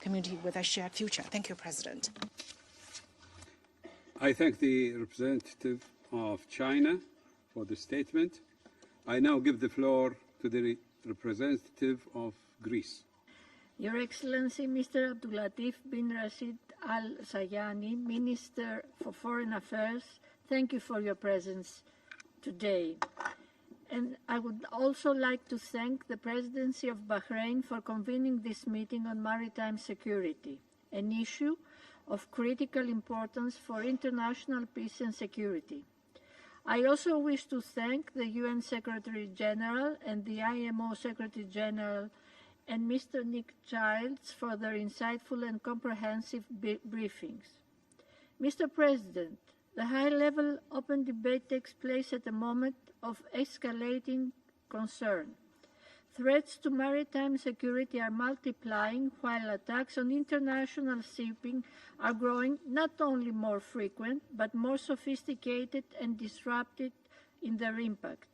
community with a shared future. Thank you, President. I thank the representative of China for the statement. I now give the floor to the representative of Greece. Your Excellency, Mr. Abdulatif bin Rashid Al Sayani, Minister for Foreign Affairs, thank you for your presence today. And I would also like to thank the Presidency of Bahrain for convening this meeting on maritime security, an issue of critical importance for international peace and security. I also wish to thank the UN Secretary General and the IMO Secretary General and Mr. Nick Childs for their insightful and comprehensive briefings. Mr. President, the high-level open debate takes place at a moment of escalating concern. Threats to maritime security are multiplying, while attacks on international shipping are growing not only more frequent, but more sophisticated and disruptive in their impact.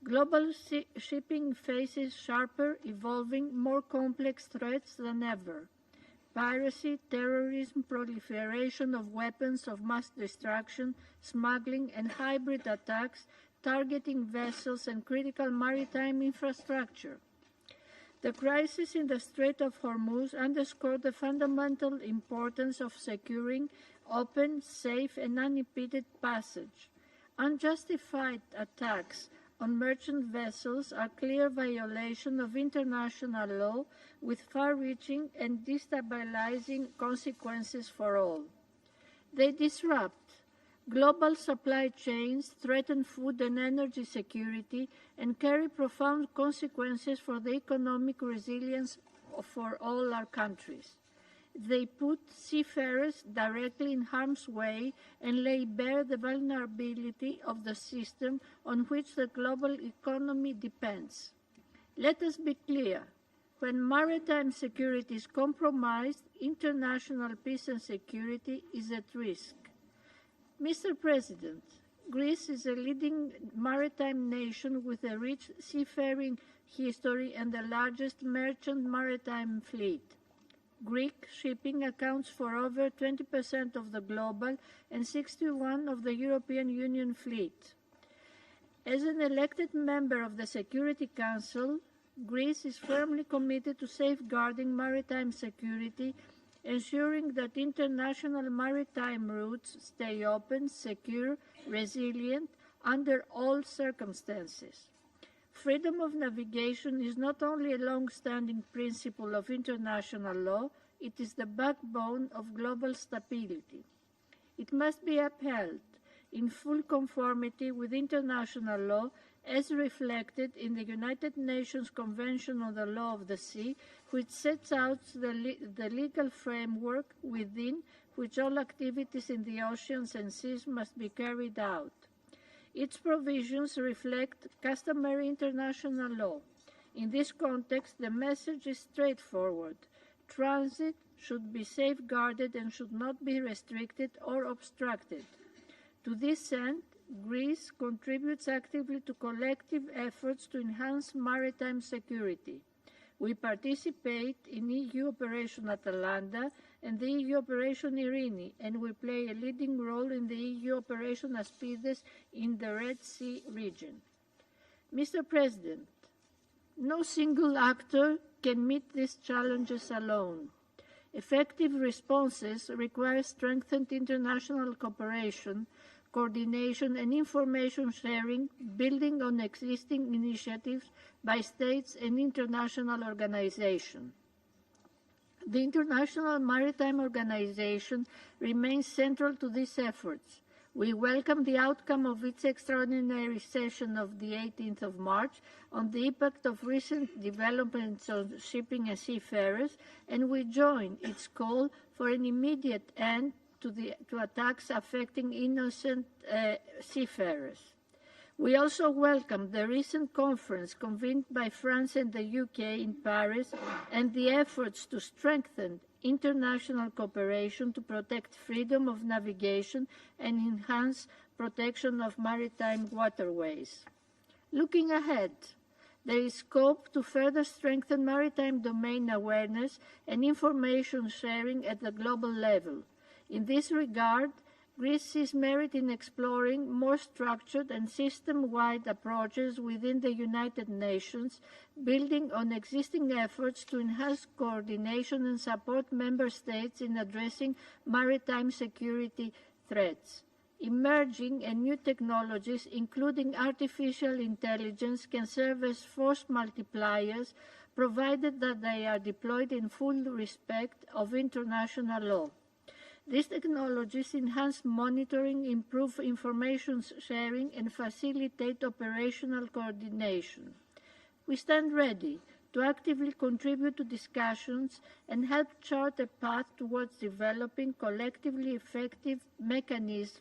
Global shipping faces sharper, evolving, more complex threats than ever. piracy, terrorism, proliferation of weapons of mass destruction, smuggling, and hybrid attacks targeting vessels and critical maritime infrastructure. The crisis in the Strait of Hormuz underscored the fundamental importance of securing open, safe, and unimpeded passage. Unjustified attacks on merchant vessels are clear violation of international law with far-reaching and destabilizing consequences for all. They disrupt global supply chains, threaten food and energy security, and carry profound consequences for the economic resilience for all our countries. They put seafarers directly in harm's way and lay bare the vulnerability of the system on which the global economy depends. Let us be clear. When maritime security is compromised, international peace and security is at risk. Mr. President, Greece is a leading maritime nation with a rich seafaring history and the largest merchant maritime fleet. Greek shipping accounts for over 20% of the global and 61% of the European Union fleet. As an elected member of the Security Council, Greece is firmly committed to safeguarding maritime security, ensuring that international maritime routes stay open, secure, resilient under all circumstances. Freedom of navigation is not only a long-standing principle of international law, it is the backbone of global stability. It must be upheld in full conformity with international law as reflected in the United Nations Convention on the Law of the Sea, which sets out the legal framework within which all activities in the oceans and seas must be carried out. Its provisions reflect customary international law. In this context, the message is straightforward. Transit should be safeguarded and should not be restricted or obstructed. To this end, Greece contributes actively to collective efforts to enhance maritime security. We participate in EU Operation Atalanta and the EU Operation Irini, and we play a leading role in the EU Operation Aspides in the Red Sea region. Mr. President, no single actor can meet these challenges alone. Effective responses require strengthened international cooperation, coordination and information sharing, building on existing initiatives by states and international organizations. The International Maritime Organization remains central to these efforts. We welcome the outcome of its extraordinary session of the 18th of March on the impact of recent developments on shipping and seafarers, and we join its call for an immediate end to attacks affecting innocent seafarers. We also welcome the recent conference convened by France and the UK in Paris and the efforts to strengthen international cooperation to protect freedom of navigation and enhance protection of maritime waterways. Looking ahead, there is scope to further strengthen maritime domain awareness and information sharing at the global level. In this regard, Greece sees merit in exploring more structured and system-wide approaches within the United Nations, building on existing efforts to enhance coordination and support member states in addressing maritime security threats. Emerging and new technologies, including artificial intelligence, can serve as force multipliers, provided that they are deployed in full respect of international law. These technologies enhance monitoring, improve information sharing, and facilitate operational coordination. We stand ready to actively contribute to discussions and help chart a path towards developing collectively effective mechanisms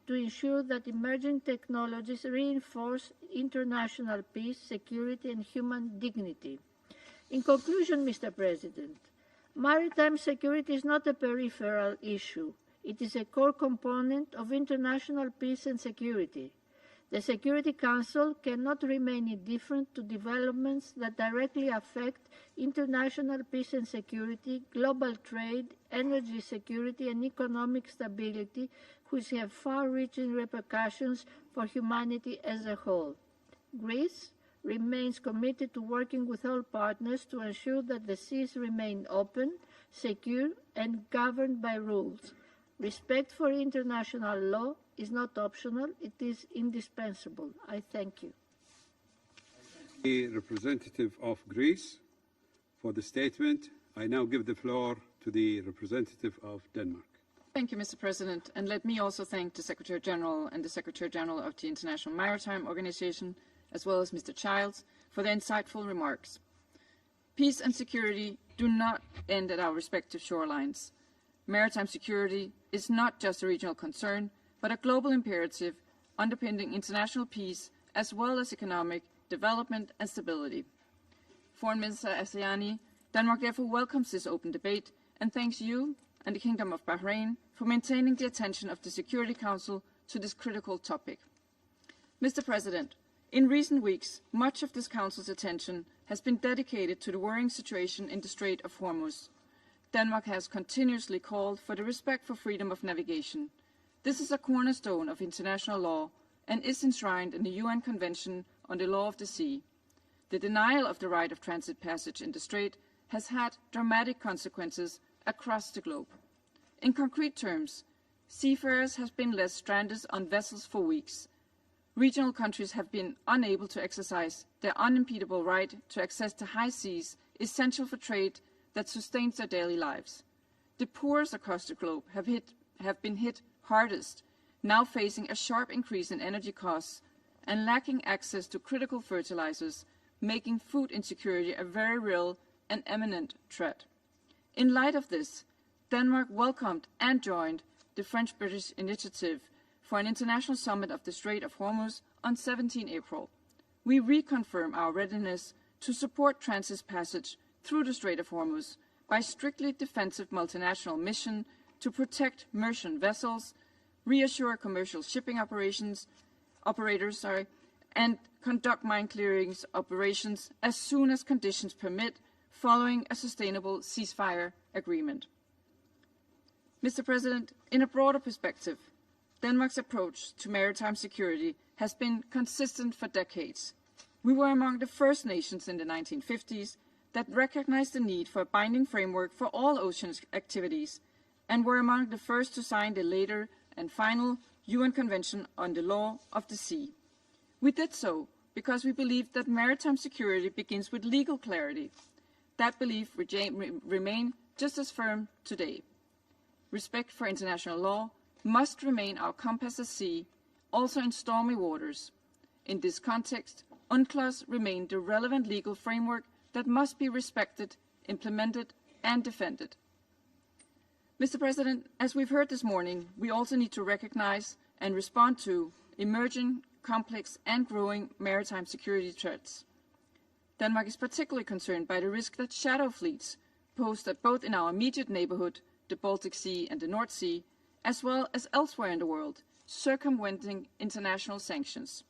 to ensure that emerging technologies reinforce international peace, security, and human dignity. In conclusion, Mr. President, maritime security is not a peripheral issue. It is a core component of international peace and security. The Security Council cannot remain indifferent to developments that directly affect international peace and security, global trade, energy security, and economic stability, which have far-reaching repercussions for humanity as a whole. Greece remains committed to working with all partners to ensure that the seas remain open, secure, and governed by rules. Respect for international law is not optional, it is indispensable. I thank you. The representative of Greece for the statement. I now give the floor to the representative of Denmark. Thank you, Mr. President. And let me also thank the Secretary General and the Secretary General of the International Maritime Organization, as well as Mr. Childs, for their insightful remarks. Peace and security do not end at our respective shorelines. Maritime security is not just a regional concern, but a global imperative underpinning international peace as well as economic development and stability. Foreign Minister Asayani, Denmark therefore welcomes this open debate and thanks you and the Kingdom of Bahrain for maintaining the attention of the Security Council to this critical topic. Mr. President, in recent weeks, much of this Council's attention has been dedicated to the worrying situation in the Strait of Hormuz. Denmark has continuously called for the respect for freedom of navigation. This is a cornerstone of international law and is enshrined in the UN Convention on the Law of the Sea. The denial of the right of transit passage in the strait has had dramatic consequences across the globe. In concrete terms, seafarers have been left stranded on vessels for weeks. Regional countries have been unable to exercise their unimpedable right to access the high seas essential for trade that sustains their daily lives. The poorest across the globe have been hit hardest, now facing a sharp increase in energy costs and lacking access to critical fertilizers, making food insecurity a very real and imminent threat. In light of this, Denmark welcomed and joined the French-British initiative for an international summit of the Strait of Hormuz on 17 April. We reconfirm our readiness to support transit passage through the Strait of Hormuz by strictly defensive multinational mission to protect merchant vessels, reassure commercial shipping operators, and conduct mine clearings operations as soon as conditions permit following a sustainable ceasefire agreement. Mr. President, in a broader perspective, Denmark's approach to maritime security has been consistent for decades. We were among the first nations in the 1950s that recognized the need for a binding framework for all ocean activities, and were among the first to sign the later and final UN Convention on the Law of the Sea. We did so because we believed that maritime security begins with legal clarity. That belief remains just as firm today. Respect for international law must remain our compass at sea, also in stormy waters. In this context, UNCLOS remain the relevant legal framework that must be respected, implemented, and defended. Mr. President, as we've heard this morning, we also need to recognize and respond to emerging, complex, and growing maritime security threats. Denmark is particularly concerned by the risk that shadow fleets pose both in our immediate neighborhood, the Baltic Sea and the North Sea, as well as elsewhere in the world, circumventing international sanctions.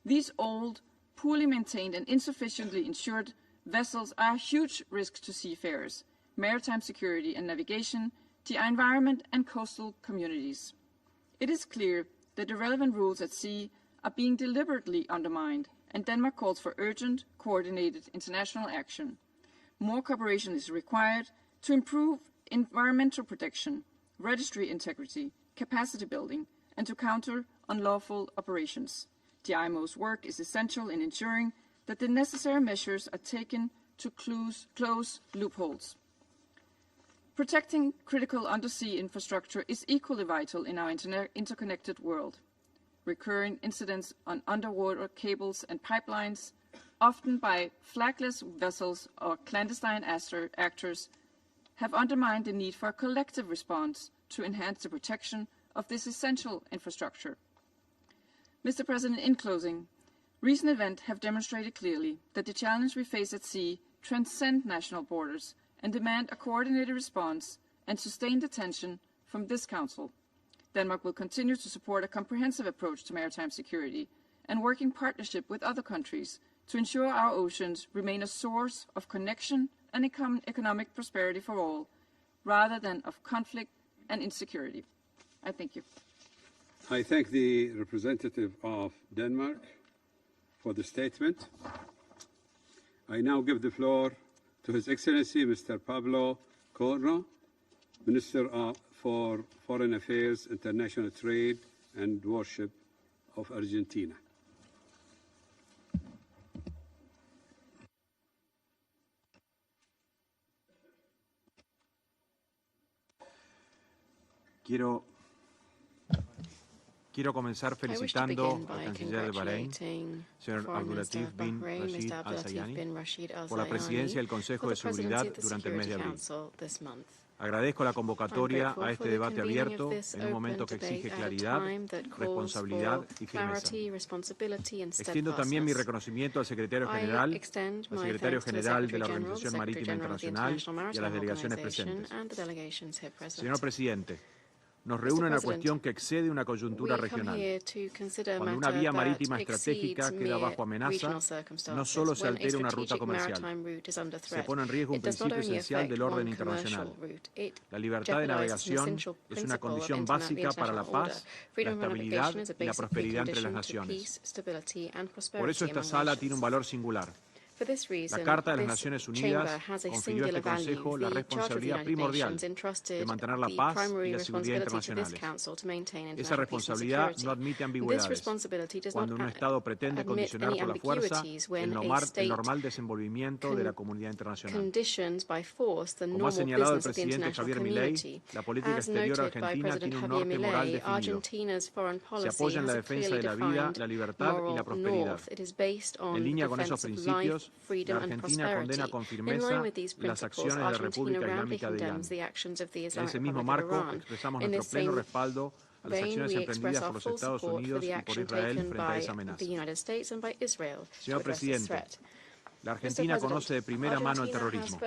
These old, poorly maintained and insufficiently insured vessels are a huge risk to seafarers, maritime security and navigation, the environment and coastal communities. It is clear that the relevant rules at sea are being deliberately undermined, and Denmark calls for urgent, coordinated international action. More cooperation is required to improve environmental protection, registry integrity, capacity building, and to counter unlawful operations. The IMO's work is essential in ensuring that the necessary measures are taken to close loopholes. Protecting critical undersea infrastructure is equally vital in our interconnected world. Recurring incidents on underwater cables and pipelines, often by flagless vessels or clandestine actors, have undermined the need for a collective response to enhance the protection of this essential infrastructure. Mr. President, in closing, recent events have demonstrated clearly that the challenge we face at sea transcend national borders and demand a coordinated response and sustained attention from this Council. Denmark will continue to support a comprehensive approach to maritime security and work in partnership with other countries to ensure our oceans remain a source of connection and economic prosperity for all, rather than of conflict and insecurity. I thank you. I thank the representative of Denmark for the statement. I now give the floor to His Excellency Mr. Pablo Corno, Minister for Foreign Affairs, International Trade and Worship of Argentina. Quiero comenzar felicitando al canciller de Bahrein, señor Abdulatif bin Rashid al-Sayani, por la presidencia del Consejo de Seguridad durante el mes de abril. Agradezco la convocatoria a este debate abierto en un momento que exige claridad, responsabilidad y firmeza. Extiendo también mi reconocimiento al secretario general, de la Organización Marítima Internacional y a las delegaciones presentes. Señor presidente, nos reúne una cuestión que excede una coyuntura regional. Cuando una vía marítima estratégica queda bajo amenaza, no solo se altera una ruta comercial, se pone en riesgo un principio esencial del orden internacional. La libertad de navegación es una condición básica para la paz, la estabilidad y la prosperidad entre las naciones. Por eso esta sala tiene un valor singular. La Carta de las Naciones Unidas confirió a este Consejo la responsabilidad primordial de mantener la paz y la seguridad internacionales. Esa responsabilidad no admite ambigüedades. Cuando un Estado pretende condicionar por la fuerza el normal desenvolvimiento de la comunidad internacional. Como ha señalado el presidente Javier Milei, la política exterior argentina tiene un norte moral definido. Se apoya en la defensa de la vida, la libertad y la prosperidad. En línea con esos principios, la Argentina condena con firmeza las acciones de la República Islámica de Irán. En ese mismo marco, expresamos nuestro pleno respaldo a las acciones emprendidas por los Estados Unidos y por Israel frente a esa amenaza. Señor presidente, la Argentina conoce de primera mano el terrorismo.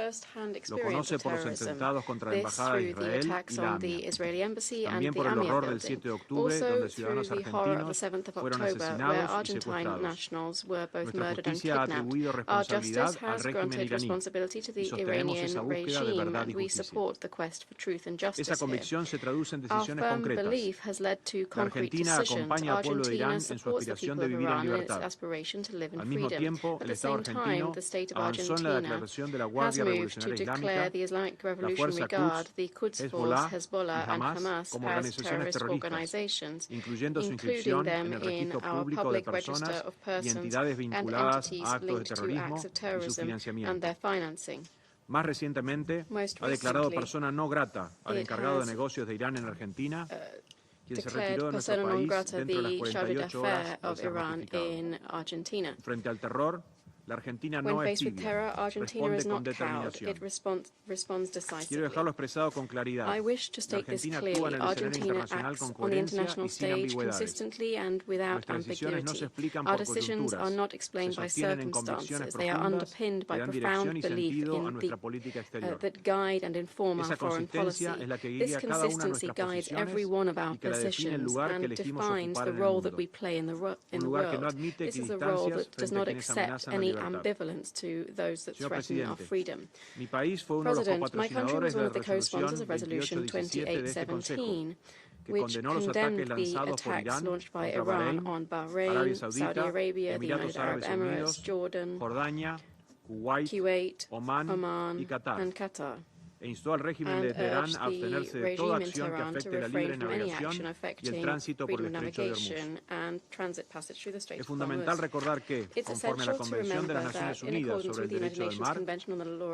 Lo conoce por los atentados contra la Embajada de Israel y la AMIA. También por el horror del 7 de octubre, donde ciudadanos argentinos fueron asesinados y secuestrados. Nuestra justicia ha atribuido responsabilidad al régimen iraní y sostenemos esa búsqueda de verdad y justicia. Esa convicción se traduce en decisiones concretas. La Argentina acompaña al pueblo de Irán en su aspiración de vivir en libertad. Al mismo tiempo, el Estado argentino avanzó en la declaración de la Guardia Revolucionaria Islámica, la Fuerza Quds, Hezbollah y Hamas como organizaciones terroristas, incluyendo su inscripción en el registro público de personas y entidades vinculadas a actos de terrorismo y su financiamiento. Más recientemente, ha declarado persona no grata al encargado de negocios de Irán en Argentina, quien se retiró de nuestro país dentro de las 48 horas de ser notificado. Frente al terror, la Argentina no es tibia, responde con determinación. Quiero dejarlo expresado con claridad. La Argentina actúa en el escenario internacional con coherencia y sin ambigüedades. Nuestras decisiones no se explican por coyunturas, se sostienen en convicciones profundas que dan dirección y sentido a nuestra política exterior. Esa consistencia es la que guía cada una de nuestras posiciones y que la define el lugar que elegimos ocupar en el mundo. Un lugar que no admite equidistancias frente a quienes amenazan la libertad. Señor presidente, mi país fue uno de los copatrocinadores de la resolución 2817 de este Consejo, que condenó los ataques lanzados por Irán contra Bahrein, Arabia Saudita, Emiratos Árabes Unidos, Jordania, Kuwait, Omán y Qatar. E instó al régimen de Teherán a abstenerse de toda acción que afecte la libre navegación y el tránsito por el Estrecho de Ormuz. Es fundamental recordar que, conforme a la Convención de las Naciones Unidas sobre el Derecho del Mar,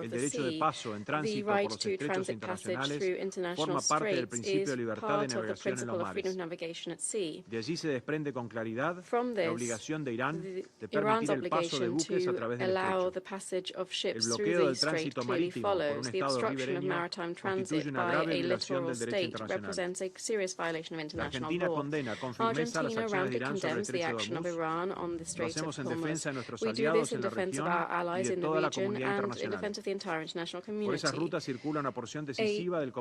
el derecho de paso en tránsito por los estrechos internacionales forma parte del principio de libertad de navegación en los mares. De allí se desprende con claridad la obligación de Irán de permitir el paso de buques a través del estrecho. El bloqueo del tránsito marítimo por un Estado ribereño interruption of maritime transit by a littoral state represents a serious violation of international law. Argentina roundly condemns the action of Iran on the Strait of Hormuz. We do this in defense of our allies in the region and in defense of the entire international community. A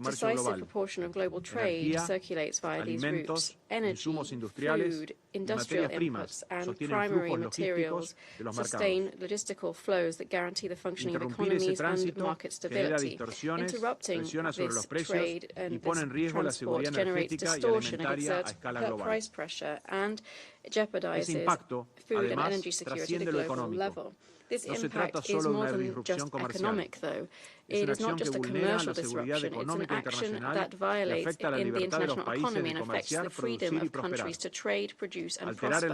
decisive proportion of global trade circulates via these routes. Energy, food, industrial inputs, and primary materials sustain logistical flows that guarantee the functioning of economies and market stability. Interrupting this trade and this transport generates distortion and exerts price pressure and jeopardizes food and energy security at a global level. This impact is more than just economic, though. It is not just a commercial disruption, it's an action that violates in the international economy and affects the freedom of countries to trade, produce and prosper.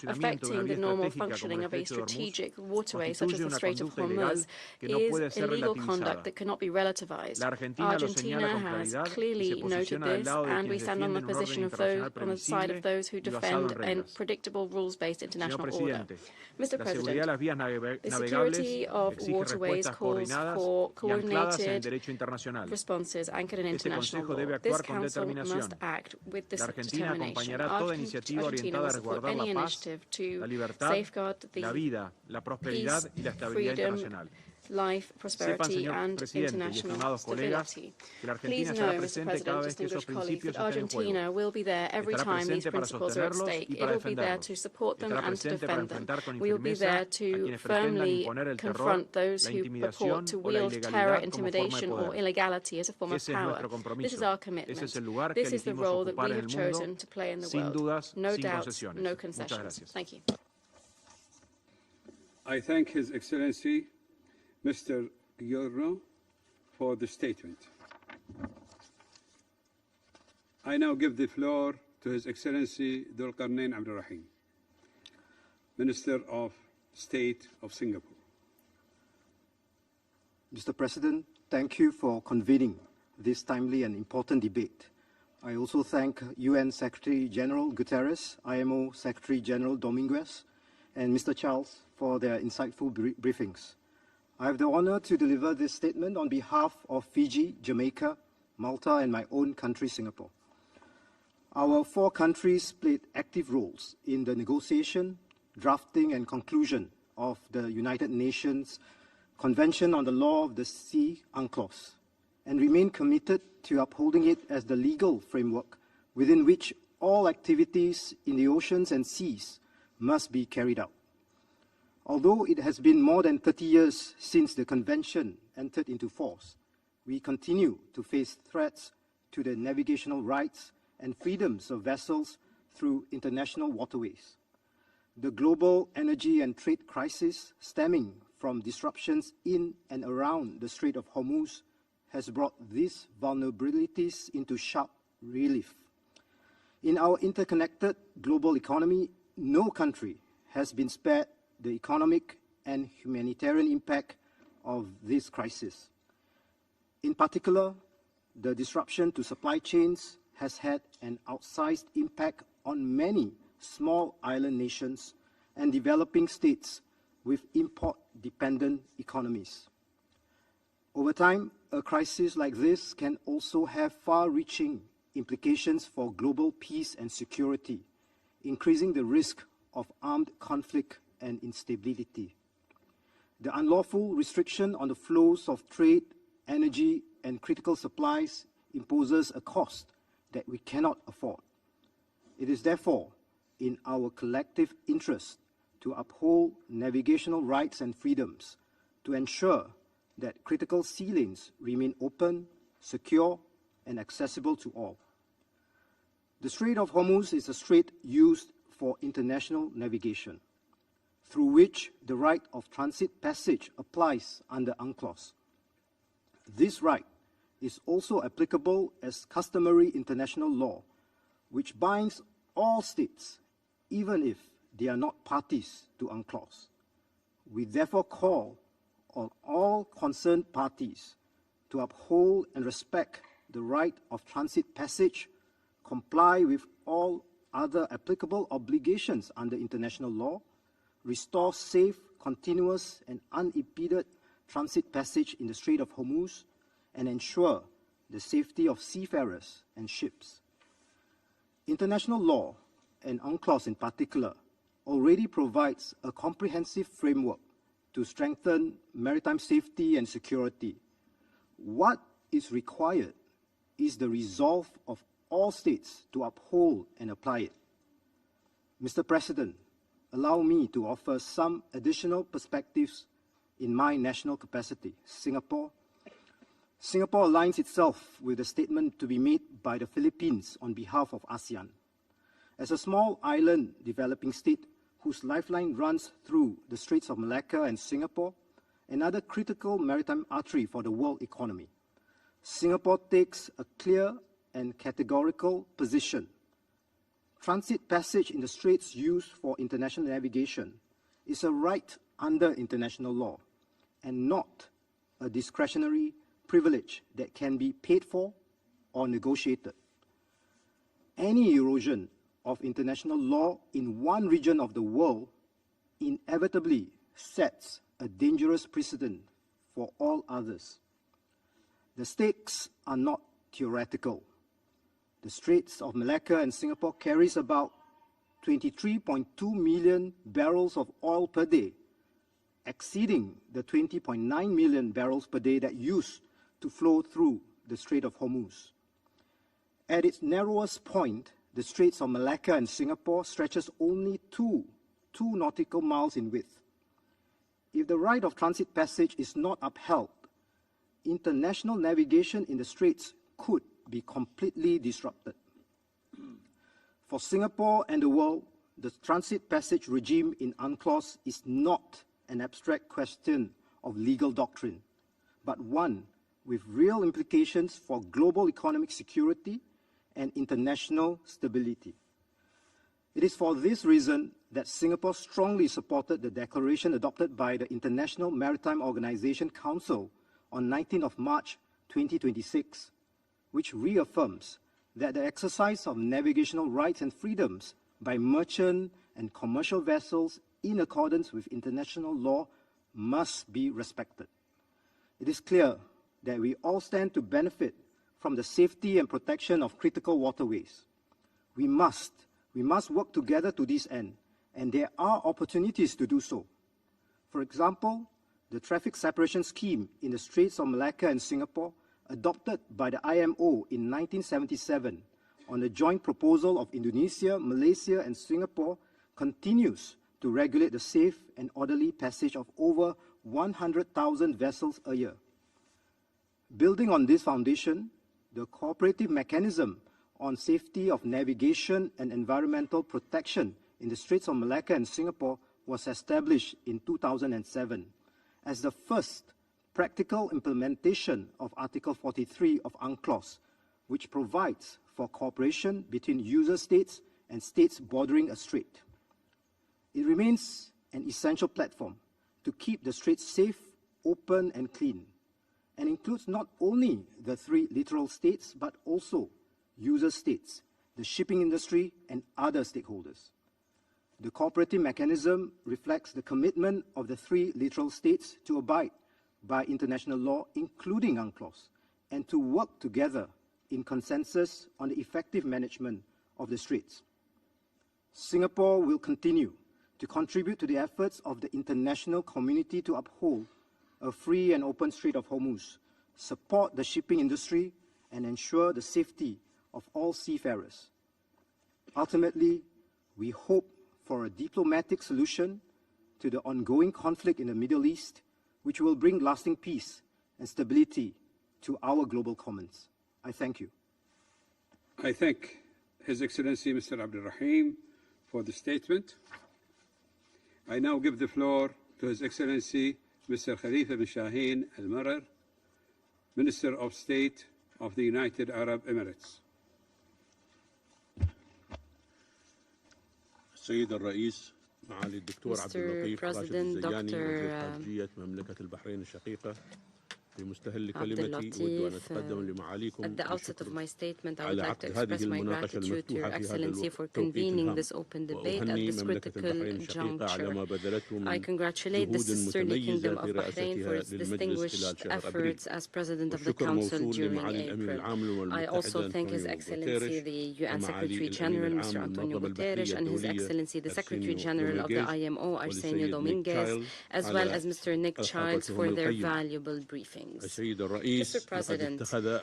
Affecting the normal functioning of a strategic waterway such as the Strait of Hormuz is illegal conduct that cannot be relativized. Argentina has clearly noted this, and we stand on the position of those on the side of those who defend a predictable rules-based international order. Mr. President, the security of waterways calls for coordinated responses anchored in international law. This Council must act with this determination. Argentina will support any initiative to safeguard the peace, freedom, life, prosperity and international stability. Please know, Mr. President, distinguished colleagues, that Argentina will be there every time these principles are at stake. It will be there to support them and to defend them. We will be there to firmly confront those who purport to wield terror, intimidation or illegality as a form of power. This is our commitment. This is the role that we have chosen to play in the world. No doubts, no concessions. Thank you. I thank His Excellency Mr. Guillermo for the statement. I now give the floor to His Excellency Dhul Qarnain Abdul Rahim, Minister of State of Singapore. Mr. President, thank you for convening this timely and important debate. I also thank UN Secretary General Guterres, IMO Secretary General Dominguez, and Mr. Charles for their insightful briefings. I have the honor to deliver this statement on behalf of Fiji, Jamaica, Malta, and my own country, Singapore. Our 4 countries played active roles in the negotiation, drafting, and conclusion of the United Nations Convention on the Law of the Sea, UNCLOS, and remain committed to upholding it as the legal framework within which all activities in the oceans and seas must be carried out. Although it has been more than 30 years since the Convention entered into force, we continue to face threats to the navigational rights and freedoms of vessels through international waterways. The global energy and trade crisis stemming from disruptions in and around the Strait of Hormuz has brought these vulnerabilities into sharp relief. In our interconnected global economy, no country has been spared the economic and humanitarian impact of this crisis. In particular, the disruption to supply chains has had an outsized impact on many small island nations and developing states with import-dependent economies. Over time, a crisis like this can also have far-reaching implications for global peace and security, increasing the risk of armed conflict and instability. The unlawful restriction on the flows of trade, energy, and critical supplies imposes a cost that we cannot afford. It is therefore in our collective interest to uphold navigational rights and freedoms, to ensure that critical sea lanes remain open, secure, and accessible to all. The Strait of Hormuz is a strait used for international navigation, through which the right of transit passage applies under UNCLOS. This right is also applicable as customary international law, which binds all states, even if they are not parties to UNCLOS. We therefore call on all concerned parties to uphold and respect the right of transit passage, comply with all other applicable obligations under international law, restore safe, continuous, and unimpeded transit passage in the Strait of Hormuz, and ensure the safety of seafarers and ships. International law, and UNCLOS in particular, already provides a comprehensive framework to strengthen maritime safety and security. What is required is the resolve of all states to uphold and apply it. Mr. President, allow me to offer some additional perspectives in my national capacity. Singapore aligns itself with the statement to be made by the Philippines on behalf of ASEAN. As a small island developing state whose lifeline runs through the Straits of Malacca and Singapore, another critical maritime artery for the world economy, Singapore takes a clear and categorical position. Transit passage in the straits used for international navigation is a right under international law and not a discretionary privilege that can be paid for or negotiated. Any erosion of international law in one region of the world inevitably sets a dangerous precedent for all others. The stakes are not theoretical. The Straits of Malacca and Singapore carries about 23.2 million barrels of oil per day, exceeding the 20.9 million barrels per day that used to flow through the Strait of Hormuz. At its narrowest point, the Straits of Malacca and Singapore stretches only two nautical miles in width. If the right of transit passage is not upheld, international navigation in the straits could be completely disrupted. For Singapore and the world, the transit passage regime in UNCLOS is not an abstract question of legal doctrine, but one with real implications for global economic security and international stability. It is for this reason that Singapore strongly supported the declaration adopted by the International Maritime Organization Council on 19th of March 2026, which reaffirms that the exercise of navigational rights and freedoms by merchant and commercial vessels in accordance with international law must be respected. It is clear that we all stand to benefit from the safety and protection of critical waterways. We must work together to this end, and there are opportunities to do so. For example, the traffic separation scheme in the Straits of Malacca and Singapore, adopted by the IMO in 1977 on a joint proposal of Indonesia, Malaysia, and Singapore, continues to regulate the safe and orderly passage of over 100,000 vessels a year. Building on this foundation, the cooperative mechanism on safety of navigation and environmental protection in the Straits of Malacca and Singapore was established in 2007 as the first practical implementation of Article 43 of UNCLOS, which provides for cooperation between user states and states bordering a strait. It remains an essential platform to keep the straits safe, open, and clean, and includes not only the 3 littoral states, but also user states, the shipping industry, and other stakeholders. The cooperative mechanism reflects the commitment of the 3 littoral states to abide by international law, including UNCLOS, and to work together in consensus on the effective management of the straits. Singapore will continue to contribute to the efforts of the international community to uphold a free and open Strait of Hormuz, support the shipping industry, and ensure the safety of all seafarers. Ultimately, we hope for a diplomatic solution to the ongoing conflict in the Middle East, which will bring lasting peace and stability to our global commons. I thank you. I thank His Excellency Mr. Abdul Rahim for the statement. I now give the floor to His Excellency Mr. Khalifa bin Shaheen Al-Marar, Minister of State of the United Arab Emirates. السيد الرئيس معالي الدكتور عبد اللطيف راشد الزياني وزير خارجية مملكة البحرين الشقيقة At the outset of my statement, I would like to express my gratitude to Your Excellency for convening this open debate at this critical juncture. I congratulate the sisterly Kingdom of Bahrain for its distinguished efforts as President of the Council during April. I also thank His Excellency the UN Secretary General, Mr. António Guterres, and His Excellency the Secretary General of the IMO, Arsenio Dominguez, as well as Mr. Nick Childs for their valuable briefings. Mr. President,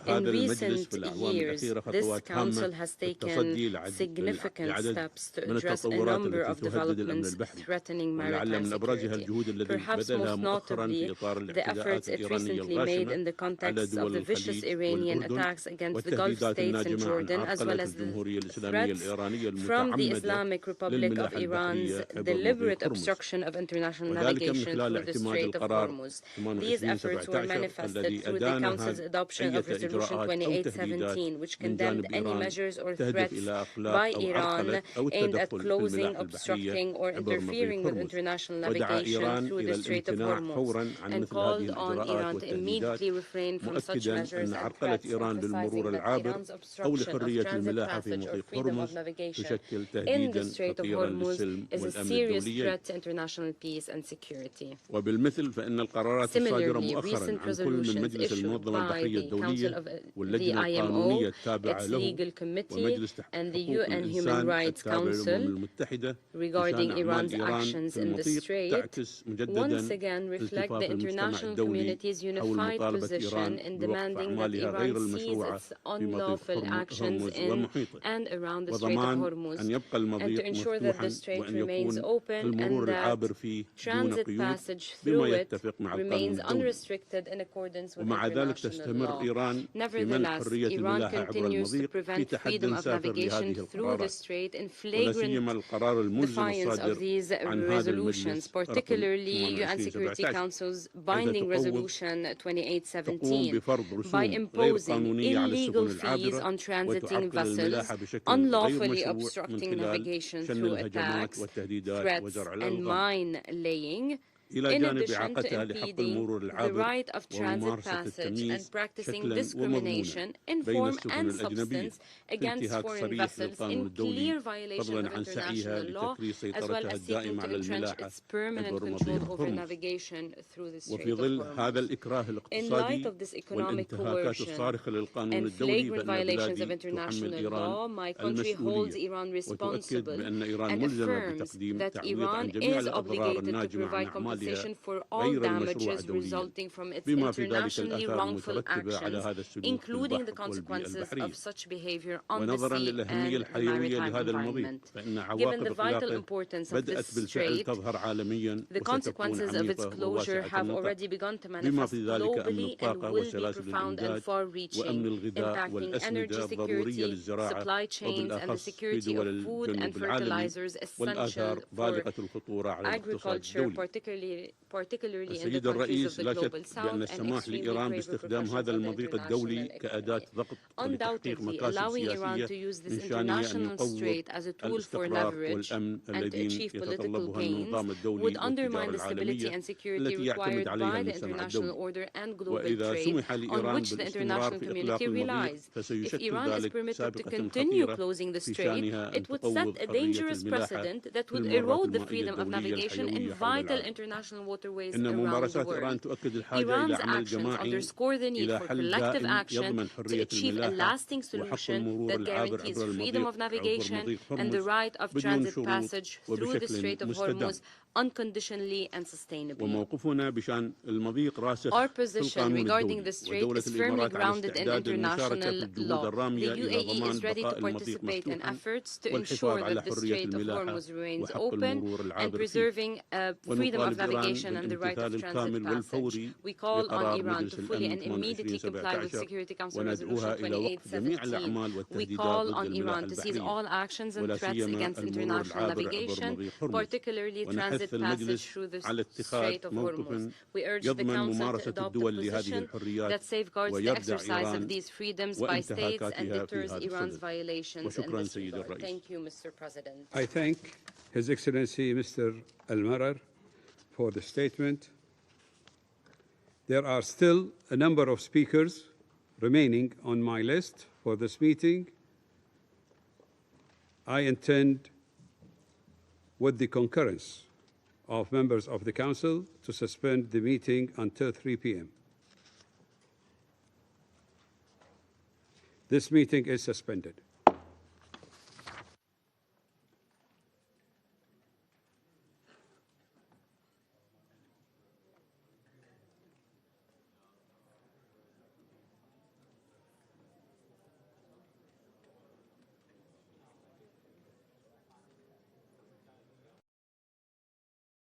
in recent years, this Council has taken significant steps to address a number of developments threatening maritime security. Perhaps most notably, the efforts it recently made in the context of the vicious Iranian attacks against the Gulf states and Jordan, as well as the threats from the Islamic Republic of Iran's deliberate obstruction of international navigation through the Strait of Hormuz. These efforts were manifested through the Council's adoption of Resolution 2817, which condemned any measures or threats by Iran aimed at closing, obstructing, or interfering with international navigation through the Strait of Hormuz, and called on Iran to immediately refrain from such measures and threats, emphasizing that Iran's obstruction of transit passage or freedom of navigation in the Strait of Hormuz is a serious threat to international peace and security. Similarly, recent resolutions issued by the Council of the IMO, its legal committee, and the UN Human Rights Council regarding Iran's actions in the Strait once again reflect the international community's unified position in demanding that Iran cease its unlawful actions in and around the Strait of Hormuz, and to ensure that the Strait remains open and that transit passage through it remains unrestricted in accordance with international law. Nevertheless, Iran continues to prevent freedom of navigation through the Strait in flagrant defiance of these resolutions, particularly UN Security Council's binding resolution 2817, by imposing illegal fees on transiting vessels, unlawfully obstructing navigation through attacks, threats, and mine laying, in addition to impeding the right of transit passage and practicing discrimination in form and substance against foreign vessels in clear violation of international law, as well as seeking to entrench its permanent control over navigation through the Strait of Hormuz. In light of this economic coercion and flagrant violations of international law, my country holds Iran responsible and affirms that Iran is obligated to provide compensation for all damages resulting from its internationally wrongful actions, including the consequences of such behavior on the sea and maritime environment. Given the vital importance of this strait, the consequences of its closure have already begun to manifest globally and will be profound and far-reaching, impacting energy security, supply chains, and the security of food and fertilizers essential for agriculture, particularly in the countries of the Global South and extremely critical professions of the international economy. Undoubtedly, allowing Iran to use this international strait as a tool for leverage and to achieve political gains would undermine the stability and security required by the international order and global trade on which the international community relies. If Iran is permitted to continue closing the strait, it would set a dangerous precedent that would erode the freedom of navigation in vital international waterways around the world. Iran's actions underscore the need for collective action to achieve a lasting solution that guarantees freedom of navigation and the right of transit passage through the Strait of Hormuz unconditionally and sustainably. Our position regarding the strait is firmly grounded in international law. The UAE is ready to participate in efforts to ensure that the Strait of Hormuz remains open and preserving freedom of navigation and the right of transit passage. We call on Iran to fully and immediately comply with Security Council Resolution 2817. We call on Iran to cease all actions and threats against international navigation, particularly transit passage through the Strait of Hormuz. We urge the Council to adopt a position that safeguards the exercise of these freedoms by states and deters Iran's violations in this regard. Thank you, Mr. President. I thank His Excellency Mr. Al-Marar for the statement. There are still a number of speakers remaining on my list for this meeting. I intend, with the concurrence of members of the Council, to suspend the meeting until 3 p.m. This meeting is suspended.